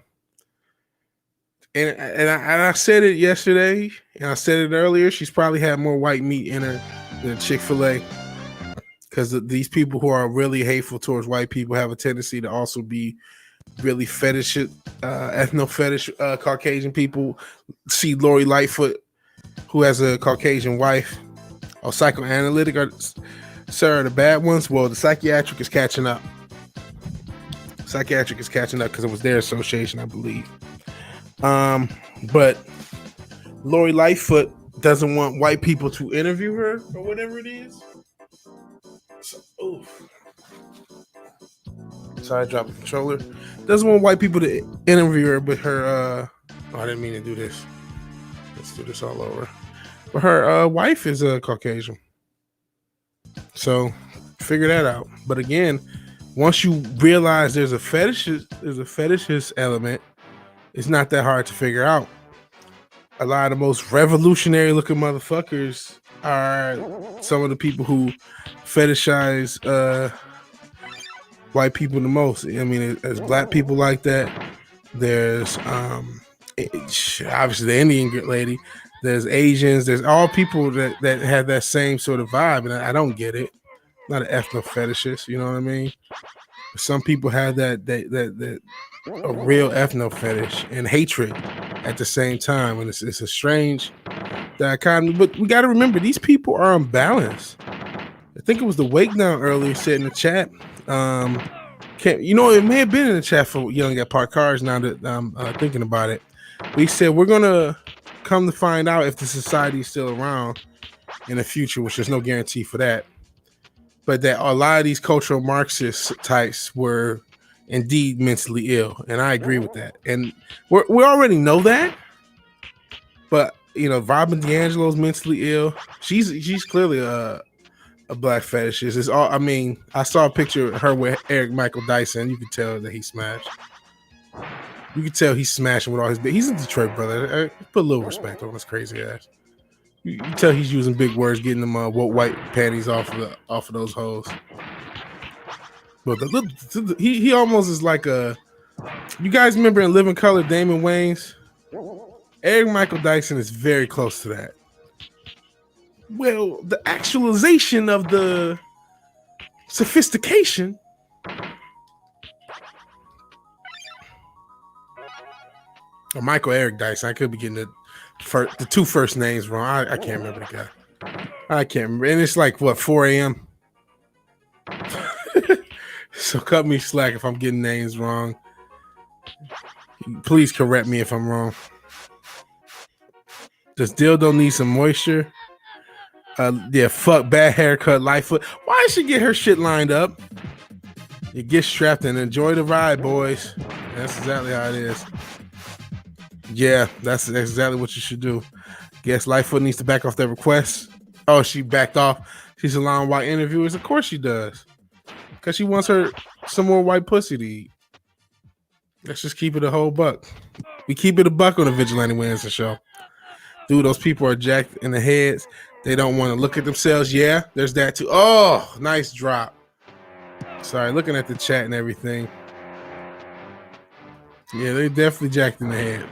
and I said it yesterday, and I said it earlier. She's probably had more white meat in her than Chick-fil-A, because these people who are really hateful towards white people have a tendency to also be really ethno fetish Caucasian people. See Lori Lightfoot, who has a Caucasian wife. Oh, psychoanalytic are the bad ones. Well, the psychiatric is catching up. Psychiatric is catching up because it was their association, I believe. But Lori Lightfoot doesn't want white people to interview her or whatever it is. So, sorry, I dropped the controller. Doesn't want white people to interview her, but her I didn't mean to do this. Let's do this all over. But her wife is a Caucasian. So figure that out. But again, once you realize there's a fetishist element, it's not that hard to figure out. A lot of the most revolutionary looking motherfuckers are some of the people who fetishize white people the most. I mean, there's black people like that. There's obviously the Indian lady. There's Asians. There's all people that have that same sort of vibe, and I don't get it. Not an ethno fetishist, you know what I mean? Some people have that a real ethno fetish and hatred at the same time, and it's a strange dichotomy. But we got to remember, these people are unbalanced. I think it was the Wake Down earlier said in the chat. It may have been in the chat for Young at Park Cars. Now that I'm thinking about it, we said we're gonna come to find out if the society is still around in the future, which there's no guarantee for that. But that a lot of these cultural Marxist types were indeed mentally ill, and I agree with that. And we already know that. But Robin DiAngelo's mentally ill. She's clearly a black fetishist. It's all. I mean, I saw a picture of her with Eric Michael Dyson. You could tell that he smashed. You can tell he's smashing with all his. He's a Detroit brother. Put a little respect on his crazy ass. You tell he's using big words, getting them white panties off of those hoes. But he almost is like a. You guys remember in Living Color, Damon Wayans? Eric Michael Dyson is very close to that. Well, the actualization of the sophistication. Or Michael Eric Dyson. I could be getting the two first names wrong. I can't remember the guy. I can't remember. And it's like, 4 a.m.? So cut me slack if I'm getting names wrong. Please correct me if I'm wrong. Does Dildo need some moisture? Fuck bad haircut, Lightfoot. Why did she get her shit lined up? You get strapped and enjoy the ride, boys. That's exactly how it is. Yeah, that's exactly what you should do. Guess Lightfoot needs to back off that request. Oh, she backed off. She's allowing white interviewers. Of course she does. Because she wants her some more white pussy to eat. Let's just keep it a whole buck. We keep it a buck on the Vigilante Williamson show. Dude, those people are jacked in the heads. They don't want to look at themselves. Yeah, there's that too. Oh, nice drop. Sorry, looking at the chat and everything. Yeah, they definitely jacked in the head.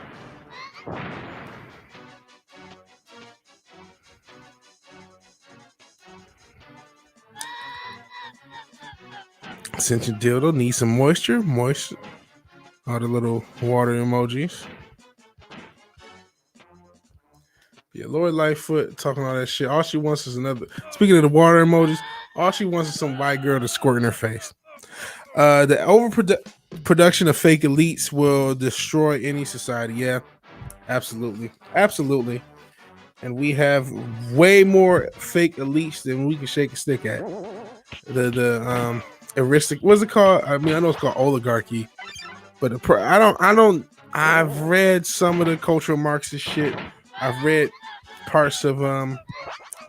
Since your dildo needs some moisture. All the little water emojis. Yeah, Lord Lightfoot talking all that shit. All she wants is another. Speaking of the water emojis, all she wants is some white girl to squirt in her face. The overproduction of fake elites will destroy any society. Yeah, absolutely. And we have way more fake elites than we can shake a stick at. The what's it called? I mean, I know it's called oligarchy, but I've read some of the cultural Marxist shit. I've read parts of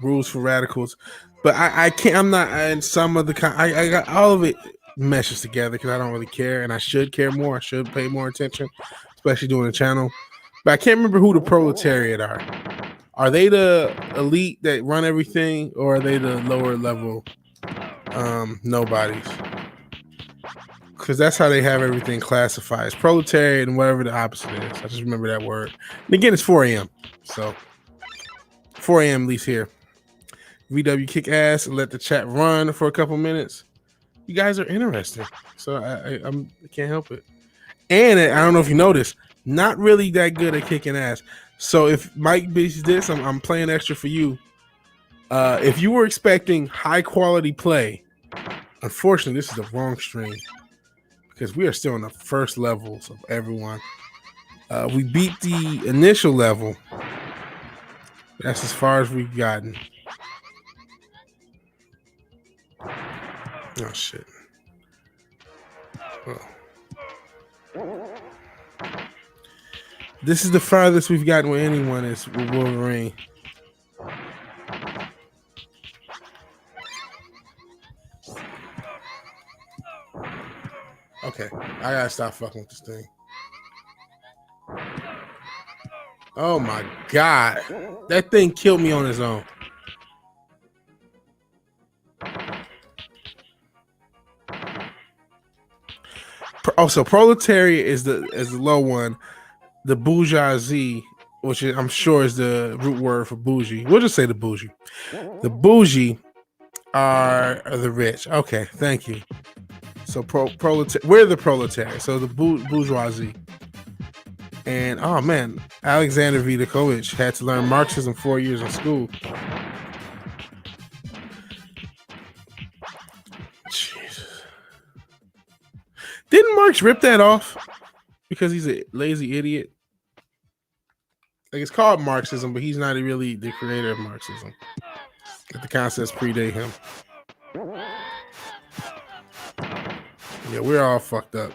Rules for Radicals, but I can't. I'm not. And some of the I got all of it meshes together because I don't really care, and I should care more. I should pay more attention, especially doing a channel. But I can't remember who the proletariat are. Are they the elite that run everything, or are they the lower level nobodies? Because that's how they have everything classified. It's proletariat and whatever the opposite is. I just remember that word. And again, it's 4 a.m. So 4 a.m. at least here. VW kick ass and let the chat run for a couple minutes. You guys are interesting. So I can't help it. And I don't know if you noticed, not really that good at kicking ass. So if Mike beats this, I'm playing extra for you. If you were expecting high quality play, unfortunately, this is the wrong stream because we are still in the first levels of everyone. We beat the initial level. That's as far as we've gotten. Oh shit. Oh. This is the farthest we've gotten with anyone is with Wolverine. Okay, I gotta stop fucking with this thing. Oh my god, that thing killed me on its own. Also, proletariat is the low one. The bourgeoisie, which I'm sure is the root word for bougie. We'll just say the bougie. The bougie are the rich. Okay, thank you. So we're the proletariat. So the bourgeoisie. And oh man, Alexander Vidakovich had to learn Marxism 4 years in school. Jesus. Didn't Marx rip that off? Because he's a lazy idiot. Like it's called Marxism, but he's not really the creator of Marxism. The concepts predate him. Yeah, we're all fucked up.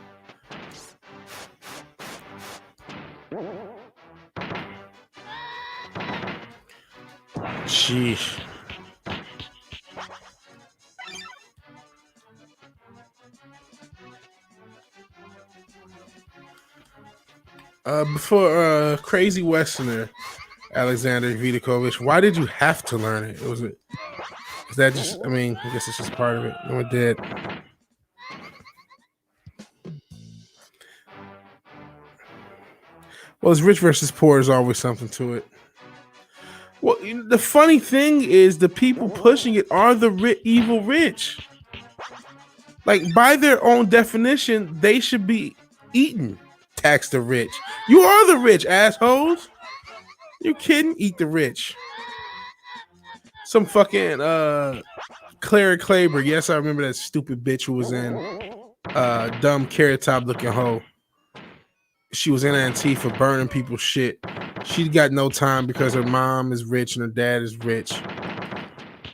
Sheesh. Before Crazy Westerner, Alexander Vidakovich, why did you have to learn it? Is that just, I mean, I guess it's just part of it. No, it did. Well, it's rich versus poor is always something to it. Well, the funny thing is the people pushing it are the evil rich. Like, by their own definition, they should be eaten. Tax the rich. You are the rich, assholes. You kidding? Eat the rich. Some fucking Clara Claber. Yes, I remember that stupid bitch who was in dumb carrot top looking hoe. She was in Antifa burning people's shit. She got no time because her mom is rich and her dad is rich.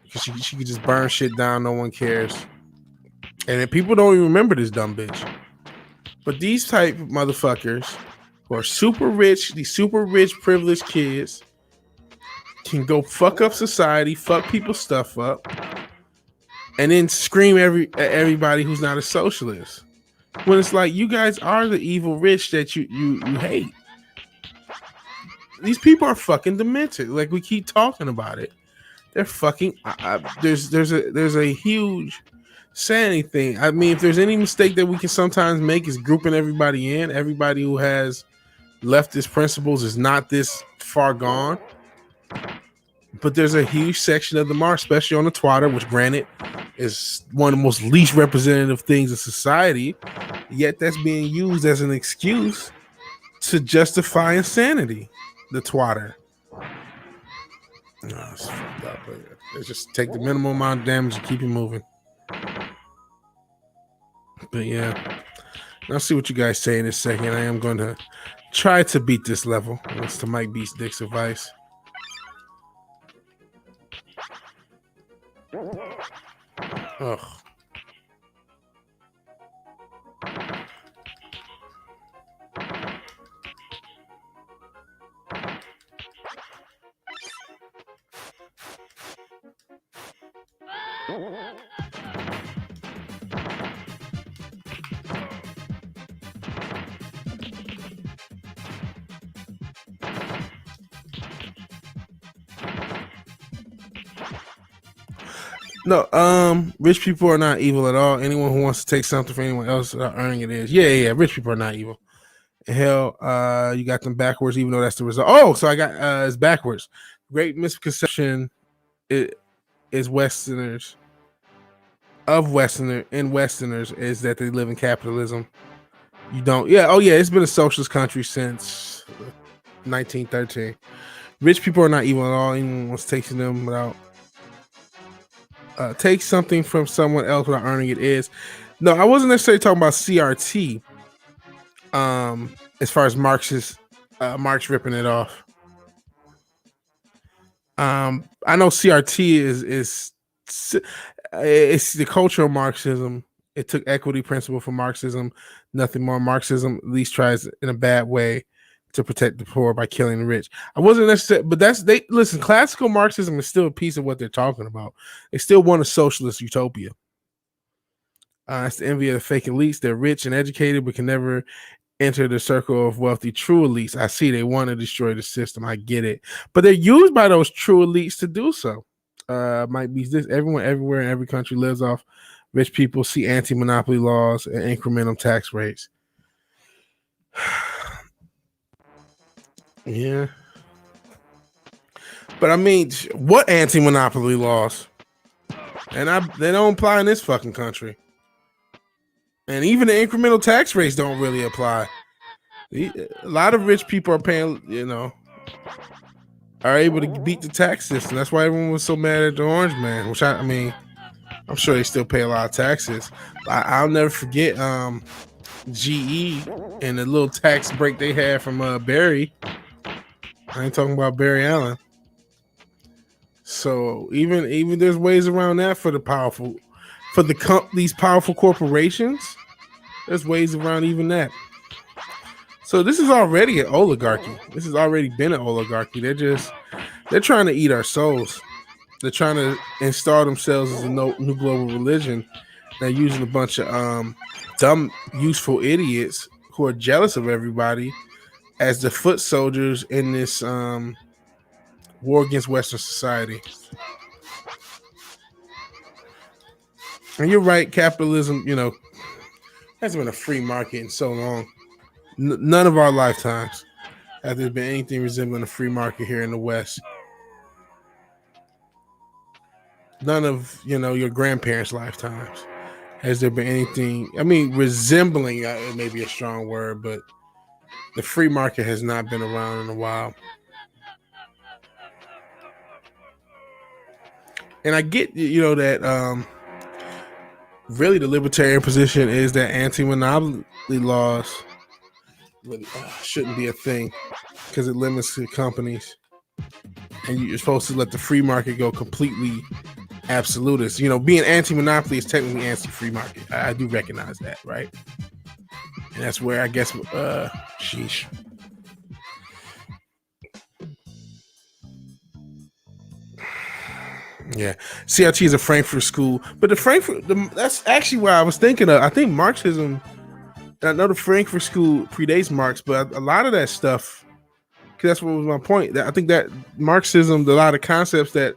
She could just burn shit down. No one cares. And then people don't even remember this dumb bitch. But these type of motherfuckers who are super rich, these super rich privileged kids can go fuck up society, fuck people's stuff up, and then scream at everybody who's not a socialist. When it's like, you guys are the evil rich that you hate. These people are fucking demented. Like, we keep talking about it. They're fucking. There's a huge say anything. I mean, if there's any mistake that we can sometimes make is grouping everybody in. Everybody who has leftist principles is not this far gone. But there's a huge section of the mark, especially on the Twitter, which granted is one of the most least representative things in society. Yet that's being used as an excuse to justify insanity. The Twitter. No, it's fucked up. Let's just take the minimum amount of damage and keep it moving. But yeah, I'll see what you guys say in a second. I am going to try to beat this level. That's to Mike Beats Dick's advice. Ugh. No, rich people are not evil at all. Anyone who wants to take something from anyone else earning it is. Yeah. Rich people are not evil. Hell, you got them backwards, even though that's the result. Oh, so I got it's backwards. Great misconception is Westerners is that they live in capitalism. You don't. Yeah. Oh, yeah. It's been a socialist country since 1913. Rich people are not evil at all. Anyone wants to take them without take something from someone else without earning it is. No, I wasn't necessarily talking about CRT. As far as Marx ripping it off. I know CRT is it's the cultural Marxism. It took equity principle from Marxism. Nothing more. Marxism at least tries in a bad way to protect the poor by killing the rich. I wasn't necessarily, but listen, classical Marxism is still a piece of what they're talking about. They still want a socialist utopia. It's the envy of the fake elites. They're rich and educated, but can never enter the circle of wealthy true elites. I see they want to destroy the system. I get it. But they're used by those true elites to do so. Might be this. Everyone everywhere in every country lives off rich people, see anti-monopoly laws and incremental tax rates. Yeah. But I mean, what anti-monopoly laws? And they don't apply in this fucking country. And even the incremental tax rates don't really apply. A lot of rich people are paying, are able to beat the tax system. That's why everyone was so mad at the Orange Man, which I mean, I'm sure they still pay a lot of taxes. I'll never forget GE and the little tax break they had from Barry. I ain't talking about Barry Allen. So even there's ways around that for the powerful, for these powerful corporations. There's ways around even that. So this is already an oligarchy. This has already been an oligarchy. They're trying to eat our souls. They're trying to install themselves as a new global religion. They're using a bunch of dumb, useful idiots who are jealous of everybody as the foot soldiers in this war against Western society. And you're right, capitalism, hasn't been a free market in so long. None of our lifetimes has there been anything resembling a free market here in the West. None of, your grandparents' lifetimes has there been anything, resembling, may be a strong word, but the free market has not been around in a while. And I get, that really the libertarian position is that anti-monopoly laws really shouldn't be a thing because it limits the companies. And you're supposed to let the free market go completely absolutist. Being anti-monopoly is technically anti-free market. I do recognize that, right? And that's where I guess, sheesh. Yeah, CRT is a Frankfurt school, but that's actually where I was thinking of. I think Marxism, I know the Frankfurt school predates Marx, but a lot of that stuff, because that's what was my point. I think that Marxism, a lot of concepts that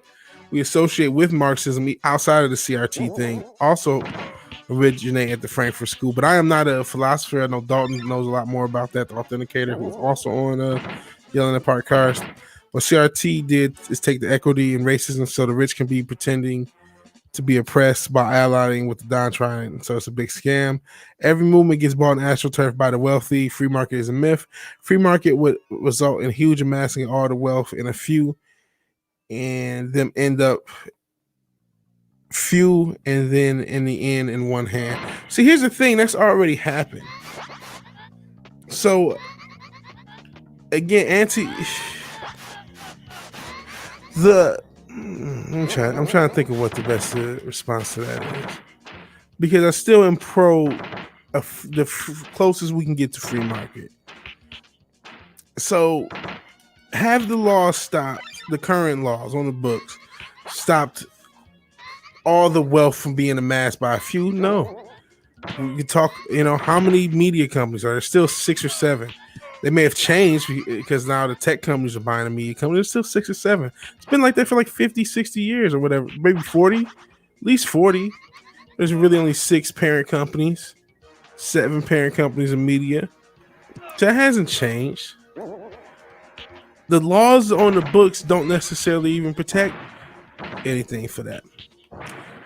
we associate with Marxism outside of the CRT thing also originate at the Frankfurt School. But I am not a philosopher. I know Dalton knows a lot more about that, the authenticator, who's also on Yelling at Park Cars. What CRT did is take the equity and racism so the rich can be pretending to be oppressed by allying with the downtrodden. So it's a big scam. Every movement gets bought in astroturf by the wealthy. Free market is a myth. Free market would result in huge amassing of all the wealth in a few, and them end up few, and then in the end in one hand. See, here's the thing that's already happened. So again, I'm trying to think of what the best response to that is, because I still am pro the closest we can get to free market. So have the laws stopped, the current laws on the books stopped all the wealth from being amassed by a few? No. We can talk, how many media companies are there? Still 6 or 7. They may have changed because now the tech companies are buying a media company. There's still 6 or 7. It's been like that for like 50, 60 years or whatever. Maybe 40, at least 40. There's really only 6 parent companies, 7 parent companies in media. That hasn't changed. The laws on the books don't necessarily even protect anything for that.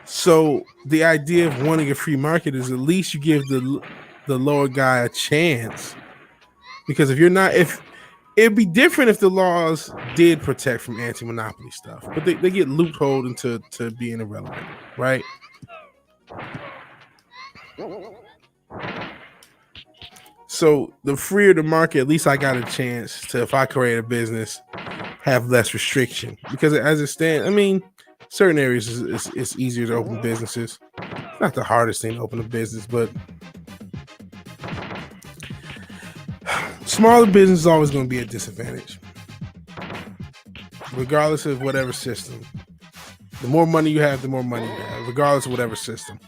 So the idea of wanting a free market is at least you give the lower guy a chance. Because if it'd be different if the laws did protect from anti-monopoly stuff, but they get loopholed into being irrelevant, right? So the freer the market, at least I got a chance to, if I create a business, have less restriction. Because as it stands, certain areas it's easier to open businesses. It's not the hardest thing to open a business, but smaller business is always going to be a disadvantage, regardless of whatever system. The more money you have, the more money you have, regardless of whatever system.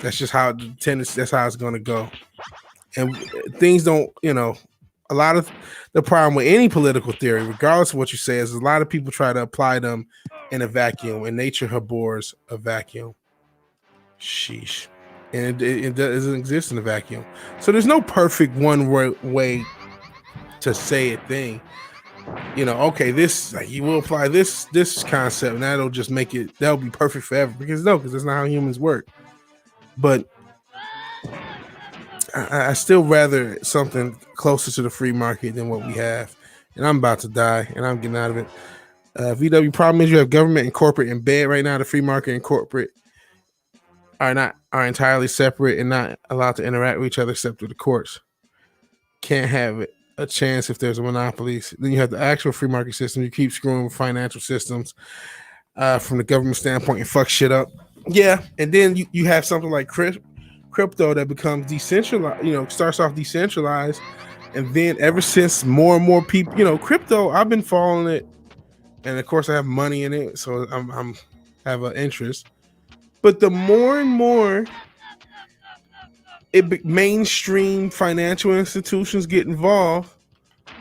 That's just how that's how it's going to go. And things don't, a lot of the problem with any political theory, regardless of what you say, is a lot of people try to apply them in a vacuum, and nature abhors a vacuum. Sheesh. And it doesn't exist in a vacuum. So there's no perfect one way to say a thing. Okay, this, like, you will apply this concept, and that'll just make it, that'll be perfect forever. Because that's not how humans work. But I still rather something closer to the free market than what we have. And I'm about to die, and I'm getting out of it. VW, problem is you have government and corporate in bed right now. The free market and corporate are entirely separate and not allowed to interact with each other except through the courts. Can't have a chance if there's a monopoly. Then you have the actual free market system. You keep screwing with financial systems from the government standpoint and fuck shit up. Yeah, and then you have something like crypto that becomes decentralized, starts off decentralized, and then ever since more and more people, crypto, I've been following it, and of course I have money in it, so I'm have an interest. But the more and more mainstream financial institutions get involved,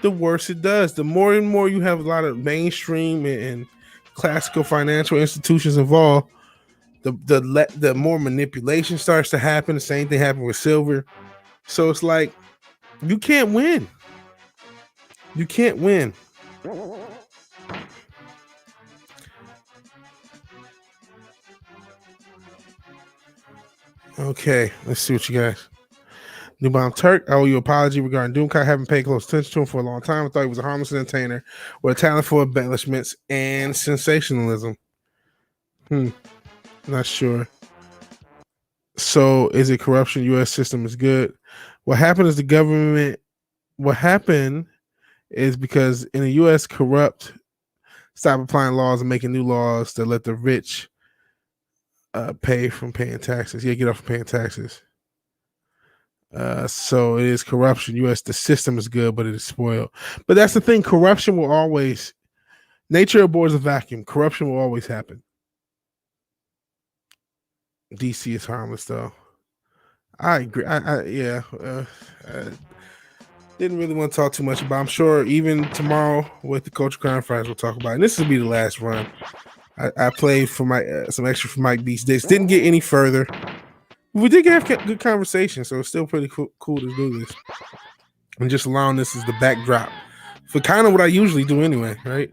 the worse it does. The more and more you have a lot of mainstream and classical financial institutions involved, the more manipulation starts to happen. The same thing happened with silver. So it's like you can't win. You can't win. Okay, let's see what you guys. Newbound Turk, I owe you an apology regarding Doomcock. I haven't paid close attention to him for a long time. I thought he was a harmless entertainer with a talent for embellishments and sensationalism. Not sure. So is it corruption? U.S. system is good. What happened is what happened is because in the U.S. corrupt stop applying laws and making new laws that let the rich pay from paying taxes. Yeah, get off from paying taxes. So it is corruption. U.S. the system is good, but it is spoiled. But that's the thing. Corruption will always. Nature abhors a vacuum. Corruption will always happen. DC is harmless, though. I agree. I didn't really want to talk too much about. I'm sure even tomorrow with the Culture Crime Files we'll talk about it. And this will be the last run. I played for my some extra for Mike Beast Days. Didn't get any further. We did have good conversation, so it's still pretty cool to do this. And just allowing this as the backdrop for kind of what I usually do anyway, right?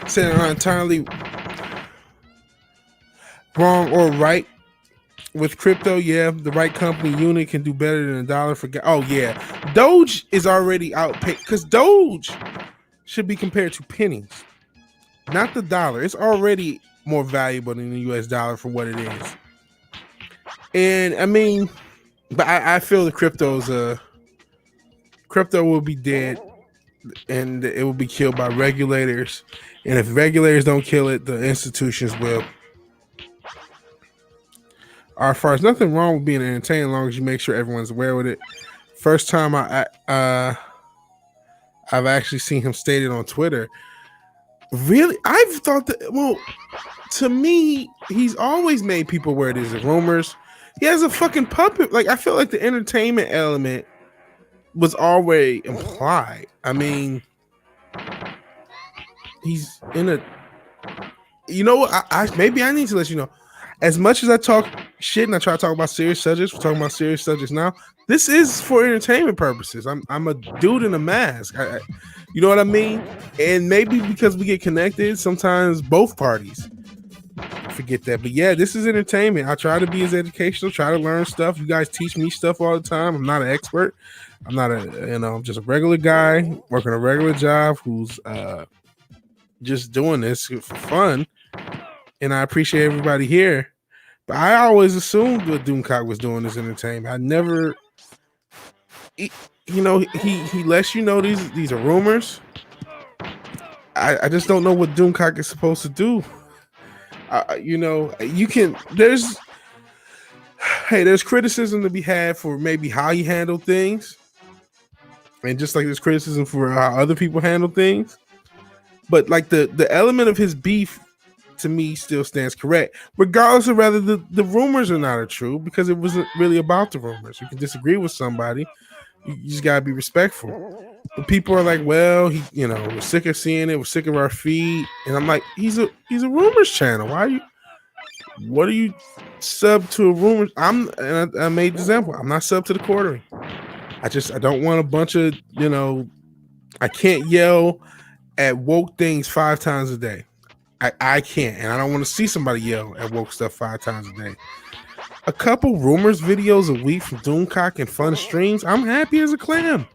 Saying I'm entirely wrong or right with crypto. Yeah, the right company unit can do better than $1 for gas. Oh yeah, Doge is already outpaid because Doge should be compared to pennies, not the dollar. It's already more valuable than the US dollar for what it is. And I mean, but I feel the crypto will be dead and it will be killed by regulators. And if regulators don't kill it, the institutions will. As far as nothing wrong with being entertained, as long as you make sure everyone's aware with it. First time I've actually seen him stated on Twitter. Really, I've thought that. Well, to me, he's always made people aware there's rumors. He has a fucking puppet. Like I feel like the entertainment element was already implied. I mean, he's in a. You know what? Maybe I need to let you know. As much as I talk shit and I try to talk about serious subjects, we're talking about serious subjects now. This is for entertainment purposes. I'm a dude in a mask. You know what I mean? And maybe because we get connected, sometimes both parties forget that. But yeah, this is entertainment. I try to be as educational, try to learn stuff. You guys teach me stuff all the time. I'm not an expert. I'm not I'm just a regular guy working a regular job who's just doing this for fun. And I appreciate everybody here. But I always assumed what Doomcock was doing as entertainment. I never, he lets you know these are rumors. I just don't know what Doomcock is supposed to do. There's criticism to be had for maybe how he handled things. And just like there's criticism for how other people handle things. But like the element of his beef to me still stands correct, regardless of whether the rumors are not true, because it wasn't really about the rumors. You can disagree with somebody. You just gotta be respectful. But people are like, well, we're sick of seeing it, we're sick of our feed. And I'm like, he's a rumors channel. What are you sub to a rumors? I made the example. I'm not sub to the quartering. I don't want a bunch of, I can't yell at woke things 5 times a day. I can't, and I don't want to see somebody yell at woke stuff 5 times a day. A couple rumors videos a week from Doomcock and fun streams. I'm happy as a clam.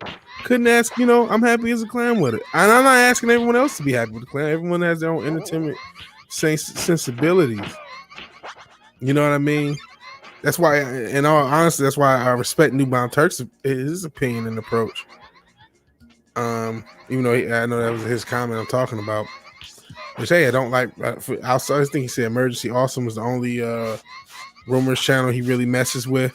Couldn't ask, I'm happy as a clam with it. And I'm not asking everyone else to be happy with the clam. Everyone has their own entertainment sensibilities. You know what I mean? That's why, in all honesty, that's why I respect Newbound Turk's his opinion and approach. Even though I know that was his comment I'm talking about. Which, hey, I don't like. Outside, I think he said Emergency Awesome was the only rumors channel he really messes with.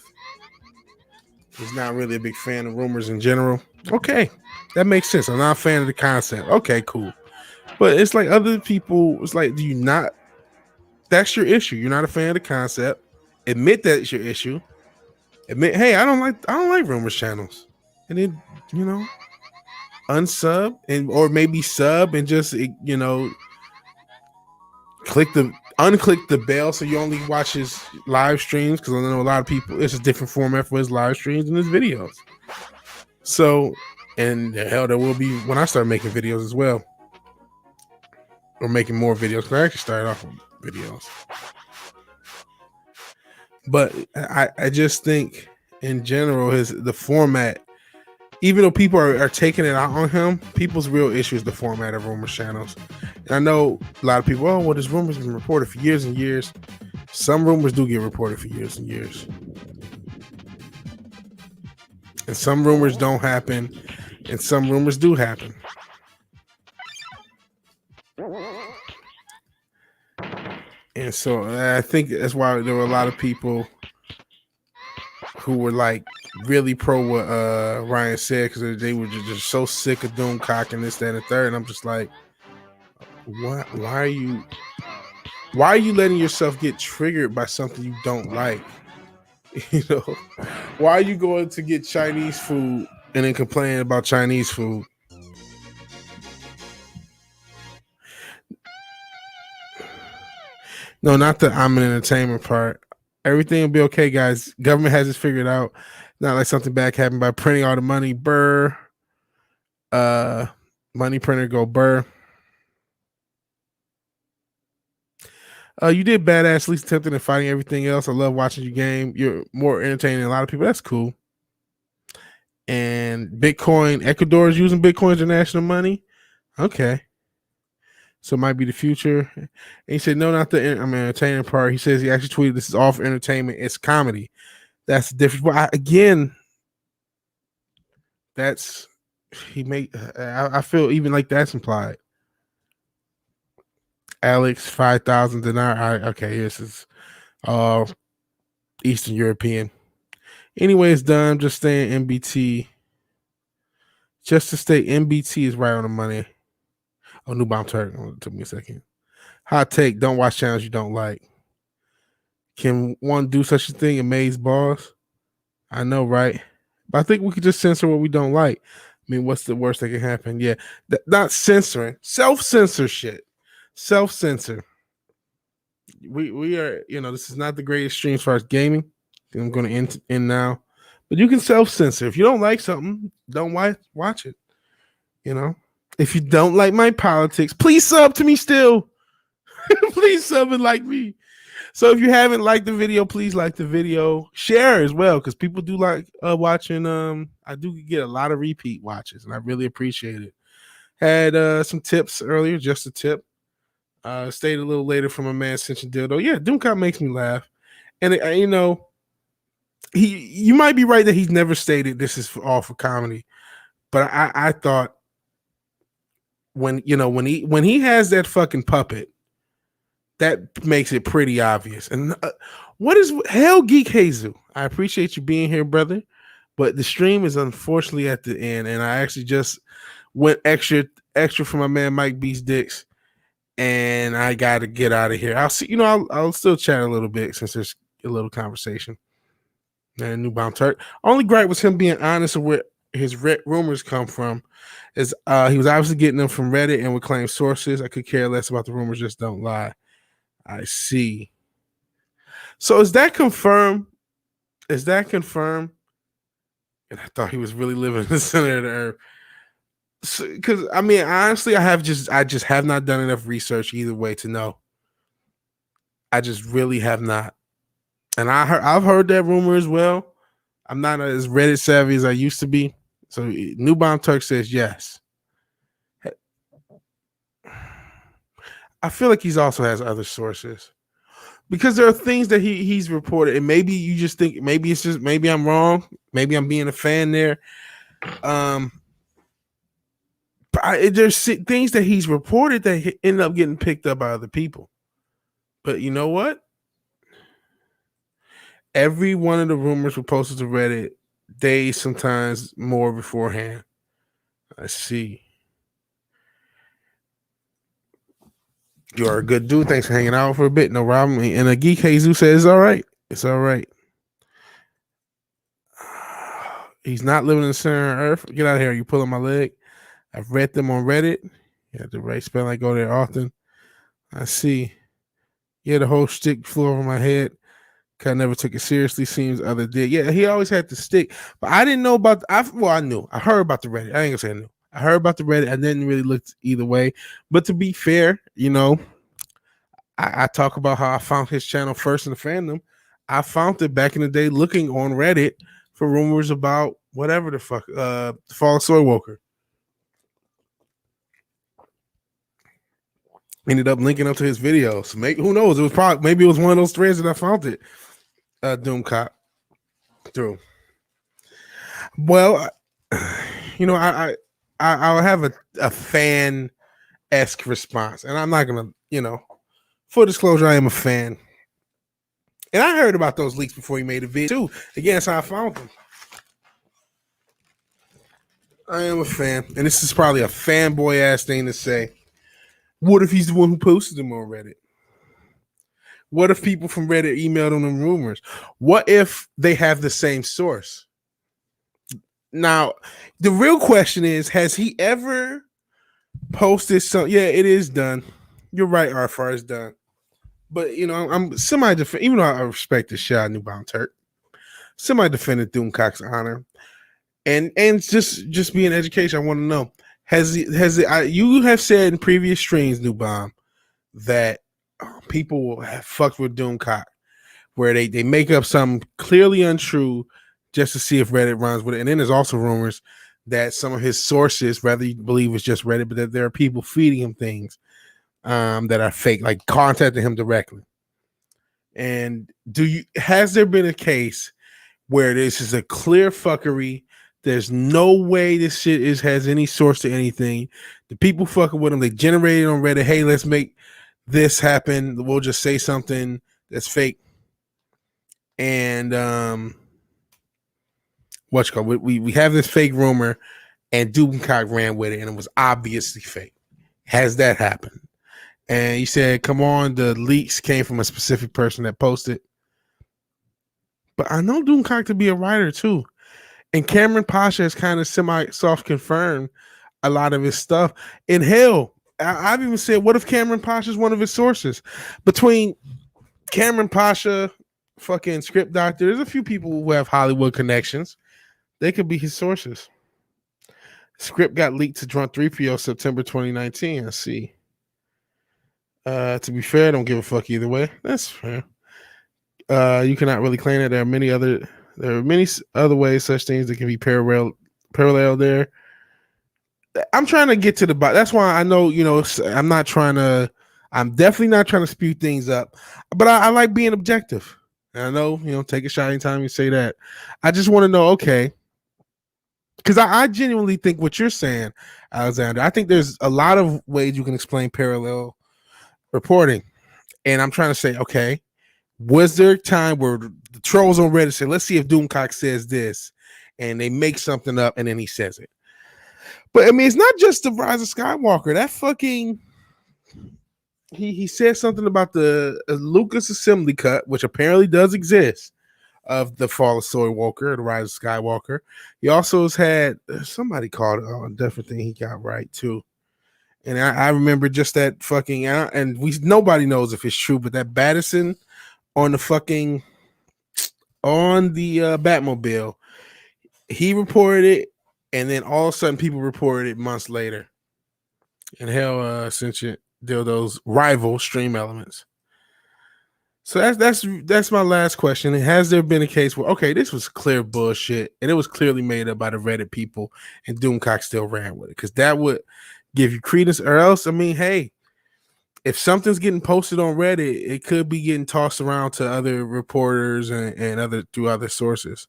He's not really a big fan of rumors in general. Okay, that makes sense. I'm not a fan of the concept. Okay, cool. But it's like other people. It's like, do you not? That's your issue. You're not a fan of the concept. Admit that it's your issue. Admit, hey, I don't like rumors channels. And then unsub or maybe sub and just unclick the bell so you only watch his live streams, because I know a lot of people, it's a different format for his live streams and his videos. So, and hell, there will be when I start making videos as well, or making more videos, because I actually started off with videos. But I just think in general the format, even though people are taking it out on him, people's real issue is the format of rumors channels. And I know a lot of people, this rumor's been reported for years and years. Some rumors do get reported for years and years. And some rumors don't happen, and some rumors do happen. And so I think that's why there were a lot of people who were like really pro what Ryan said, because they were just so sick of Doomcock and this, that, and the third. And I'm just like, Why are you letting yourself get triggered by something you don't like? You know, why are you going to get Chinese food and then complaining about Chinese food? No, not the I'm an entertainment part. Everything will be okay, guys. Government has it figured out. Not like something bad happened by printing all the money. Burr. Money printer go burr. You did badass, least attempting and fighting everything else. I love watching you game. You're more entertaining than a lot of people. That's cool. And Bitcoin, Ecuador is using Bitcoin as national money. Okay. So it might be the future. And he said, no, not the entertaining part. He says he actually tweeted, this is all for entertainment. It's comedy. That's the difference. But again, that's he made. I feel even like that's implied. Alex, 5,000 dinar. Okay, this is Eastern European. Anyway, it's done. Just staying MBT. Just to stay MBT is right on the money. Oh, new bomb turret. It took me a second. Hot take. Don't watch channels you don't like. Can one do such a thing? Amaze boss? I know, right? But I think we could just censor what we don't like. I mean, what's the worst that can happen? Yeah, not censoring. Self-censor shit. Self-censor. We are, this is not the greatest stream as far as gaming. I'm going to end now. But you can self-censor. If you don't like something, don't watch it. If you don't like my politics, please sub to me still. Please sub and like me. So if you haven't liked the video, please like the video. Share as well, because people do like watching. I do get a lot of repeat watches, and I really appreciate it. Had some tips earlier, just a tip. Stayed a little later from a man Ascension Dildo. Yeah, Doomcop makes me laugh. And you might be right that he's never stated this is all for comedy. But I thought when he has that fucking puppet, that makes it pretty obvious. And what is hell, Geek Jesus? I appreciate you being here, brother. But the stream is unfortunately at the end, and I actually just went extra for my man Mike Beast Dicks, and I got to get out of here. I'll see. I'll still chat a little bit since there's a little conversation. And new bomb turret. Only gripe was him being honest with where his rumors come from. Is he was obviously getting them from Reddit and would claim sources. I could care less about the rumors. Just don't lie. I see. So is that confirmed? And I thought he was really living in the center of the earth. Because honestly, I just have not done enough research either way to know. I just really have not. And I've heard that rumor as well. I'm not as Reddit savvy as I used to be. So New Bomb Turk says yes. I feel like he also has other sources, because there are things that he's reported, and maybe you just think maybe I'm wrong, maybe I'm being a fan there. But there's things that he's reported that ended up getting picked up by other people. But you know what? Every one of the rumors were posted to Reddit days, sometimes more beforehand. I see. You are a good dude. Thanks for hanging out for a bit. No problem. And a Geek Jesus says, it's all right. It's all right. He's not living in the center of Earth. Get out of here. You pulling my leg. I've read them on Reddit. You have the right spell. I go there often. I see. Yeah, the whole stick flew over my head. I never took it seriously. Seems other did. Yeah, he always had the stick. But I didn't know about I knew. I heard about the Reddit. I ain't gonna say I knew. I heard about the Reddit. I didn't really look either way. But to be fair, I talk about how I found his channel first in the fandom. I found it back in the day looking on Reddit for rumors about whatever the fuck, the Fall of Soy Walker. Ended up linking up to his videos. Maybe, who knows? Maybe it was one of those threads that I found it. Doom Cop through. Well, I'll have a fan-esque response, and I'm not gonna, full disclosure, I am a fan, and I heard about those leaks before he made a video too. Again, that's how I found them. I am a fan, and this is probably a fanboy ass thing to say, What if he's the one who posted them on Reddit? What if people from Reddit emailed him rumors? What if they have the same source? Now, the real question is, has he ever posted some? Yeah, it is done. You're right, Arfar is done. But, you know, I'm semi-defend, even though I respect the shit out of Newbound Turk, semi-defended Doomcock's honor. And just being education, I want to know, you have said in previous streams, New Bomb, that people have fucked with Doomcock, where they make up something clearly untrue just to see if Reddit runs with it. And then there's also rumors that some of his sources, whether you believe it's just Reddit, but that there are people feeding him things that are fake, like contacting him directly. And has there been a case where this is a clear fuckery? There's no way this shit has any source to anything. The people fucking with them, they generated on Reddit, hey, let's make this happen. We'll just say something that's fake. And we have this fake rumor, and Doomcock ran with it, and it was obviously fake. Has that happened? And he said, come on, the leaks came from a specific person that posted. But I know Doomcock to be a writer too. And Cameron Pasha has kind of semi-soft confirmed a lot of his stuff. And hell, I've even said, what if Cameron Pasha is one of his sources? Between Cameron Pasha, fucking Script Doctor, there's a few people who have Hollywood connections. They could be his sources. Script got leaked to Drunk 3PO September 2019. Let's see. To be fair, I don't give a fuck either way. That's fair. You cannot really claim that there are many other ways such things that can be parallel there. I'm trying to get to the bottom. That's why I know, you know, I'm definitely not trying to spew things up, but I like being objective. And I know, you know, take a shot anytime you say that. I just want to know, okay, because I genuinely think what you're saying, Alexander, I think there's a lot of ways you can explain parallel reporting. And I'm trying to say, okay, was there a time where the trolls on Reddit said, let's see if Doomcock says this, and they make something up and then he says it? But I mean, it's not just the Rise of Skywalker. That fucking he said something about the Lucas assembly cut, which apparently does exist, of the Fall of Skywalker, the Rise of Skywalker. He also has had somebody called it a different thing he got right too. And I remember just that fucking, and nobody knows if it's true, but that Battison on the Batmobile, he reported it, and then all of a sudden people reported it months later. And hell, sentient dildos rival stream elements. So that's my last question. Has there been a case where, okay, this was clear bullshit and it was clearly made up by the Reddit people, and Doomcock still ran with it? Because that would give you credence. Or else, I mean, hey, if something's getting posted on Reddit, it could be getting tossed around to other reporters and through other sources.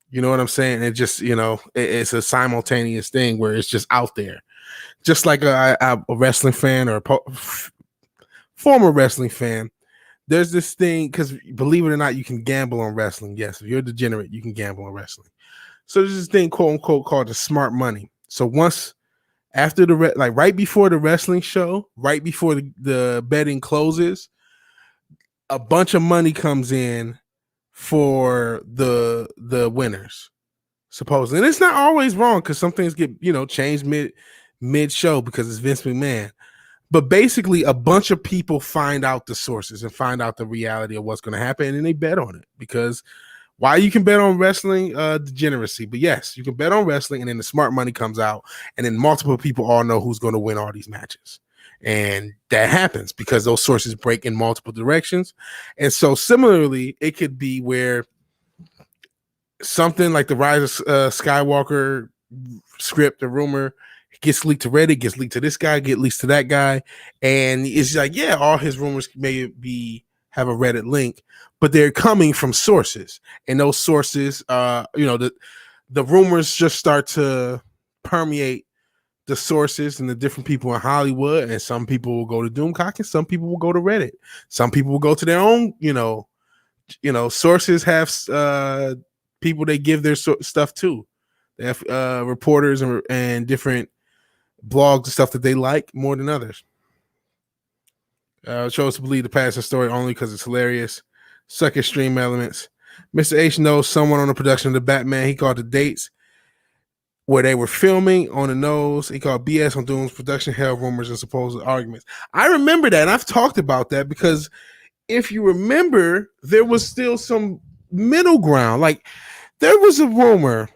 You know what I'm saying? It just, you know, it's a simultaneous thing where it's just out there. Just like a wrestling fan or a former wrestling fan, there's this thing, because believe it or not, you can gamble on wrestling. Yes, if you're a degenerate, you can gamble on wrestling. So there's this thing, quote unquote, called the smart money. So once after right before the wrestling show, right before the betting closes, a bunch of money comes in for the winners, supposedly. And it's not always wrong, because some things get, you know, changed mid show because it's Vince McMahon. But basically, a bunch of people find out the sources and find out the reality of what's going to happen, and they bet on it. Because why you can bet on wrestling, degeneracy. But yes, you can bet on wrestling, and then the smart money comes out, and then multiple people all know who's going to win all these matches. And that happens because those sources break in multiple directions. And so similarly, it could be where something like the Rise of Skywalker script or rumor gets leaked to Reddit, gets leaked to this guy, get leaked to that guy. And it's like, yeah, all his rumors may have a Reddit link, but they're coming from sources. And those sources, you know, the rumors just start to permeate the sources and the different people in Hollywood. And some people will go to Doomcock and some people will go to Reddit. Some people will go to their own, you know, sources have people they give their stuff to. They have reporters and different blogs and stuff that they like more than others. Chose to believe the Patterson story only because it's hilarious. Suck extreme elements. Mr. H knows someone on the production of the Batman. He called the dates where they were filming on the nose. He called BS on Doom's production hell, rumors, and supposed arguments. I remember that, and I've talked about that because if you remember, there was still some middle ground. Like there was a rumor,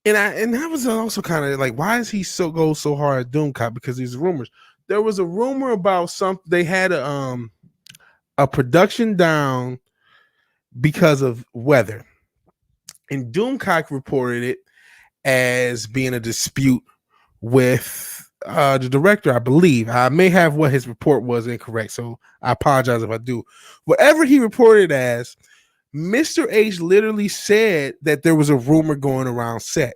and that was also kind of like, why is he go so hard at Doomcock? Because these rumors. There was a rumor about something. They had a production down because of weather, and Doomcock reported it as being a dispute with the director. I believe I may have what his report was incorrect, so I apologize if I do. Whatever he reported as, Mr. H literally said that there was a rumor going around set.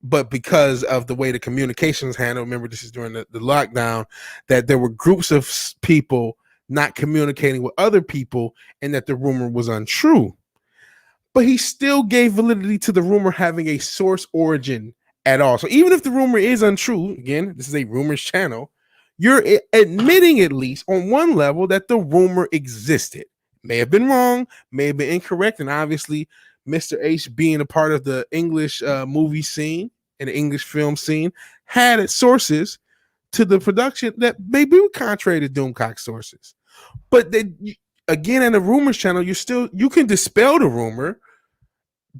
But because of the way the communications handled, remember this is during the lockdown, that there were groups of people not communicating with other people and that the rumor was untrue. But he still gave validity to the rumor having a source origin at all. So even if the rumor is untrue, again, this is a rumors channel, you're admitting at least on one level that the rumor existed. May have been wrong, may have been incorrect, and obviously Mr. H, being a part of the English movie scene and the English film scene, had sources to the production that maybe were contrary to Doomcock sources. But again, in the rumors channel, you can dispel the rumor,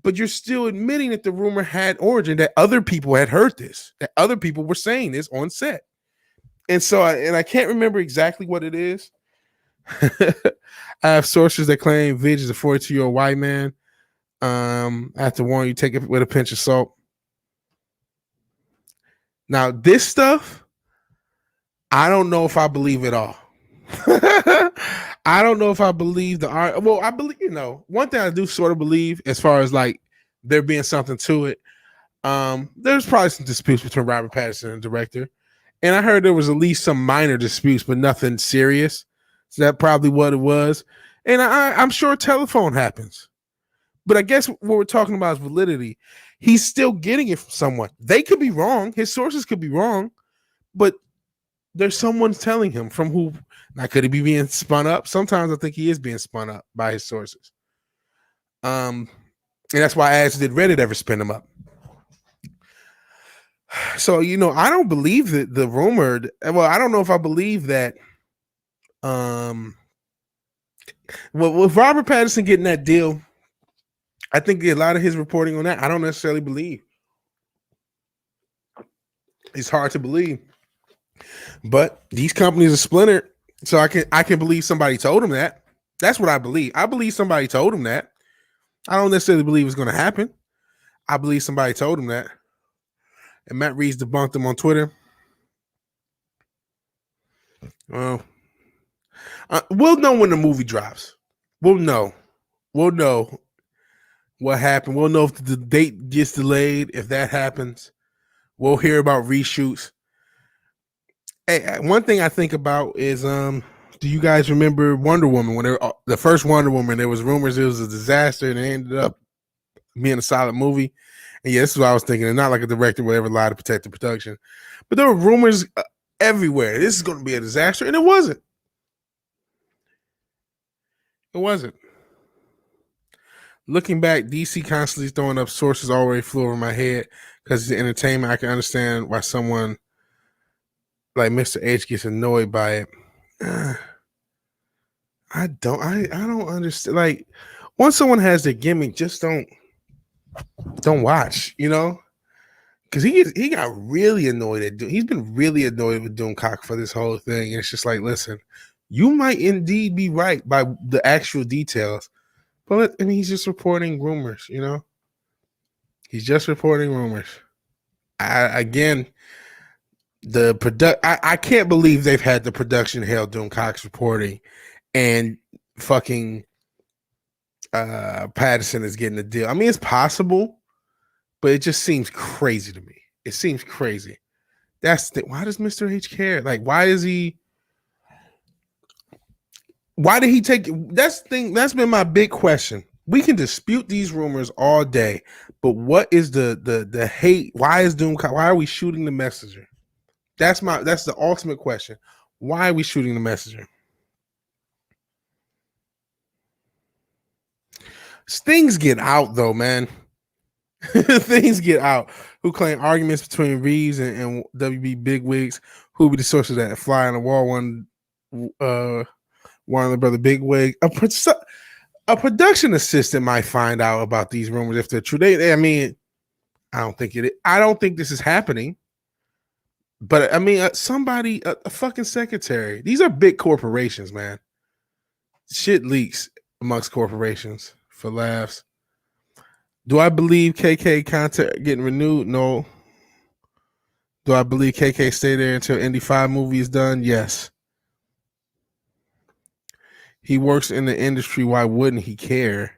but you're still admitting that the rumor had origin, that other people had heard this, that other people were saying this on set. And so, I can't remember exactly what it is. I have sources that claim Vig is a 42-year-old white man. I have to warn you, take it with a pinch of salt. Now, this stuff, I don't know if I believe it all. I don't know if I believe the art. Well, I believe, one thing I do sort of believe, as far as like there being something to it. There's probably some disputes between Robert Pattinson and the director. And I heard there was at least some minor disputes, but nothing serious. So that's probably what it was. And I'm sure telephone happens. But I guess what we're talking about is validity. He's still getting it from someone. They could be wrong. His sources could be wrong. But there's someone telling him from who. Now, could he be being spun up? Sometimes I think he is being spun up by his sources. And that's why I asked, did Reddit ever spin him up? So, I don't believe that the rumored. Well, I don't know if I believe that. Well, with Robert Pattinson getting that deal, I think a lot of his reporting on that, I don't necessarily believe. It's hard to believe. But these companies are splintered, so I can believe somebody told him that. That's what I believe. I believe somebody told him that. I don't necessarily believe it's going to happen. I believe somebody told him that. And Matt Reeves debunked him on Twitter. Well, we'll know when the movie drops. We'll know. We'll know what happened. We'll know if the date gets delayed. If that happens, we'll hear about reshoots. Hey, one thing I think about is, do you guys remember Wonder Woman? When the first Wonder Woman, there was rumors it was a disaster, and it ended up being a solid movie. And yeah, this is what I was thinking. And not like a director would ever lie to protect the production, but there were rumors everywhere. This is going to be a disaster, and it wasn't. It wasn't. Looking back, DC constantly throwing up sources already flew over my head because it's entertainment. I can understand why someone like Mr. H gets annoyed by it. I don't understand. Like, once someone has their gimmick, just don't watch, because he got really annoyed at he's been really annoyed with Doomcock for this whole thing. And it's just like, listen, you might indeed be right by the actual details, but he's just reporting rumors, He's just reporting rumors. I can't believe they've had the production hell Doomcock's reporting and fucking Patterson is getting the deal. I mean, it's possible, but it just seems crazy to me. It seems crazy. Why does Mr. H care? Like, why did he take that's been my big question. We can dispute these rumors all day, but what is the hate? Why is Doomcock? Why are we shooting the messenger? That's the ultimate question. Why are we shooting the messenger? Things get out though, man. Things get out. Who claim arguments between Reeves and WB bigwigs? Who be the source of that? Fly on the wall one. Warner Brother Bigwig. A production assistant might find out about these rumors if they're true. I mean, I don't think it. I don't think this is happening. But I mean, somebody, a fucking secretary. These are big corporations, man. Shit leaks amongst corporations for laughs. Do I believe KK contract getting renewed? No. Do I believe KK stay there until Indy 5 movie is done? Yes. He works in the industry. Why wouldn't he care?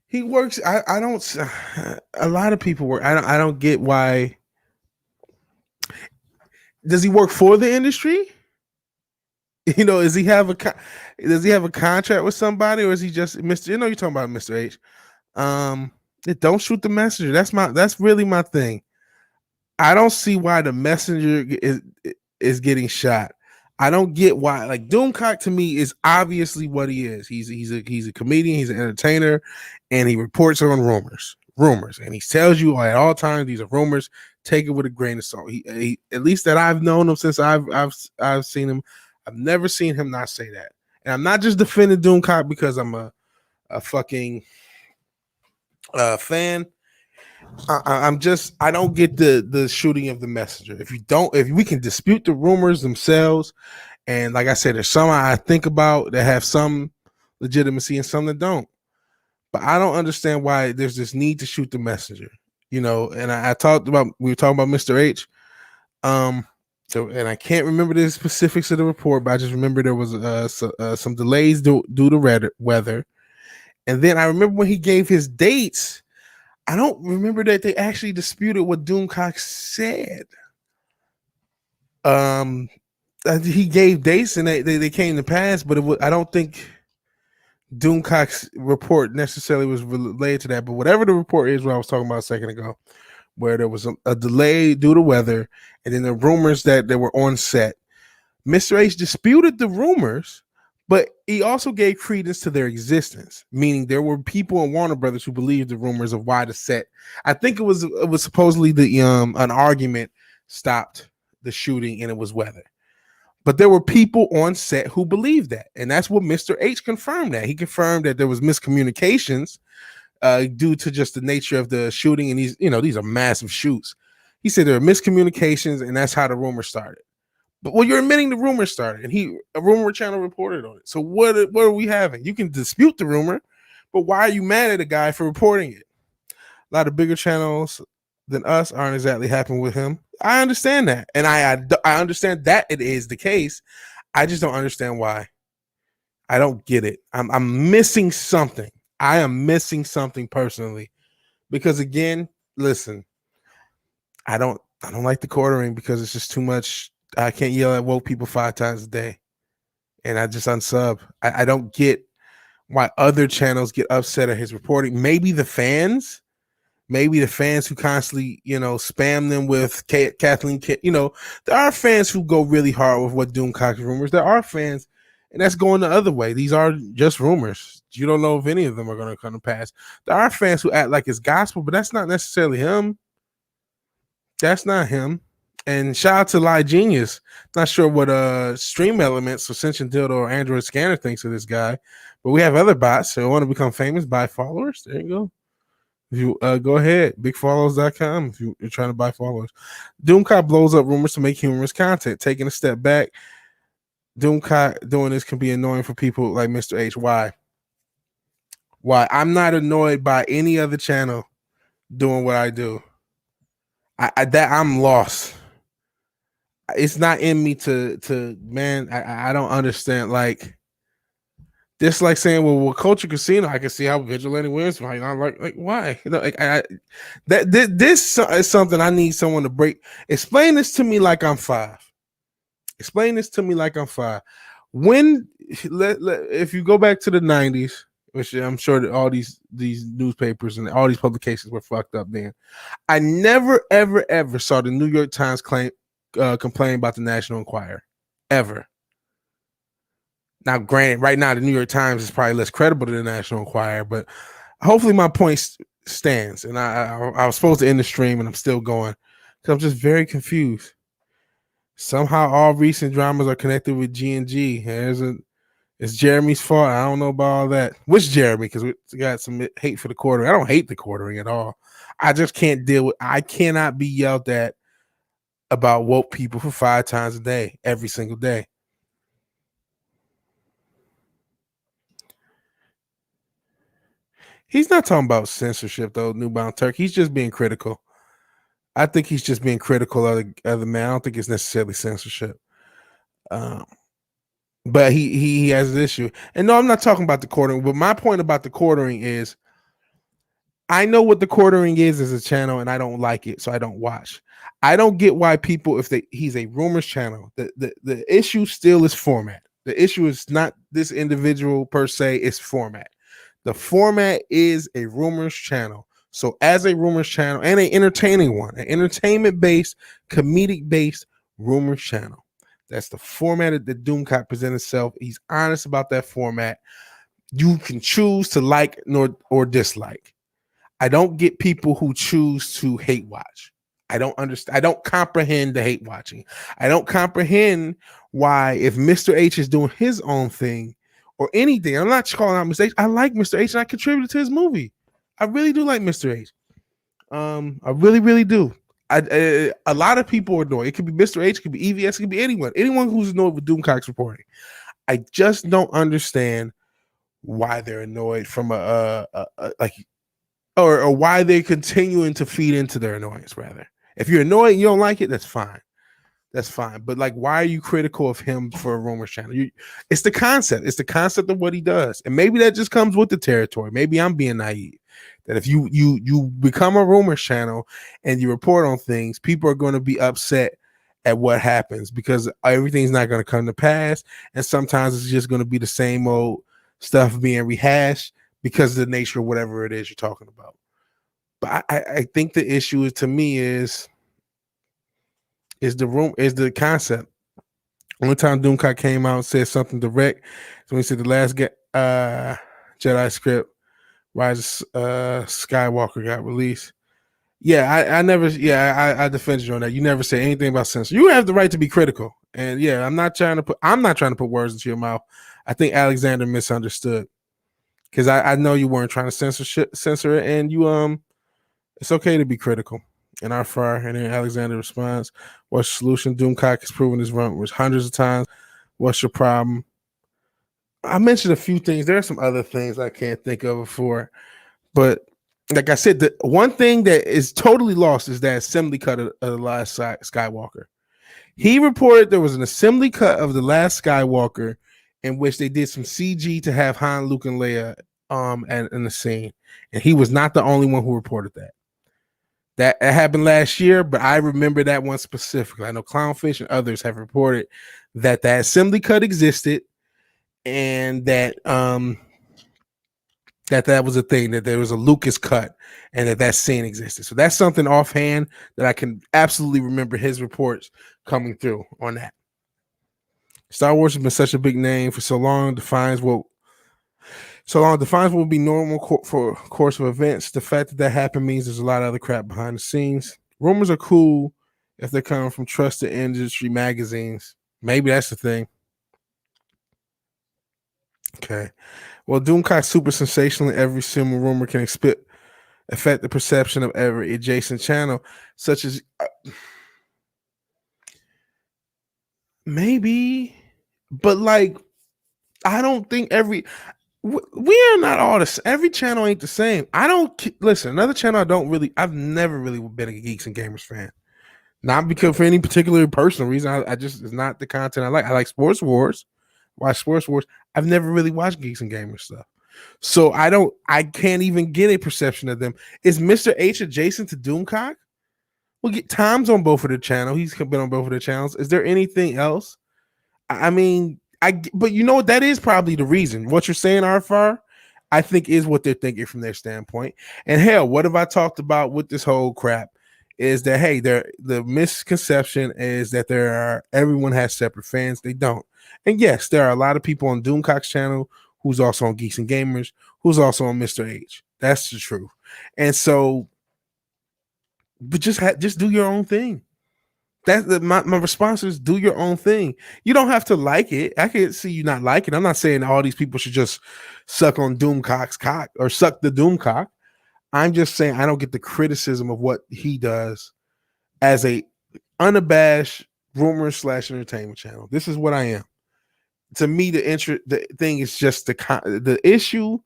He works. I don't. A lot of people work. I don't get why. Does he work for the industry? You know, does he have a contract with somebody, or is he just Mr. You know, you're talking about Mr. H. Don't shoot the messenger. That's really my thing. I don't see why the messenger is getting shot. I don't get why. Like Doomcock to me is obviously what he is. He's a comedian. He's an entertainer, and he reports on rumors, and he tells you at all times these are rumors. Take it with a grain of salt. He at least that I've known him since I've seen him. I've never seen him not say that. And I'm not just defending Doomcock because I'm a fucking fan. I don't get the shooting of the messenger. If we can dispute the rumors themselves, and like I said, there's some I think about that have some legitimacy and some that don't. But I don't understand why there's this need to shoot the messenger. You know, and we were talking about Mr. H. So, and I can't remember the specifics of the report, but I just remember there was some delays due to weather. And then I remember when he gave his dates, I don't remember that they actually disputed what Doomcock said. He gave dates and they came to pass, but I don't think Doomcock's report necessarily was related to that. But whatever the report is, what I was talking about a second ago, where there was a delay due to weather, and then the rumors that they were on set. Mr. H disputed the rumors, but he also gave credence to their existence, meaning there were people in Warner Brothers who believed the rumors of why the set. I think it was supposedly an argument stopped the shooting, and it was weather. But there were people on set who believed that, and that's what Mr. H confirmed. That he confirmed that there was miscommunications due to just the nature of the shooting, and these are massive shoots. He said there are miscommunications, and that's how the rumor started. But you're admitting the rumor started, and a rumor channel reported on it. So what are we having? You can dispute the rumor, but why are you mad at a guy for reporting it? A lot of bigger channels than us aren't exactly happy with him. I understand that, and I understand that it is the case. I just don't understand why. I don't get it. I'm missing something. I am missing something personally, because again, listen, I don't like the quartering because it's just too much. I can't yell at woke people 5 times a day, and I just unsub. I don't get why other channels get upset at his reporting. Maybe the fans who constantly, spam them with Kathleen. There are fans who go really hard with what Doomcock's rumors. There are fans. And that's going the other way. These are just rumors. You don't know if any of them are going to come to pass. There are fans who act like it's gospel, but that's not necessarily him. That's not him. And shout out to Lie Genius. Not sure what Stream Elements, Ascension Dildo, or Android Scanner thinks of this guy, but we have other bots who want to become famous by followers. There you go. If you go ahead, bigfollows.com if you're trying to buy followers. Doomcock blows up rumors to make humorous content. Taking a step back, Doomcock doing this can be annoying for people like Mr. H. Why? I'm not annoyed by any other channel doing what I do. I'm lost. It's not in me to man. I don't understand. Like this, like saying, well, Culture Casino, I can see how Vigilante Williamson. I'm like why? This is something I need someone to break. Explain this to me like I'm 5. Explain this to me like I'm 5. If you go back to the 90s, which I'm sure that all these newspapers and all these publications were fucked up then. I never, ever, ever saw the New York Times complain about the National Enquirer, ever. Now, granted, right now the New York Times is probably less credible than the National Enquirer, but hopefully my point stands. And I was supposed to end the stream, and I'm still going because I'm just very confused. Somehow, all recent dramas are connected with G&G. It's Jeremy's fault. I don't know about all that. Which Jeremy? Because we got some hate for the quartering. I don't hate the quartering at all. I just can't deal with. I cannot be yelled at about woke people for 5 times a day, every single day. He's not talking about censorship, though, Newbound Turk. He's just being critical. I think he's just being critical of the man. I don't think it's necessarily censorship. But he has an issue. And no, I'm not talking about the quartering. But my point about the quartering is I know what the quartering is as a channel, and I don't like it, so I don't watch. I don't get why people, he's a rumors channel. The issue still is format. The issue is not this individual per se, it's format. The format is a rumors channel. So as a rumors channel and an entertaining one, an entertainment-based, comedic-based rumors channel. That's the format that Doomcock presents itself. He's honest about that format. You can choose to like or dislike. I don't get people who choose to hate watch. I don't understand. I don't comprehend the hate watching. I don't comprehend why, if Mr. H is doing his own thing or anything, I'm not calling out Mr. H. I like Mr. H and I contributed to his movie. I really do like Mr. H. I really, really do. A lot of people are annoyed. It could be Mr. H, it could be EVS, it could be anyone who's annoyed with Doomcock's reporting. I just don't understand why they're annoyed from or why they're continuing to feed into their annoyance. Rather, if you're annoyed and you don't like it, that's fine. That's fine. But like, why are you critical of him for a rumors channel? It's the concept. It's the concept of what he does, and maybe that just comes with the territory. Maybe I'm being naive. That if you become a rumors channel and you report on things, people are going to be upset at what happens because everything's not going to come to pass, and sometimes it's just going to be the same old stuff being rehashed because of the nature of whatever it is you're talking about. But I think the issue is, to me, is the concept. One time Doomcock came out and said something direct. So when he said the last Jedi script, Rise of Skywalker, got released. Yeah, I defended you on that. You never said anything about censor. You have the right to be critical. And yeah, I'm not trying to put words into your mouth. I think Alexander misunderstood. Because I know you weren't trying to censor it, and you it's okay to be critical. And our fire, and then Alexander responds, "What's the solution? Doomcock has proven his run was hundreds of times. What's your problem?" I mentioned a few things. There are some other things I can't think of before, but like I said, the one thing that is totally lost is that assembly cut of the last Skywalker. He reported there was an assembly cut of the last Skywalker in which they did some CG to have Han, Luke, and Leia in the scene, and he was not the only one who reported that. That happened last year, but I remember that one specifically. I know Clownfish and others have reported that assembly cut existed, and that that was a thing, that there was a Lucas cut, and that scene existed. So that's something offhand that I can absolutely remember his reports coming through on that. Star Wars has been such a big name for so long, defines what will be normal for course of events. The fact that happened means there's a lot of other crap behind the scenes. Rumors are cool if they're coming from trusted industry magazines. Maybe that's the thing. Okay. Well, Doomcock's super sensational. Every single rumor can affect the perception of every adjacent channel, such as maybe, but like, I don't think we are not all this. Every channel ain't the same. I don't listen. Another channel I've never really been a Geeks and Gamers fan. Not because for any particular personal reason. I just, it's not the content I like. I like Sports Wars. Watch Sports Wars. I've never really watched Geeks and Gamers stuff. So I can't even get a perception of them. Is Mr. H adjacent to Doomcock? Well, Tom's on both of the channels. He's been on both of the channels. Is there anything else? I mean, but you know what? That is probably the reason. What you're saying, Arfar, I think is what they're thinking from their standpoint. And hell, what have I talked about with this whole crap? Is that hey, the misconception is that everyone has separate fans. They don't. And yes, there are a lot of people on Doomcock's channel who's also on Geeks and Gamers, who's also on Mr. H. That's the truth. And so, but just do your own thing. My response is do your own thing. You don't have to like it. I can see you not like it. I'm not saying all these people should just suck on Doomcock's cock or suck the Doomcock. I'm just saying I don't get the criticism of what he does as a unabashed rumor / entertainment channel. This is what I am. To me, the thing is just the issue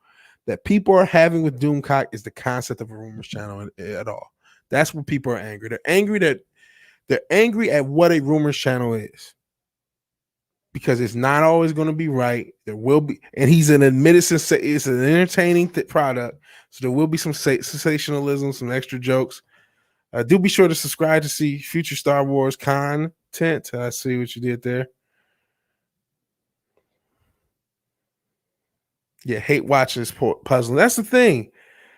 that people are having with Doomcock is the concept of a rumors channel at all. That's what people are angry. They're angry at what a rumors channel is. Because it's not always going to be right. There will be, and he's an admitted it's an entertaining product. So there will be some sensationalism, some extra jokes. Do be sure to subscribe to see future Star Wars content. I see what you did there. Yeah, hate watching this puzzle. That's the thing.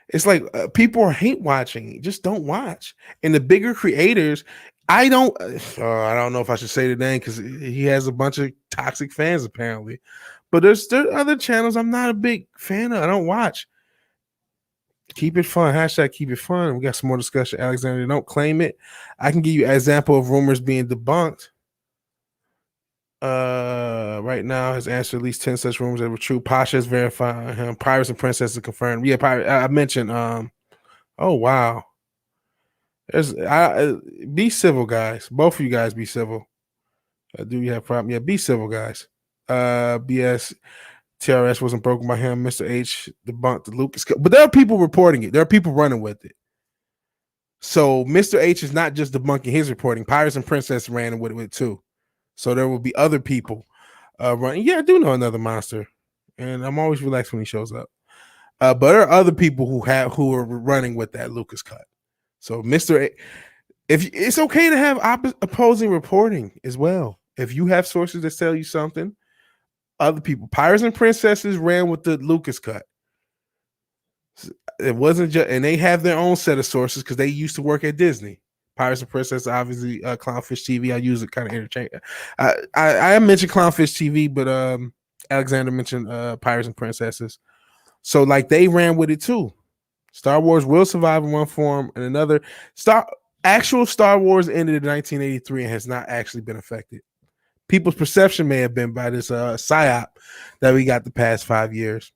It's like people are hate watching. Just don't watch. And the bigger creators, I don't know if I should say the name because he has a bunch of toxic fans apparently. But there are other channels I'm not a big fan of. I don't watch. Keep it fun. Hashtag keep it fun. We got some more discussion. Alexander, don't claim it. I can give you an example of rumors being debunked. Right now has answered at least 10 such rumors that were true. Pasha is verifying him. Pirates and Princesses confirmed. Yeah, I mentioned. Oh wow. Be civil, guys. Both of you guys be civil. Do you have a problem? Yeah, be civil, guys. BS TRS wasn't broken by him. Mr. H debunked the Lucas, but there are people reporting it. There are people running with it. So Mr. H is not just debunking his reporting. Pirates and Princess ran with it too. So there will be other people running. Yeah, I do know another monster, and I'm always relaxed when he shows up. But there are other people who are running with that Lucas cut. So Mr. A, if it's okay to have opposing reporting as well. If you have sources that tell you something, other people, Pirates and Princesses ran with the Lucas cut. It wasn't just, and they have their own set of sources because they used to work at Disney. Pirates and Princess, obviously, Clownfish TV. I use it kind of interchange. I mentioned Clownfish TV, but Alexander mentioned Pirates and Princesses. So, like, they ran with it too. Star Wars will survive in one form and another. Actual Star Wars ended in 1983 and has not actually been affected. People's perception may have been by this psyop that we got the past 5 years.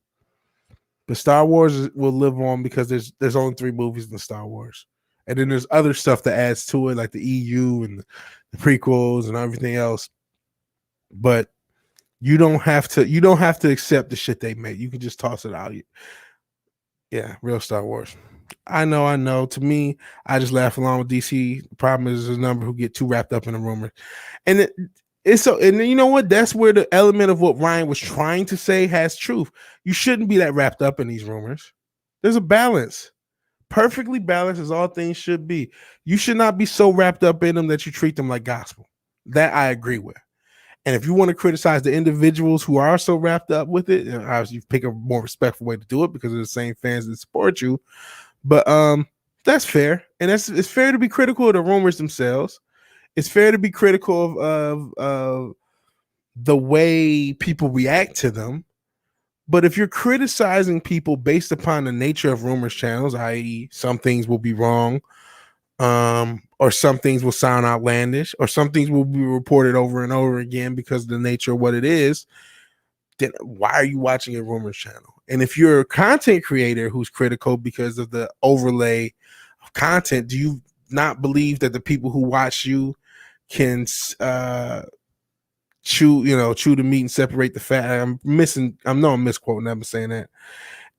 But Star Wars will live on because there's only 3 movies in Star Wars. And then there's other stuff that adds to it, like the EU and the prequels and everything else. But you don't have to accept the shit they make. You can just toss it out. Yeah, real Star Wars. I know. To me, I just laugh along with DC. The problem is there's a number who get too wrapped up in the rumor. And it's so, and you know what? That's where the element of what Ryan was trying to say has truth. You shouldn't be that wrapped up in these rumors. There's a balance. Perfectly balanced as all things should be. You should not be so wrapped up in them that you treat them like gospel. That I agree with. And if you want to criticize the individuals who are so wrapped up with it, obviously you pick a more respectful way to do it because of the same fans that support you. But that's fair. And it's fair to be critical of the rumors themselves. It's fair to be critical of the way people react to them. But if you're criticizing people based upon the nature of rumors channels, i.e., some things will be wrong, or some things will sound outlandish, or some things will be reported over and over again because of the nature of what it is, then why are you watching a rumors channel? And if you're a content creator who's critical because of the overlay of content, do you not believe that the people who watch you can chew the meat and separate the fat? I'm misquoting. I'm saying that.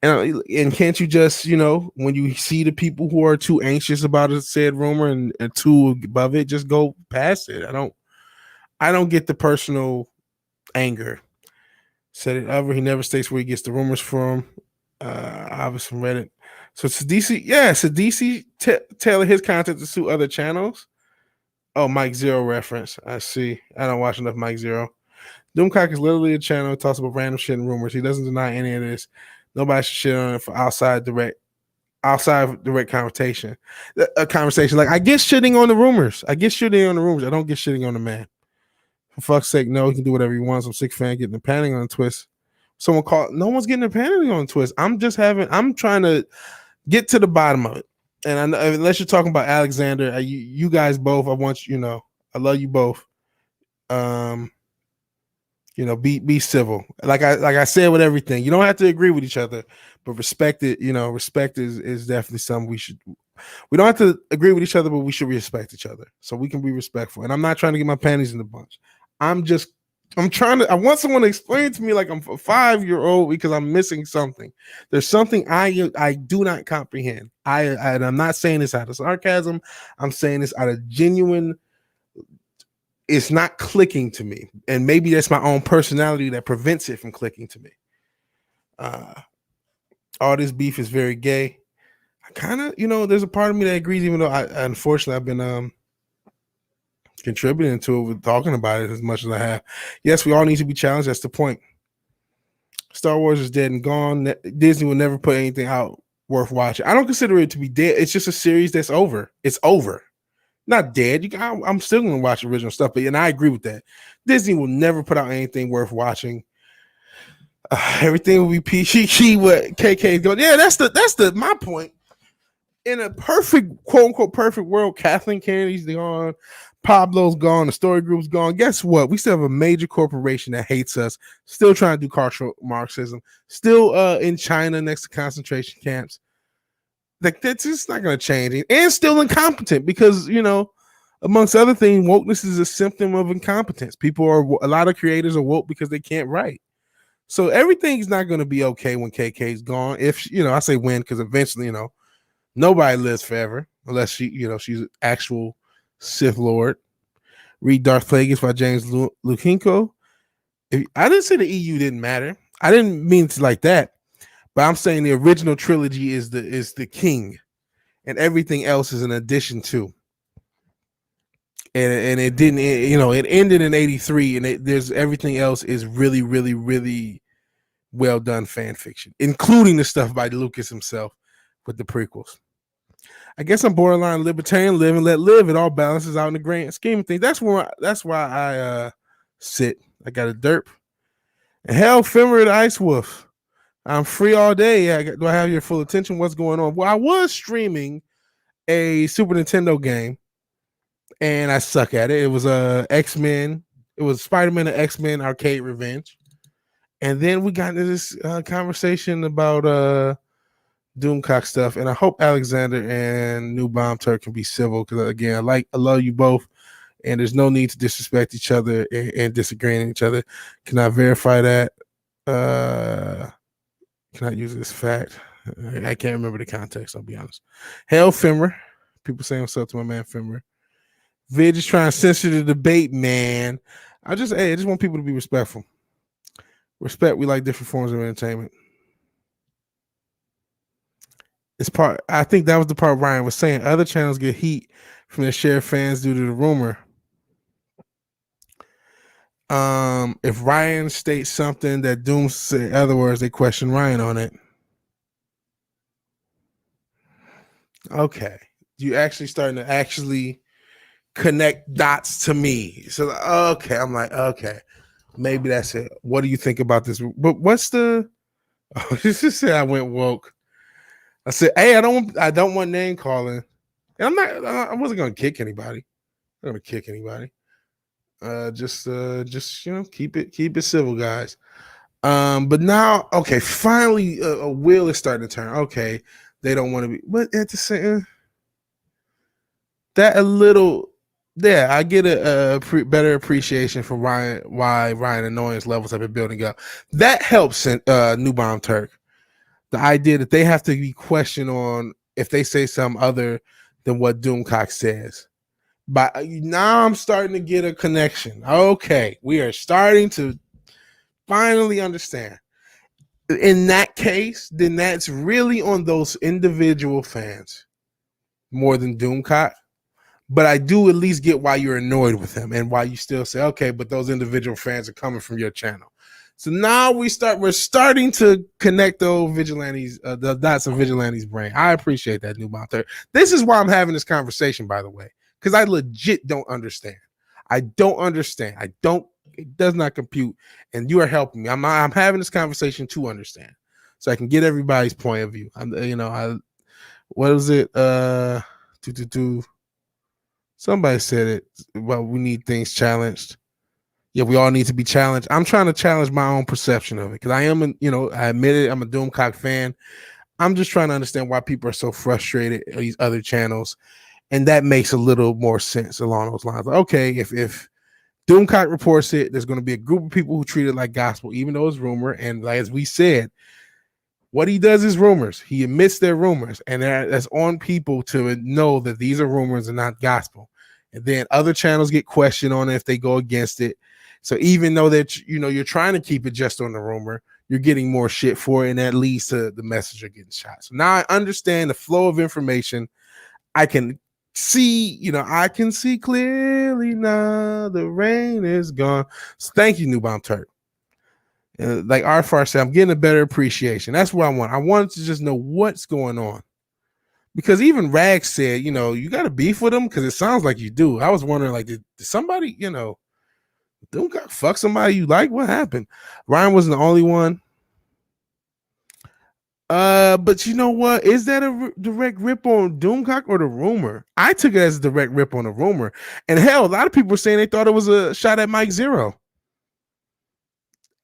And can't you just, when you see the people who are too anxious about a said rumor and too above it, just go past it? I don't get the personal anger. Said it ever. He never states where he gets the rumors from. Obviously from Reddit. So it's DC. Yeah, so DC tailor his content to suit other channels. Oh, Mike Zero reference. I see. I don't watch enough Mike Zero. Doomcock is literally a channel that talks about random shit and rumors. He doesn't deny any of this. Nobody should shit on it for outside direct conversation. A conversation. Like, I get shitting on the rumors. I don't get shitting on the man. For fuck's sake, no, he can do whatever he wants. I'm sick fan getting the panning on a twist. Someone called. No one's getting a panning on a twist. I'm trying to get to the bottom of it. And unless you're talking about Alexander, you guys both, I love you both. Be civil. Like I said with everything, you don't have to agree with each other, but respect it. Respect is definitely something we don't have to agree with each other, but we should respect each other so we can be respectful. And I'm not trying to get my panties in a bunch. I want someone to explain to me like I'm a 5-year-old because I'm missing something. There's something I do not comprehend. I'm not saying this out of sarcasm. I'm saying this out of genuine. It's not clicking to me. And maybe that's my own personality that prevents it from clicking to me. All this beef is very gay. I kind of, there's a part of me that agrees, even though unfortunately I've been contributing to it with talking about it as much as I have. Yes, we all need to be challenged. That's the point. Star Wars is dead and gone. Disney will never put anything out worth watching. I don't consider it to be dead. It's just a series that's over. It's over. Not dead. I'm still going to watch original stuff, and I agree with that. Disney will never put out anything worth watching. Everything will be PG. What KK is going? Yeah, that's my point. In a perfect, quote unquote, perfect world, Kathleen Kennedy's gone, Pablo's gone, the story group's gone. Guess what? We still have a major corporation that hates us, still trying to do cultural Marxism, still in China next to concentration camps. Like, that's just not going to change. And still incompetent because, amongst other things, wokeness is a symptom of incompetence. A lot of creators are woke because they can't write. So everything's not going to be okay when KK's gone. If, I say when, because eventually, nobody lives forever unless she's an actual Sith Lord. Read Darth Plagueis by James Lukinko. I didn't say the EU didn't matter. I didn't mean it like that. But I'm saying the original trilogy is the king, and everything else is an addition to. And it didn't, it ended in 83, and there's everything else is really, really, really well done fan fiction, including the stuff by Lucas himself with the prequels. I guess I'm borderline libertarian, live and let live. It all balances out in the grand scheme of things. That's why I sit. I got a derp. And hell, Fimmer the Ice Wolf. I'm free all day. Do I have your full attention? What's going on? Well, I was streaming a Super Nintendo game, and I suck at it. It was X-Men. It was Spider-Man and X-Men Arcade Revenge. And then we got into this conversation about Doomcock stuff, and I hope Alexander and New Bomb Turk can be civil because, again, I love you both, and there's no need to disrespect each other and disagreeing with each other. Can I verify that? Can I use this fact? I can't remember the context, I'll be honest. Hell, Fimmer. People saying what's up to my man Fimmer. Vid is trying to censor the debate, man. I just want people to be respectful. Respect, we like different forms of entertainment. I think that was the part Ryan was saying. Other channels get heat from their shared fans due to the rumor. If Ryan states something that Doom say other words, they question Ryan on it. Okay. You actually starting to connect dots to me. So okay, I'm like, okay, maybe that's it. What do you think about this? But what's the this just said I went woke. I said, hey, I don't want name calling. And I wasn't gonna kick anybody. I'm gonna kick anybody. Just keep it civil, guys. But now, okay, finally a wheel is starting to turn. Okay, they don't want to be, but at the same that a little, yeah, I get a better appreciation for why Ryan annoyance levels have been building up. That helps New Bomb Turk. The idea that they have to be questioned on if they say something other than what Doomcock says. But now I'm starting to get a connection. Okay, we are starting to finally understand. In that case, then that's really on those individual fans more than Doomcock. But I do at least get why you're annoyed with him and why you still say, okay, but those individual fans are coming from your channel. So now we're starting to connect those vigilantes, the dots of vigilantes' brain. I appreciate that, new Mount. This is why I'm having this conversation, by the way, because I legit don't understand. I don't understand. I don't. It does not compute, and you are helping me. I'm having this conversation to understand, so I can get everybody's point of view. What is it? Somebody said it. Well, we need things challenged. Yeah, we all need to be challenged. I'm trying to challenge my own perception of it because I am, I admit it. I'm a Doomcock fan. I'm just trying to understand why people are so frustrated at these other channels, and that makes a little more sense along those lines. Like, okay, if Doomcock reports it, there's going to be a group of people who treat it like gospel, even though it's rumor. And like, as we said, what he does is rumors. He admits they're rumors, and that's on people to know that these are rumors and not gospel. And then other channels get questioned on it if they go against it. So even though that you're trying to keep it just on the rumor, you're getting more shit for it, and that leads to the messenger getting shot. So now I understand the flow of information. I can see clearly now. The rain is gone. So thank you, New Bomb Turk. Like R4 said, I'm getting a better appreciation. That's what I want. I wanted to just know what's going on. Because even Rag said, you got to beef with him because it sounds like you do. I was wondering, like, did somebody, Doomcock fuck somebody you like? What happened? Ryan wasn't the only one. But you know what? Is that a direct rip on Doomcock or the rumor? I took it as a direct rip on the rumor. And hell, a lot of people were saying they thought it was a shot at Mike Zero.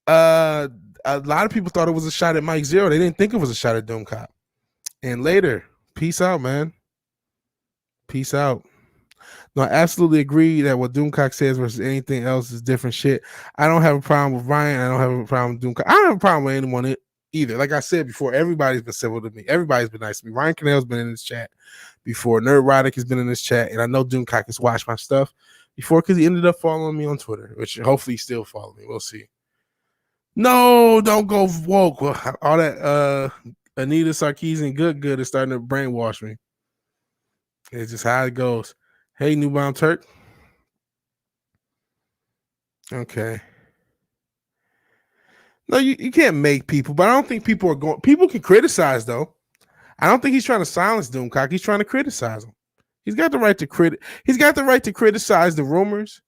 A lot of people thought it was a shot at Mike Zero. They didn't think it was a shot at Doomcock. And later, peace out, man. Peace out. No, I absolutely agree that what Doomcock says versus anything else is different shit. I don't have a problem with Ryan. I don't have a problem with Doomcock. I don't have a problem with anyone either. Like I said before, everybody's been civil to me. Everybody's been nice to me. Ryan Cannell's been in this chat before. Nerdrotic has been in this chat. And I know Doomcock has watched my stuff before because he ended up following me on Twitter, which hopefully he still follows me. We'll see. No, don't go woke. All that Anita Sarkeesian good is starting to brainwash me. It's just how it goes. Hey, New Bomb Turk. Okay. No, you can't make people, but I don't think people are going. People can criticize, though. I don't think he's trying to silence Doomcock. He's trying to criticize him. He's got the right to He's got the right to criticize the rumors.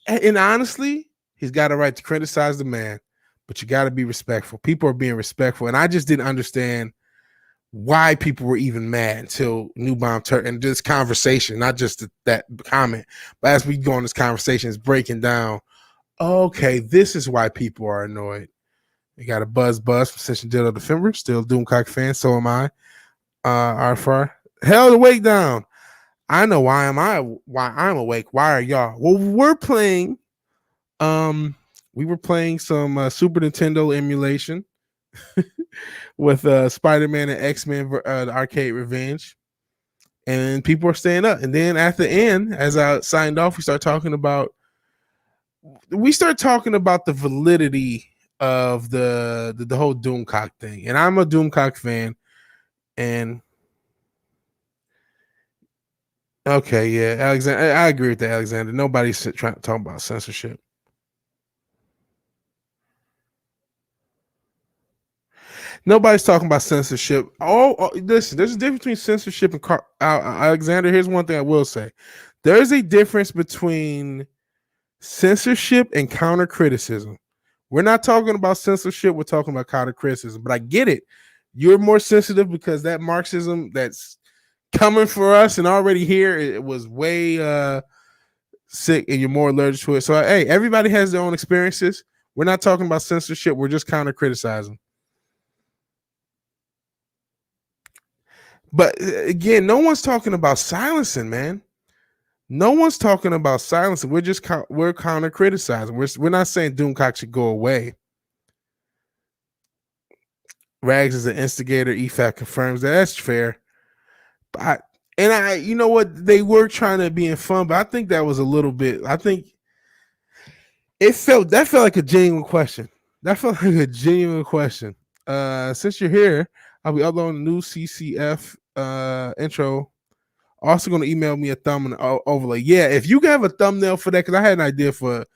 And honestly, he's got the right to criticize the man. But you got to be respectful. People are being respectful. And I just didn't understand why people were even mad until New Bomb Turk and this conversation, not just that comment, but as we go on this conversation, it's breaking down. Okay, this is why people are annoyed. You got a buzz from Session Dildo Defender, still Doomcock fan, so am I. R4. Hell the wake down. I know why I'm awake. Why are y'all? Well, we were playing some Super Nintendo emulation with Spider-Man and X-Men the Arcade Revenge, and people are staying up. And then at the end, as I signed off, we start talking about the validity of the whole Doomcock thing. And I'm a Doomcock fan, and okay, yeah, Alexander, I agree with that, Alexander. Nobody's trying to talk about censorship. Nobody's talking about censorship. Listen, there's a difference between censorship and Alexander. Here's one thing I will say: there's a difference between censorship and counter criticism. We're not talking about censorship. We're talking about counter criticism. But I get it. You're more sensitive because that Marxism that's coming for us and already here, it was way sick, and you're more allergic to it. So hey, everybody has their own experiences. We're not talking about censorship. We're just counter criticizing. But again, no one's talking about silencing, man. No one's talking about silencing. We're counter criticizing. We're not saying Doomcock should go away. Rags is an instigator. EFAP confirms that. That's fair. But you know what? They were trying to be in fun, but I think that was a little bit. I think that felt like a genuine question. That felt like a genuine question. Since you're here, I'll be uploading a new CCF intro. Also going to email me a thumb and overlay. Yeah, if you have a thumbnail for that, because I had an idea for.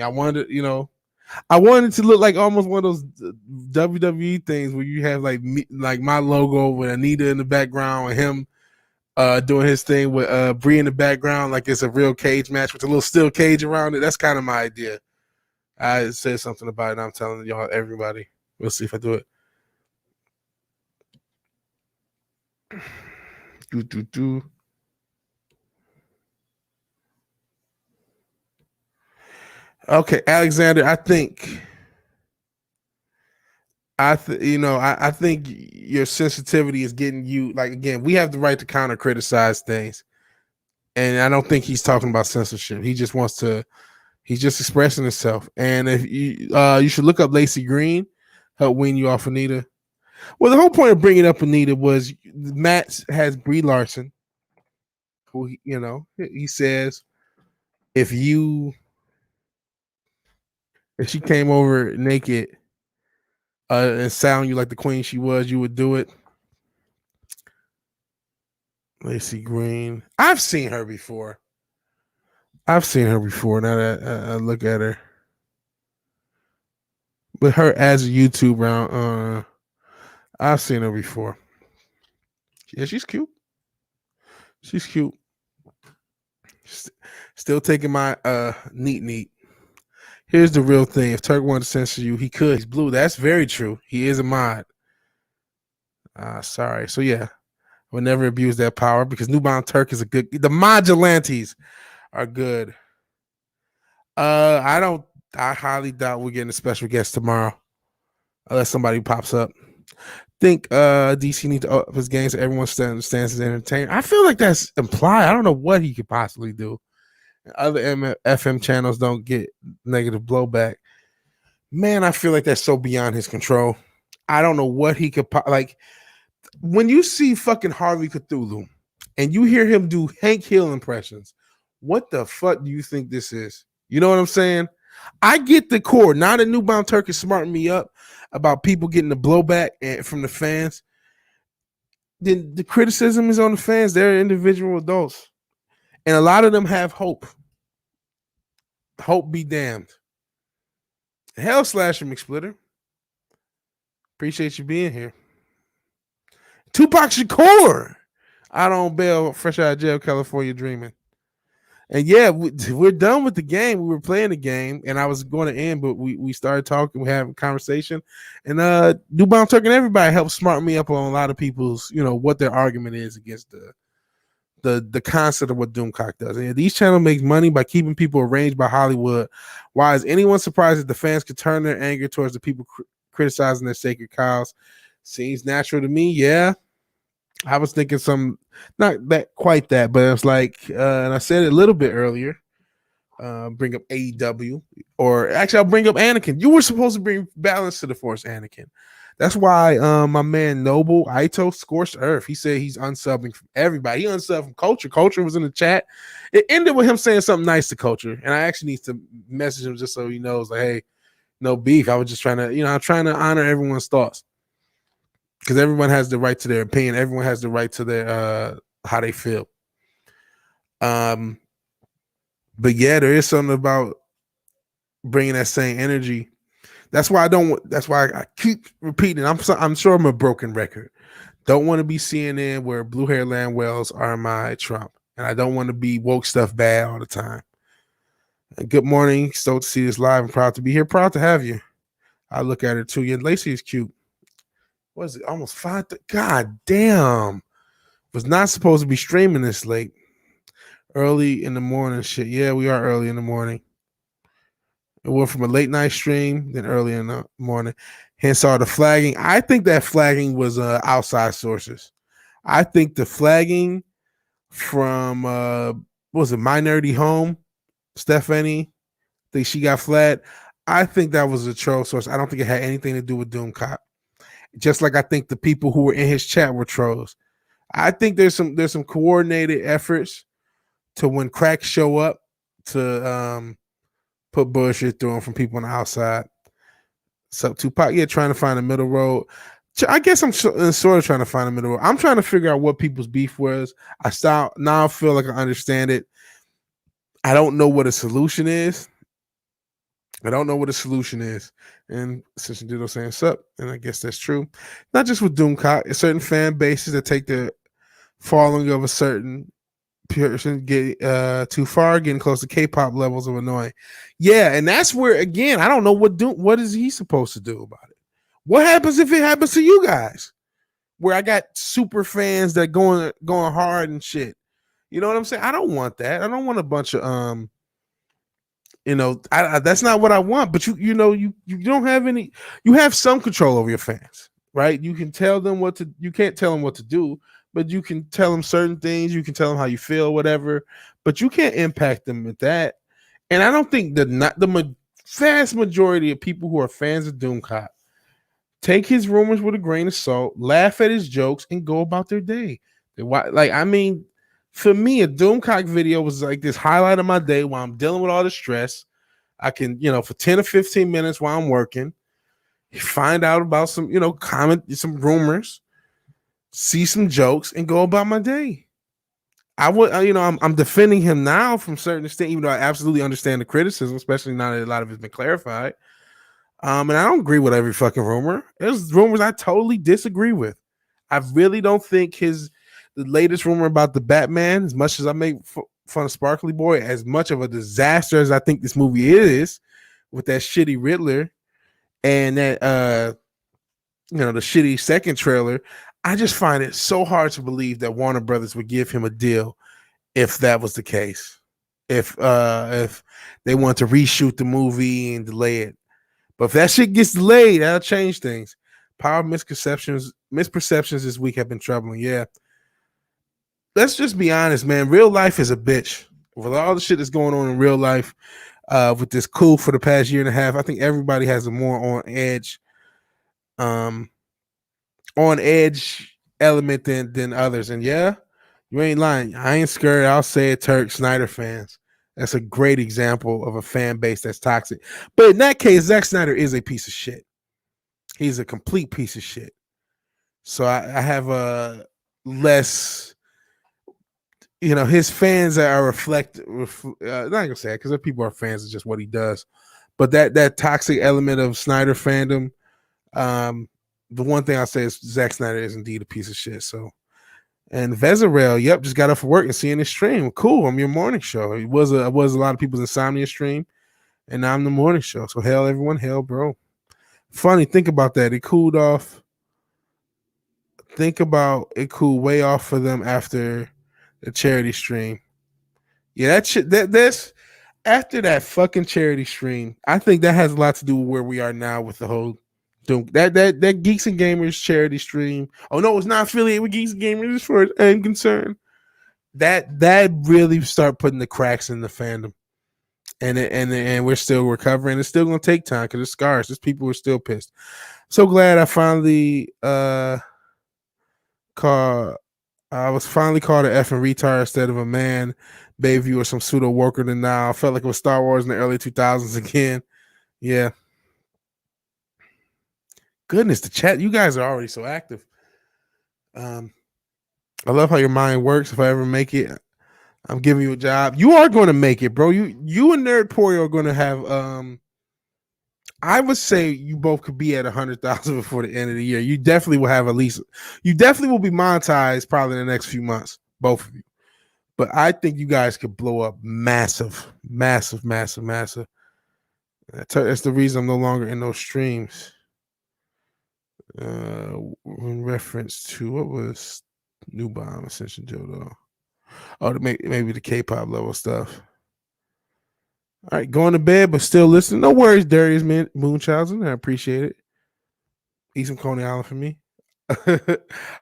I wanted to, I wanted to look like almost one of those WWE things where you have like me, like my logo with Anita in the background and him doing his thing with Brie in the background, like it's a real cage match with a little steel cage around it. That's kind of my idea. I said something about it. And I'm telling y'all, everybody. We'll see if I do it. Do. Okay, Alexander. I think I think your sensitivity is getting you. Like again, we have the right to counter criticize things, and I don't think he's talking about censorship. He just wants to. He's just expressing himself. And if you should look up Lacey Green, help wean you off Anita. Well, the whole point of bringing up Anita was Matt has Brie Larson, who he says if she came over naked and sound you like the queen she was, you would do it. Lacey Green. I've seen her before. Now that I look at her. But her as a YouTuber, I've seen her before. Yeah, she's cute. Still taking my neat. Here's the real thing. If Turk wanted to censor you, he could. He's blue. That's very true. He is a mod. Sorry. So yeah, I would never abuse that power because Newbound Turk is a good. The Modulantes are good. I highly doubt we're getting a special guest tomorrow, unless somebody pops up. Think DC needs to up his game so everyone stands as entertainment. I feel like that's implied. I don't know what he could possibly do. Other FM channels don't get negative blowback. Man, I feel like that's so beyond his control. I don't know what he could like. When you see fucking Harvey Cthulhu and you hear him do Hank Hill impressions, what the fuck do you think this is? You know what I'm saying? I get the core. Now that Newbound Turk is smarting me up about people getting the blowback from the fans, then the criticism is on the fans. They're individual adults. And a lot of them have hope. Hope be damned. Hell Slasher McSplitter. Appreciate you being here. Tupac Shakur. Out on bail, fresh out of jail, California dreaming. And yeah, we're done with the game. We were playing the game, and I was going to end, but we started talking, we having a conversation, and Newbound Turk and everybody helped smart me up on a lot of people's, what their argument is against the concept of what Doomcock does. And these channels make money by keeping people arranged by Hollywood. Why is anyone surprised that the fans could turn their anger towards the people criticizing their sacred cows? Seems natural to me. Yeah. I was thinking not that quite that, but it's like, and I said it a little bit earlier, bring up AEW, or actually I'll bring up Anakin. You were supposed to bring balance to the Force, Anakin. That's why my man Noble Aito scorched earth. He said he's unsubbing from everybody. He unsubbed from Culture. Culture was in the chat. It ended with him saying something nice to Culture, and I actually need to message him just so he knows, like, hey, no beef. I was just trying to, I'm trying to honor everyone's thoughts. Because everyone has the right to their opinion. Everyone has the right to their how they feel. But yeah, there is something about bringing that same energy. That's why I keep repeating. I'm sure I'm a broken record. Don't want to be CNN where blue hair land whales are my Trump, and I don't want to be woke stuff bad all the time. And good morning. Stoked to see this live. I'm proud to be here. Proud to have you. I look at her too. Yeah, Lacey is cute. What is it? Almost 5. God damn. Was not supposed to be streaming this late. Early in the morning shit. Yeah, we are early in the morning. It went from a late night stream, then early in the morning. Hence all the flagging. I think that flagging was outside sources. I think the flagging from what was it, Minority Home, Stephanie, I think she got flagged. I think that was a troll source. I don't think it had anything to do with Doomcock. Just like I think the people who were in his chat were trolls. I think there's some coordinated efforts to, when cracks show up, to put bullshit through them from people on the outside. So Tupac, yeah, trying to find a middle road. I guess I'm sort of trying to find a middle road. I'm trying to figure out what people's beef was. Now I feel like I understand it. I don't know what a solution is. I don't know what the solution is. And Session Ditto saying sup, and I guess that's true. Not just with Doomcock, it's certain fan bases that take the following of a certain person get too far, getting close to K-pop levels of annoying. Yeah, and that's where again, I don't know what is he supposed to do about it. What happens if it happens to you guys? Where I got super fans that going hard and shit. You know what I'm saying? I don't want that. I don't want a bunch of that's not what I want. But you don't have any. You have some control over your fans, right? You can tell them what to. You can't tell them what to do, but you can tell them certain things. You can tell them how you feel, whatever. But you can't impact them with that. And I don't think the vast majority of people who are fans of Doomcop take his rumors with a grain of salt, laugh at his jokes, and go about their day. For me, a Doomcock video was like this highlight of my day while I'm dealing with all the stress. I can, for 10 or 15 minutes while I'm working, find out about some, comment some rumors, see some jokes, and go about my day. I'm defending him now from certain extent, even though I absolutely understand the criticism, especially now that a lot of it's been clarified. And I don't agree with every fucking rumor. There's rumors I totally disagree with. I really don't think the latest rumor about the Batman, as much as I make fun of Sparkly Boy, as much of a disaster as I think this movie is, with that shitty Riddler and that the shitty second trailer, I just find it so hard to believe that Warner Brothers would give him a deal if that was the case. If they want to reshoot the movie and delay it. But if that shit gets delayed, that'll change things. Power misperceptions this week have been troubling. Yeah. Let's just be honest, man. Real life is a bitch. With all the shit that's going on in real life, with this coup for the past year and a half, I think everybody has a more on edge element than others. And yeah, you ain't lying. I ain't scared. I'll say it, Turk Snyder fans. That's a great example of a fan base that's toxic. But in that case, Zack Snyder is a piece of shit. He's a complete piece of shit. So I have a less, his fans are not gonna say it because people are fans of just what he does. But that toxic element of Snyder fandom, the one thing I'll say is Zack Snyder is indeed a piece of shit. So, and Vezarel, yep, just got up for work and seeing his stream. Cool, I'm your morning show. It was a lot of people's insomnia stream, and now I'm the morning show. So hell, everyone, hell, bro. Funny, think about that. It cooled off. Think about it cooled way off for them after the charity stream. Yeah, that's after that fucking charity stream. I think that has a lot to do with where we are now with the whole that Geeks and Gamers charity stream. Oh no, it's not affiliated with Geeks and Gamers as far as I'm concerned. That really start putting the cracks in the fandom, and we're still recovering. It's still gonna take time because it's scars. There's people who are still pissed. So glad I finally I was finally called an effing retard instead of a man, baby, or some pseudo worker than now. I felt like it was Star Wars in the early 2000s again. Yeah. Goodness, the chat. You guys are already so active. I love how your mind works. If I ever make it, I'm giving you a job. You are going to make it, bro. You and Nerd Porio are going to have. I would say you both could be at 100,000 before the end of the year. You definitely will have at least. You definitely will be monetized probably in the next few months, both of you. But I think you guys could blow up massive, massive, massive, massive. That's the reason I'm no longer in those streams. In reference to what was New Bomb Ascension Dildo? Oh, maybe the K-pop level stuff. All right, going to bed, but still listening. No worries, Darius Moonchausen. I appreciate it. Eat some Coney Island for me.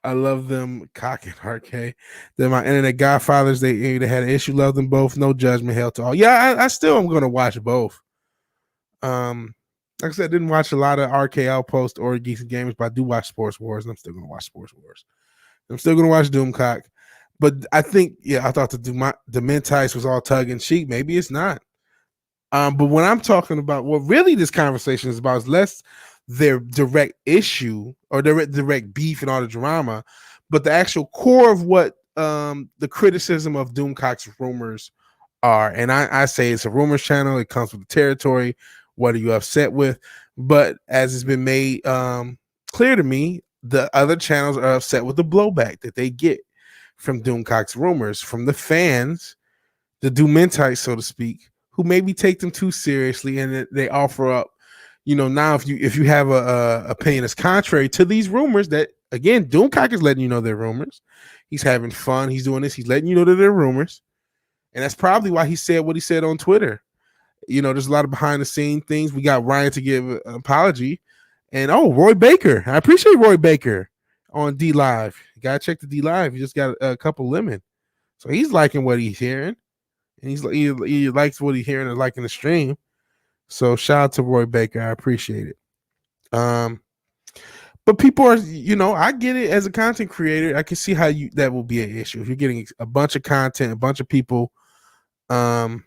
I love them cock and RK. Then my internet godfathers, they had an issue. Love them both. No judgment, hell to all. Yeah, I still am gonna watch both. Like I said, I didn't watch a lot of RK Outpost or Geeks and Gamers, but I do watch Sports Wars, and I'm still gonna watch Sports Wars. I'm still gonna watch Doomcock. But I think, I thought the Dementice was all tug and cheek. Maybe it's not. But when I'm talking about what really this conversation is about is less their direct issue or direct beef and all the drama, but the actual core of what the criticism of Doomcock's rumors are. And I say it's a rumors channel. It comes with the territory. What are you upset with? But as it's been made clear to me, the other channels are upset with the blowback that they get from Doomcock's rumors, from the fans, the Doomentites, so to speak, who maybe take them too seriously, and they offer up, now if you have a opinion that's contrary to these rumors, that again, Doomcock is letting you know they're rumors. He's having fun. He's doing this. He's letting you know that they're rumors, and that's probably why he said what he said on Twitter. There's a lot of behind the scene things. We got Ryan to give an apology, and Roy Baker. I appreciate Roy Baker on D Live. You gotta check the D Live. He just got a couple lemon, so he's liking what he's hearing, and he likes what he's hearing and liking the stream. So shout out to Roy Baker. I appreciate it. But people are, I get it as a content creator. I can see how that will be an issue if you're getting a bunch of content, a bunch of people, a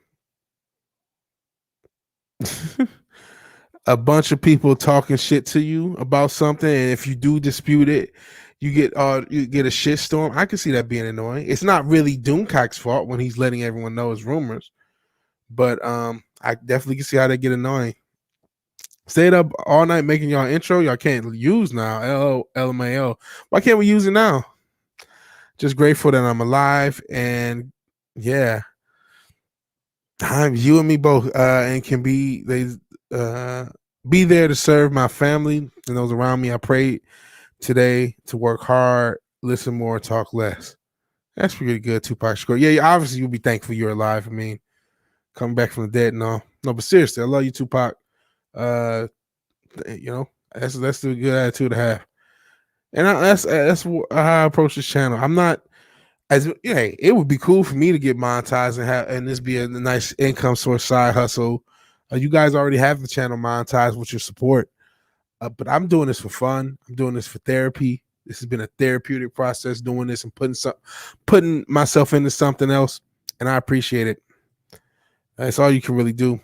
bunch of people talking shit to you about something, and if you do dispute it, you get a shitstorm. I can see that being annoying. It's not really Doomcock's fault when he's letting everyone know his rumors, but I definitely can see how they get annoying. Stayed up all night making y'all intro. Y'all can't use now. LMAO. Why can't we use it now? Just grateful that I'm alive, and yeah, I'm you and me both, and can be there to serve my family and those around me. I prayed today to work hard, listen more, talk less. That's pretty good, Tupac Shakur. Yeah, obviously you'll be thankful you're alive. I mean, coming back from the dead, no, but seriously, I love you, Tupac. That's the good attitude to have, and that's how I approach this channel. I'm not it would be cool for me to get monetized and this be a nice income source, side hustle. You guys already have the channel monetized with your support, but I'm doing this for fun. I'm doing this for therapy. This has been a therapeutic process doing this and putting myself into something else, and I appreciate it. That's all you can really do.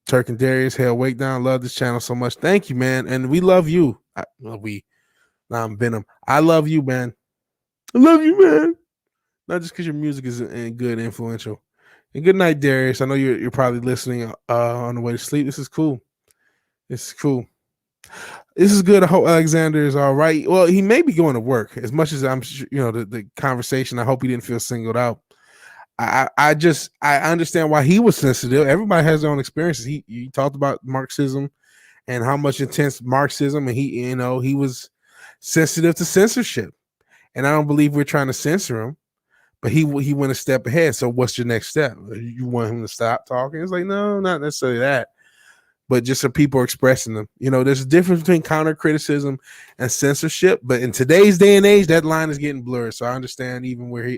Turk and Darius, hell, wake down. Love this channel so much. Thank you, man. And we love you. I'm Venom. I love you, man. I love you, man. Not just because your music is good and influential. And good night, Darius. I know you're probably listening on the way to sleep. This is cool. This is good. I hope Alexander is all right. Well, he may be going to work. As much as I'm, the conversation. I hope he didn't feel singled out. I understand why he was sensitive. Everybody has their own experiences. He talked about Marxism and how much intense Marxism, and he was sensitive to censorship. And I don't believe we're trying to censor him, but he went a step ahead. So what's your next step? You want him to stop talking? It's like, no, not necessarily that, but just so people are expressing them. There's a difference between counter criticism and censorship, but in today's day and age, that line is getting blurred. So I understand even where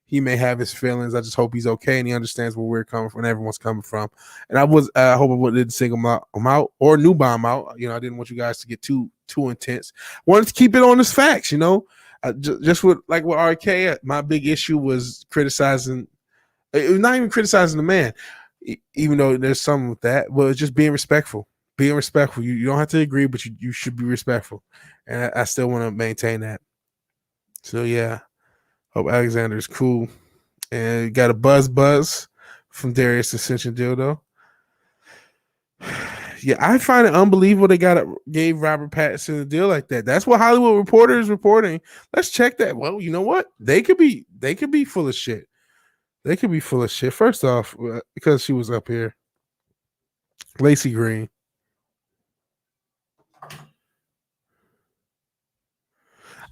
he may have his feelings. I just hope he's okay and he understands where we're coming from, and everyone's coming from. And I hope I didn't single him out or new bomb out. I didn't want you guys to get too intense. Wanted to keep it on his facts. Just with RK, my big issue was criticizing. It was not even criticizing the man, even though there's some with that. But it's just being respectful. Being respectful. You don't have to agree, but you should be respectful. And I still want to maintain that. So yeah. Hope Alexander's cool. And got a buzz from Darius Ascension Dildo. Yeah, I find it unbelievable they gave Robert Pattinson a deal like that. That's what Hollywood Reporter is reporting. Let's check that. Well, you know what? They could be full of shit. They could be full of shit. First off, because she was up here. Lacey Green.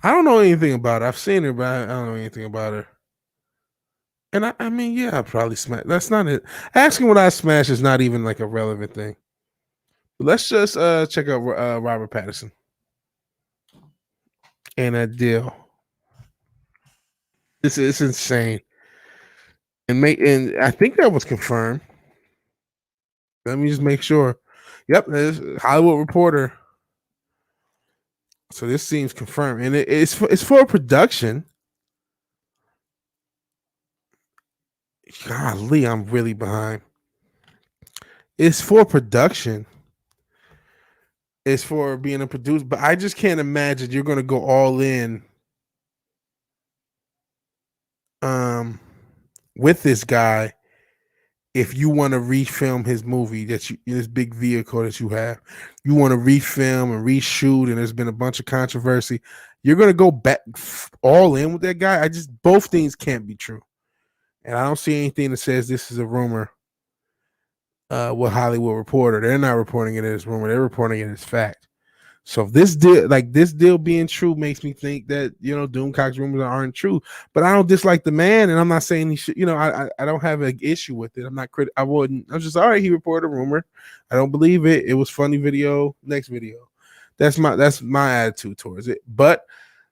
I don't know anything about her. I've seen her, but I don't know anything about her. And I mean, yeah, I probably smash. That's not it. Asking what I smash is not even like a relevant thing. But let's just check out Robert Pattinson and that deal. It's insane. And I think that was confirmed. Let me just make sure. Yep, there's Hollywood Reporter. So this seems confirmed, and it's for a production. Golly, I'm really behind. It's for production. It's for being a producer, but I just can't imagine you're going to go all in with this guy if you want to refilm his movie this big vehicle that you have, you want to refilm and reshoot, and there's been a bunch of controversy, you're gonna go back all in with that guy. Both things can't be true, and I don't see anything that says this is a rumor. With Hollywood Reporter, they're not reporting it as rumor; they're reporting it as fact. So if this deal being true makes me think that Doomcock's rumors aren't true. But I don't dislike the man, and I'm not saying he should. I don't have an issue with it. I'm not I wouldn't. I'm just all right. He reported a rumor. I don't believe it. It was funny video. Next video. That's my attitude towards it. But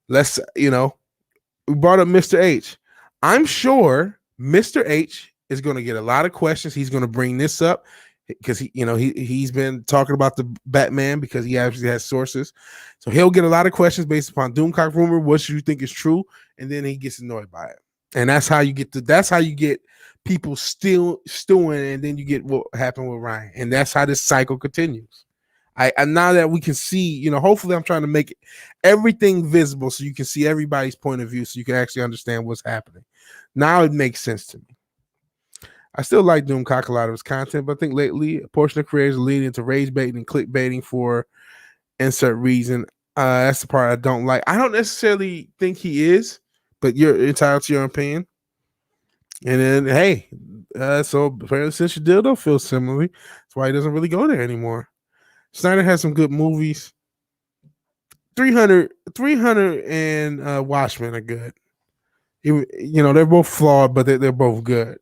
let's we brought up Mr. H. I'm sure Mr. H is going to get a lot of questions. He's going to bring this up because he's been talking about the Batman because he actually has sources. So he'll get a lot of questions based upon Doomcock rumor. What should you think is true? And then he gets annoyed by it. And that's how you get people still stewing, and then you get what happened with Ryan. And that's how this cycle continues. And now that we can see, hopefully I'm trying to make everything visible so you can see everybody's point of view so you can actually understand what's happening. Now it makes sense to me. I still like Doomcock, a lot of his content, but I think lately a portion of creators are leading into rage baiting and clickbaiting for insert reason. That's the part I don't like. I don't necessarily think he is, but you're entitled to your opinion. And then, hey, so apparently since your dildo feels similarly, that's why he doesn't really go there anymore. Snyder has some good movies. 300 and Watchmen are good. They're both flawed, but they're both good.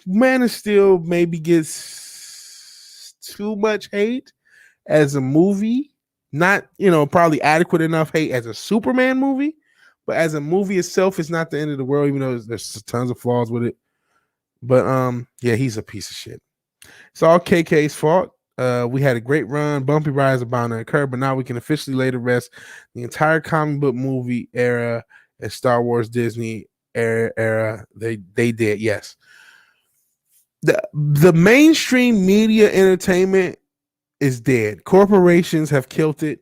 Man of Steel maybe gets too much hate as a movie. Not, probably adequate enough hate as a Superman movie, but as a movie itself, it's not the end of the world, even though there's tons of flaws with it. But yeah, he's a piece of shit. It's all KK's fault. We had a great run. Bumpy rides are bound to occur, but now we can officially lay to rest the entire comic book movie era and Star Wars Disney era. They did, yes. The mainstream media entertainment is dead. Corporations have killed it.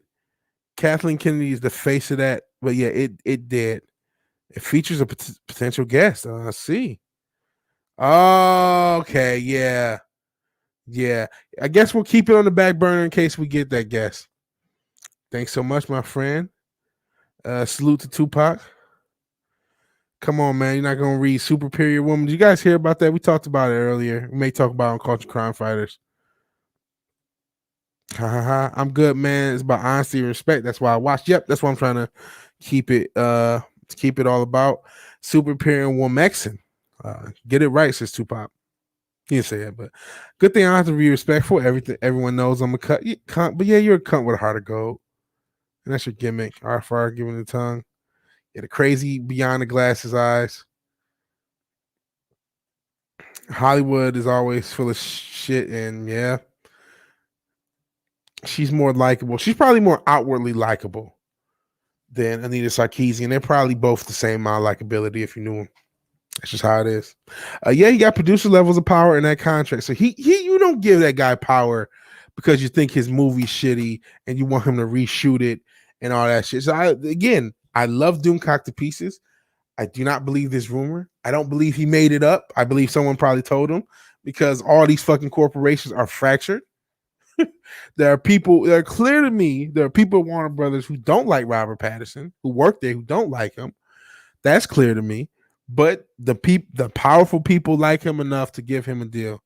Kathleen Kennedy is the face of that. But yeah, it did. It features a potential guest. Let's see. Oh, okay, yeah. Yeah. I guess we'll keep it on the back burner in case we get that guest. Thanks so much, my friend. Salute to Tupac. Come on, man. You're not going to read Superior Woman. Did you guys hear about that? We talked about it earlier. We may talk about it on Culture Crime Fighters. I'm good, man. It's about honesty and respect. That's why I watched. Yep, that's what I'm trying to keep it all about. Superior Woman. Get it right, says Tupac. He didn't say that, but good thing I have to be respectful. Everyone knows I'm a cunt. But yeah, you're a cunt with a heart of gold. And that's your gimmick. R giving the tongue. Yeah, the crazy beyond the glasses eyes. Hollywood is always full of shit, and yeah, she's more likable. She's probably more outwardly likable than Anita Sarkeesian. They're probably both the same amount of likability if you knew them. That's just how it is. Yeah, he got producer levels of power in that contract. So you don't give that guy power because you think his movie's shitty and you want him to reshoot it and all that shit. So I love Doomcock to pieces. I do not believe this rumor. I don't believe he made it up. I believe someone probably told him because all these fucking corporations are fractured. There are clear to me, there are people at Warner Brothers who don't like Robert Pattinson, who work there, who don't like him. That's clear to me. But the powerful people like him enough to give him a deal.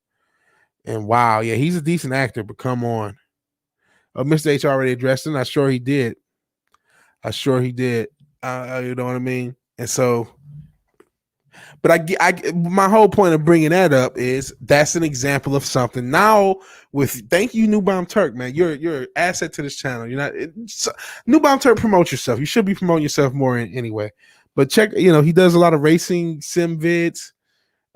And wow, yeah, he's a decent actor, but come on. Mr. H already addressed him. I'm sure he did. You know what I mean? And so, but my whole point of bringing that up is that's an example of something. Now, thank you, New Bomb Turk, man. You're an asset to this channel. You're not New Bomb Turk. Promote yourself. You should be promoting yourself more anyway. But check, he does a lot of racing sim vids,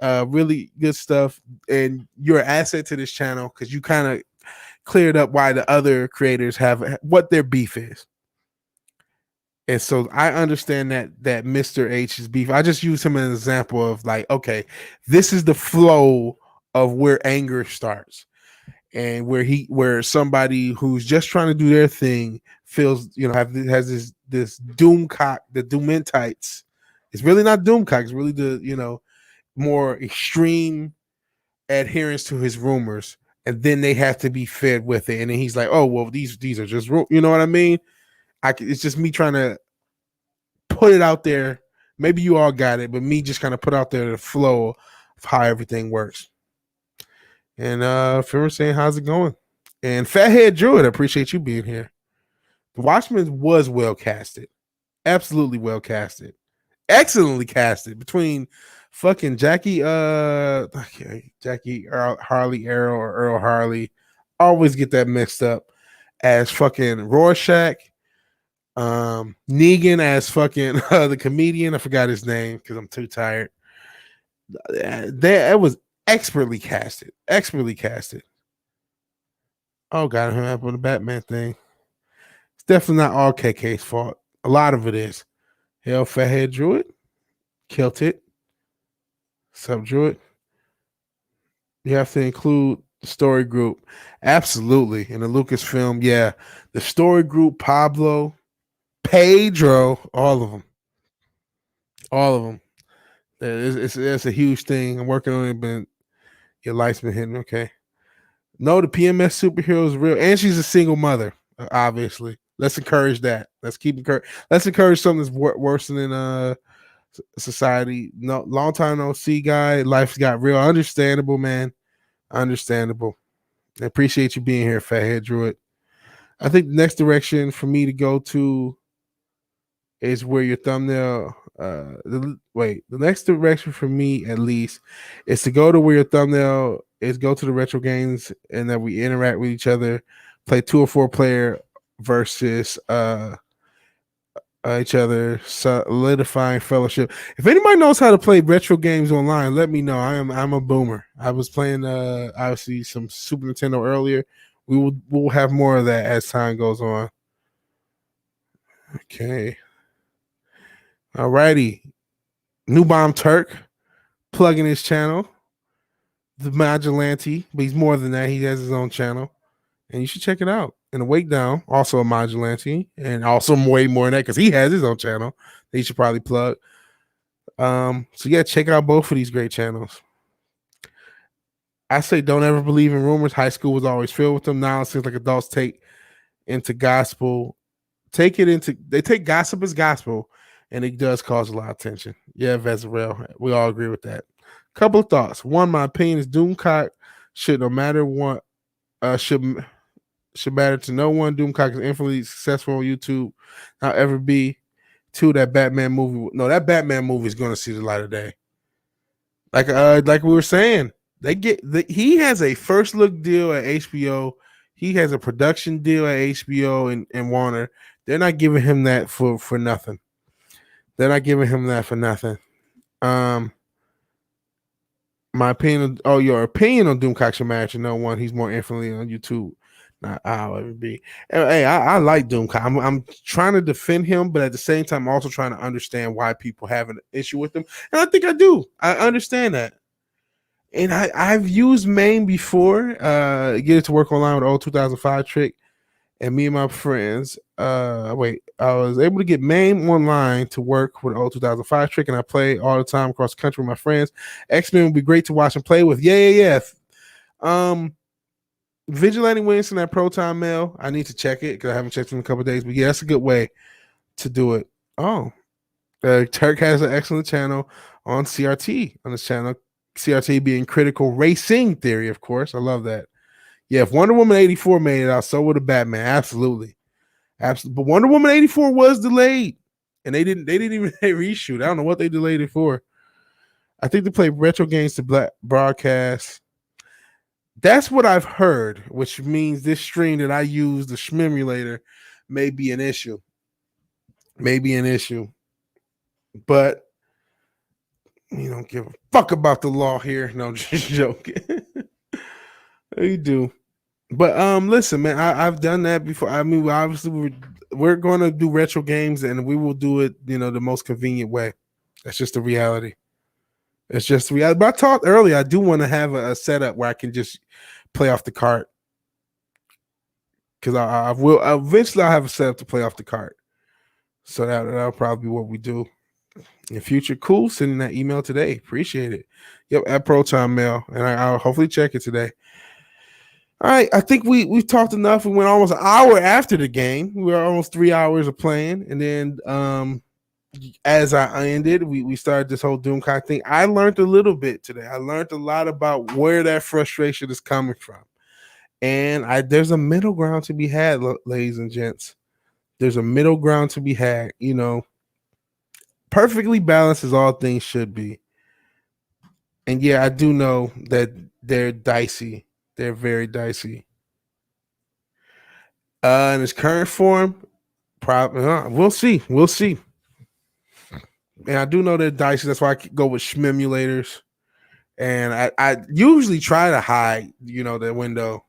really good stuff. And you're an asset to this channel because you kind of cleared up why the other creators have what their beef is. And so I understand that Mr. H's beef. I just use him as an example of like, okay, this is the flow of where anger starts. And where somebody who's just trying to do their thing feels, has this Doomcock, the Doomentites. It's really not Doomcock. It's really more extreme adherence to his rumors, and then they have to be fed with it. And then he's like, "Oh well, these are just you know what I mean?" It's just me trying to put it out there. Maybe you all got it, but me just kind of put out there the flow of how everything works. And if you're saying, how's it going? And Fathead Druid, I appreciate you being here. The Watchmen was well casted, absolutely well casted, excellently casted between fucking Jackie Harley Arrow or Earl Harley. Always get that mixed up, as fucking Rorschach, Negan as fucking the comedian. I forgot his name because I'm too tired. That was expertly casted. Expertly casted. Oh god, I'm up on the Batman thing. It's definitely not all KK's fault. A lot of it is. Hell, Fathead Druid, killed it. Sub Druid. You have to include the story group. Absolutely. In the Lucasfilm, yeah. The story group, Pablo, Pedro, all of them. All of them. It's a huge thing. I'm working on it, but your light's been hitting. Okay. No, the PMS superhero is real. And she's a single mother, obviously. Let's encourage that. Let's encourage something that's worse than society. No, long time no see, guy. Life's got real. Understandable, man. Understandable. I appreciate you being here, Fathead Druid. I think the next direction for me to go to is where your thumbnail. The next direction for me, at least, is to go to where your thumbnail is. Go to the retro games, and that we interact with each other, play 2 or 4 player versus each other, solidifying fellowship. If anybody knows how to play retro games online, let me know. I'm a boomer. I was playing obviously some Super Nintendo earlier. We'll have more of that as time goes on. Okay. Alrighty. New Bomb Turk plugging his channel. The Vigilante, but he's more than that. He has his own channel. And you should check it out. And Wake Down, also a Vigilante, and also way more than that because he has his own channel that he should probably plug. So yeah, check out both of these great channels. I say don't ever believe in rumors. High school was always filled with them. Now it seems like adults take gossip as gospel, and it does cause a lot of tension. Yeah, Vezarel, we all agree with that. Couple of thoughts. One, my opinion is Doomcock should no matter what should matter to no one. Doomcock is infinitely successful on YouTube. Not ever be. 2, that Batman movie. No, that Batman movie is going to see the light of day. Like we were saying, he has a first look deal at HBO. He has a production deal at HBO and Warner. They're not giving him that for nothing. They're not giving him that for nothing. My opinion. Oh, your opinion on Doomcock should matter to no one. He's more infinitely on YouTube. Not I'll ever be. Hey, I like Doomcock. I'm trying to defend him, but at the same time, I'm also trying to understand why people have an issue with him. And I think I do. I understand that. And I've used MAME before. Get it to work online with old 2005 trick. And me and my friends, I was able to get MAME online to work with old 2005 trick, and I play all the time across the country with my friends. X-Men would be great to watch and play with. Yeah. Vigilante Williamson at Proton Mail. I need to check it because I haven't checked in a couple of days. But yeah, that's a good way to do it. Oh, Turk has an excellent channel on CRT on his channel. CRT being Critical Racing Theory, of course. I love that. Yeah, if Wonder Woman 84 made it out, so would a Batman. Absolutely. But Wonder Woman 84 was delayed. And they didn't even reshoot. I don't know what they delayed it for. I think they played retro games to broadcast. That's what I've heard, which means this stream that I use, the Schmimulator, may be an issue. But you don't give a fuck about the law here. No, just joking. You do. But listen, man, I've done that before. I mean, obviously we're going to do retro games, and we will do it, the most convenient way. That's just the reality. It's just the reality. But I talked earlier. I do want to have a setup where I can just play off the cart, because I will eventually. I'll have a setup to play off the cart. So that'll probably be what we do. In future, cool. Sending that email today. Appreciate it. Yep, at Proton Mail, and I'll hopefully check it today. All right, I think we've talked enough. We went almost an hour after the game. We were almost 3 hours of playing, and then as I ended, we started this whole Doomcock thing. I learned a little bit today. I learned a lot about where that frustration is coming from, and there's a middle ground to be had, ladies and gents. There's a middle ground to be had. Perfectly balanced as all things should be. And yeah, I do know that they're dicey. They're very dicey. In its current form, probably we'll see. We'll see. And I do know they're dicey. That's why I go with schmimulators. And I usually try to hide, the window.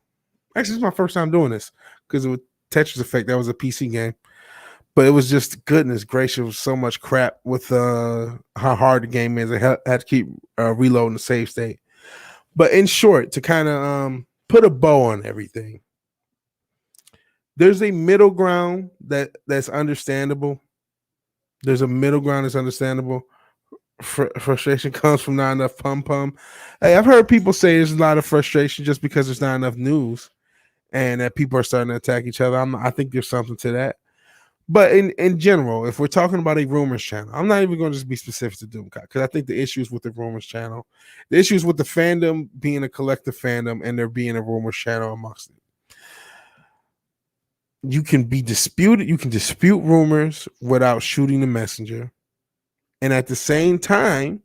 Actually, it's my first time doing this because with Tetris Effect, that was a PC game. But it was just, goodness gracious, it was so much crap with how hard the game is. I had to keep reloading the save state. But in short, to kind of put a bow on everything, there's a middle ground that's understandable. There's a middle ground that's understandable. Frustration comes from not enough pum-pum. Hey, I've heard people say there's a lot of frustration just because there's not enough news and that people are starting to attack each other. I think there's something to that. But in general, if we're talking about a rumors channel, I'm not even going to just be specific to Doomcock because I think the issues with the rumors channel, the issues with the fandom being a collective fandom and there being a rumors channel amongst it. You can dispute rumors without shooting the messenger. And at the same time,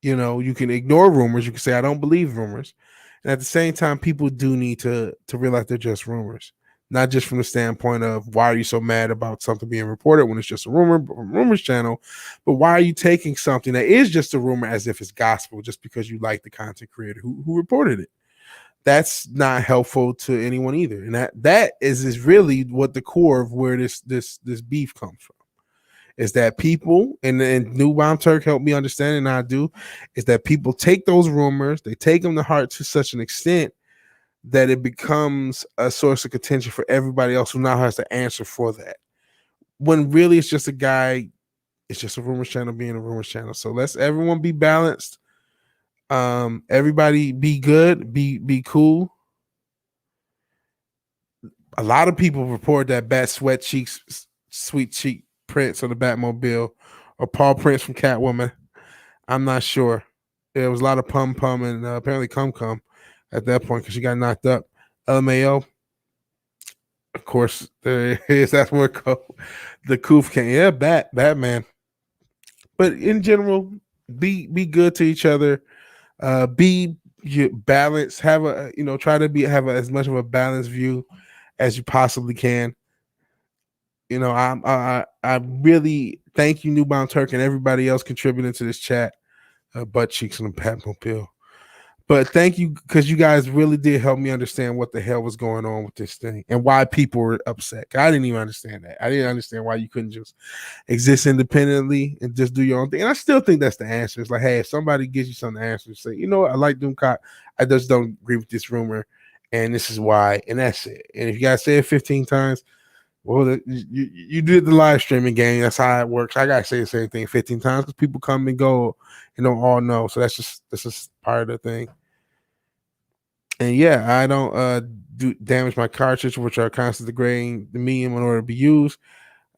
you can ignore rumors. You can say, I don't believe rumors. And at the same time, people do need to realize they're just rumors. Not just from the standpoint of why are you so mad about something being reported when it's just a rumors channel, but why are you taking something that is just a rumor as if it's gospel just because you like the content creator who reported it? That's not helpful to anyone either. And that is really what the core of where this beef comes from. Is that people, and New Bomb Turk helped me understand, and I do, is that people take those rumors, they take them to heart to such an extent that it becomes a source of contention for everybody else who now has to answer for that. When really it's just it's just a rumors channel being a rumors channel. So let's everyone be balanced. Everybody be good, be cool. A lot of people report that Bat Sweat Cheeks, Sweet Cheek Prince of the Batmobile or Paul Prince from Catwoman. I'm not sure. There was a lot of pum and apparently cum at that point because she got knocked up. LMAO, of course, there is. That's where the Koof came. Yeah, Batman. But in general, be good to each other. Be balanced. Have try to have as much of a balanced view as you possibly can. I really thank you, Newbound Turk, and everybody else contributing to this chat. Butt cheeks on the Batmobile. But thank you, because you guys really did help me understand what the hell was going on with this thing and why people were upset. I didn't even understand that. I didn't understand why you couldn't just exist independently and just do your own thing. And I still think that's the answer. It's like, hey, if somebody gives you some answers, say, you know what, I like Doomcock. I just don't agree with this rumor, and this is why, and that's it. And if you guys say it 15 times, well, you did the live streaming game. That's how it works. I gotta say the same thing 15 times because people come and go and don't all know. So that's just part of the thing. And yeah, I don't do damage my cartridge, which are constantly degrading the medium in order to be used.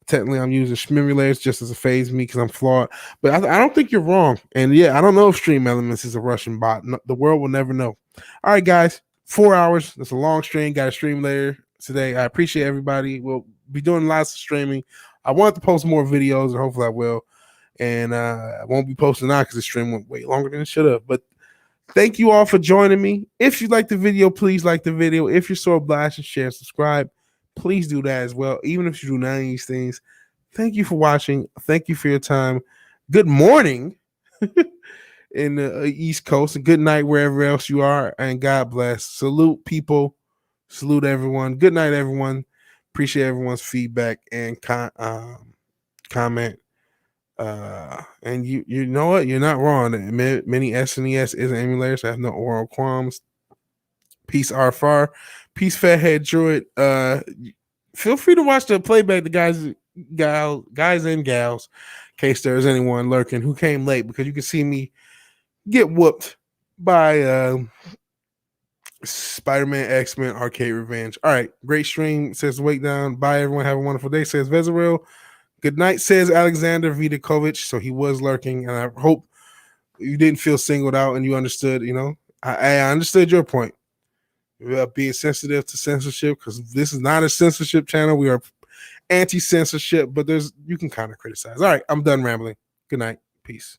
Technically, I'm using shmimulators just as a phase me because I'm flawed. But I don't think you're wrong. And yeah, I don't know if Stream Elements is a Russian bot. No, the world will never know. All right, guys, 4 hours. That's a long stream. Got to stream later today. I appreciate everybody. We'll be doing lots of streaming. I want to post more videos, and hopefully I will. And I won't be posting now because the stream went way longer than it should have. But thank you all for joining me. If you like the video, please like the video. If you're so obliged, share and subscribe. Please do that as well. Even if you do none of these things, thank you for watching. Thank you for your time. Good morning in the East Coast, and good night wherever else you are. And God bless. Salute people. Salute everyone. Good night, everyone. Appreciate everyone's feedback and comment. And you know what? You're not wrong. Many SNES is an emulator, so I have no oral qualms. Peace Arfar. Peace Fathead Druid. Feel free to watch the playback, the guys and gals. case there is anyone lurking who came late, because you can see me get whooped by Spider-Man, X-Men, Arcade Revenge. All right, great stream, says Wake Down. Bye, everyone. Have a wonderful day, says Vezeril. Good night, says Alexander Vidakovich. So he was lurking, and I hope you didn't feel singled out and you understood. I understood your point. Being sensitive to censorship, because this is not a censorship channel. We are anti-censorship, but you can kind of criticize. All right, I'm done rambling. Good night. Peace.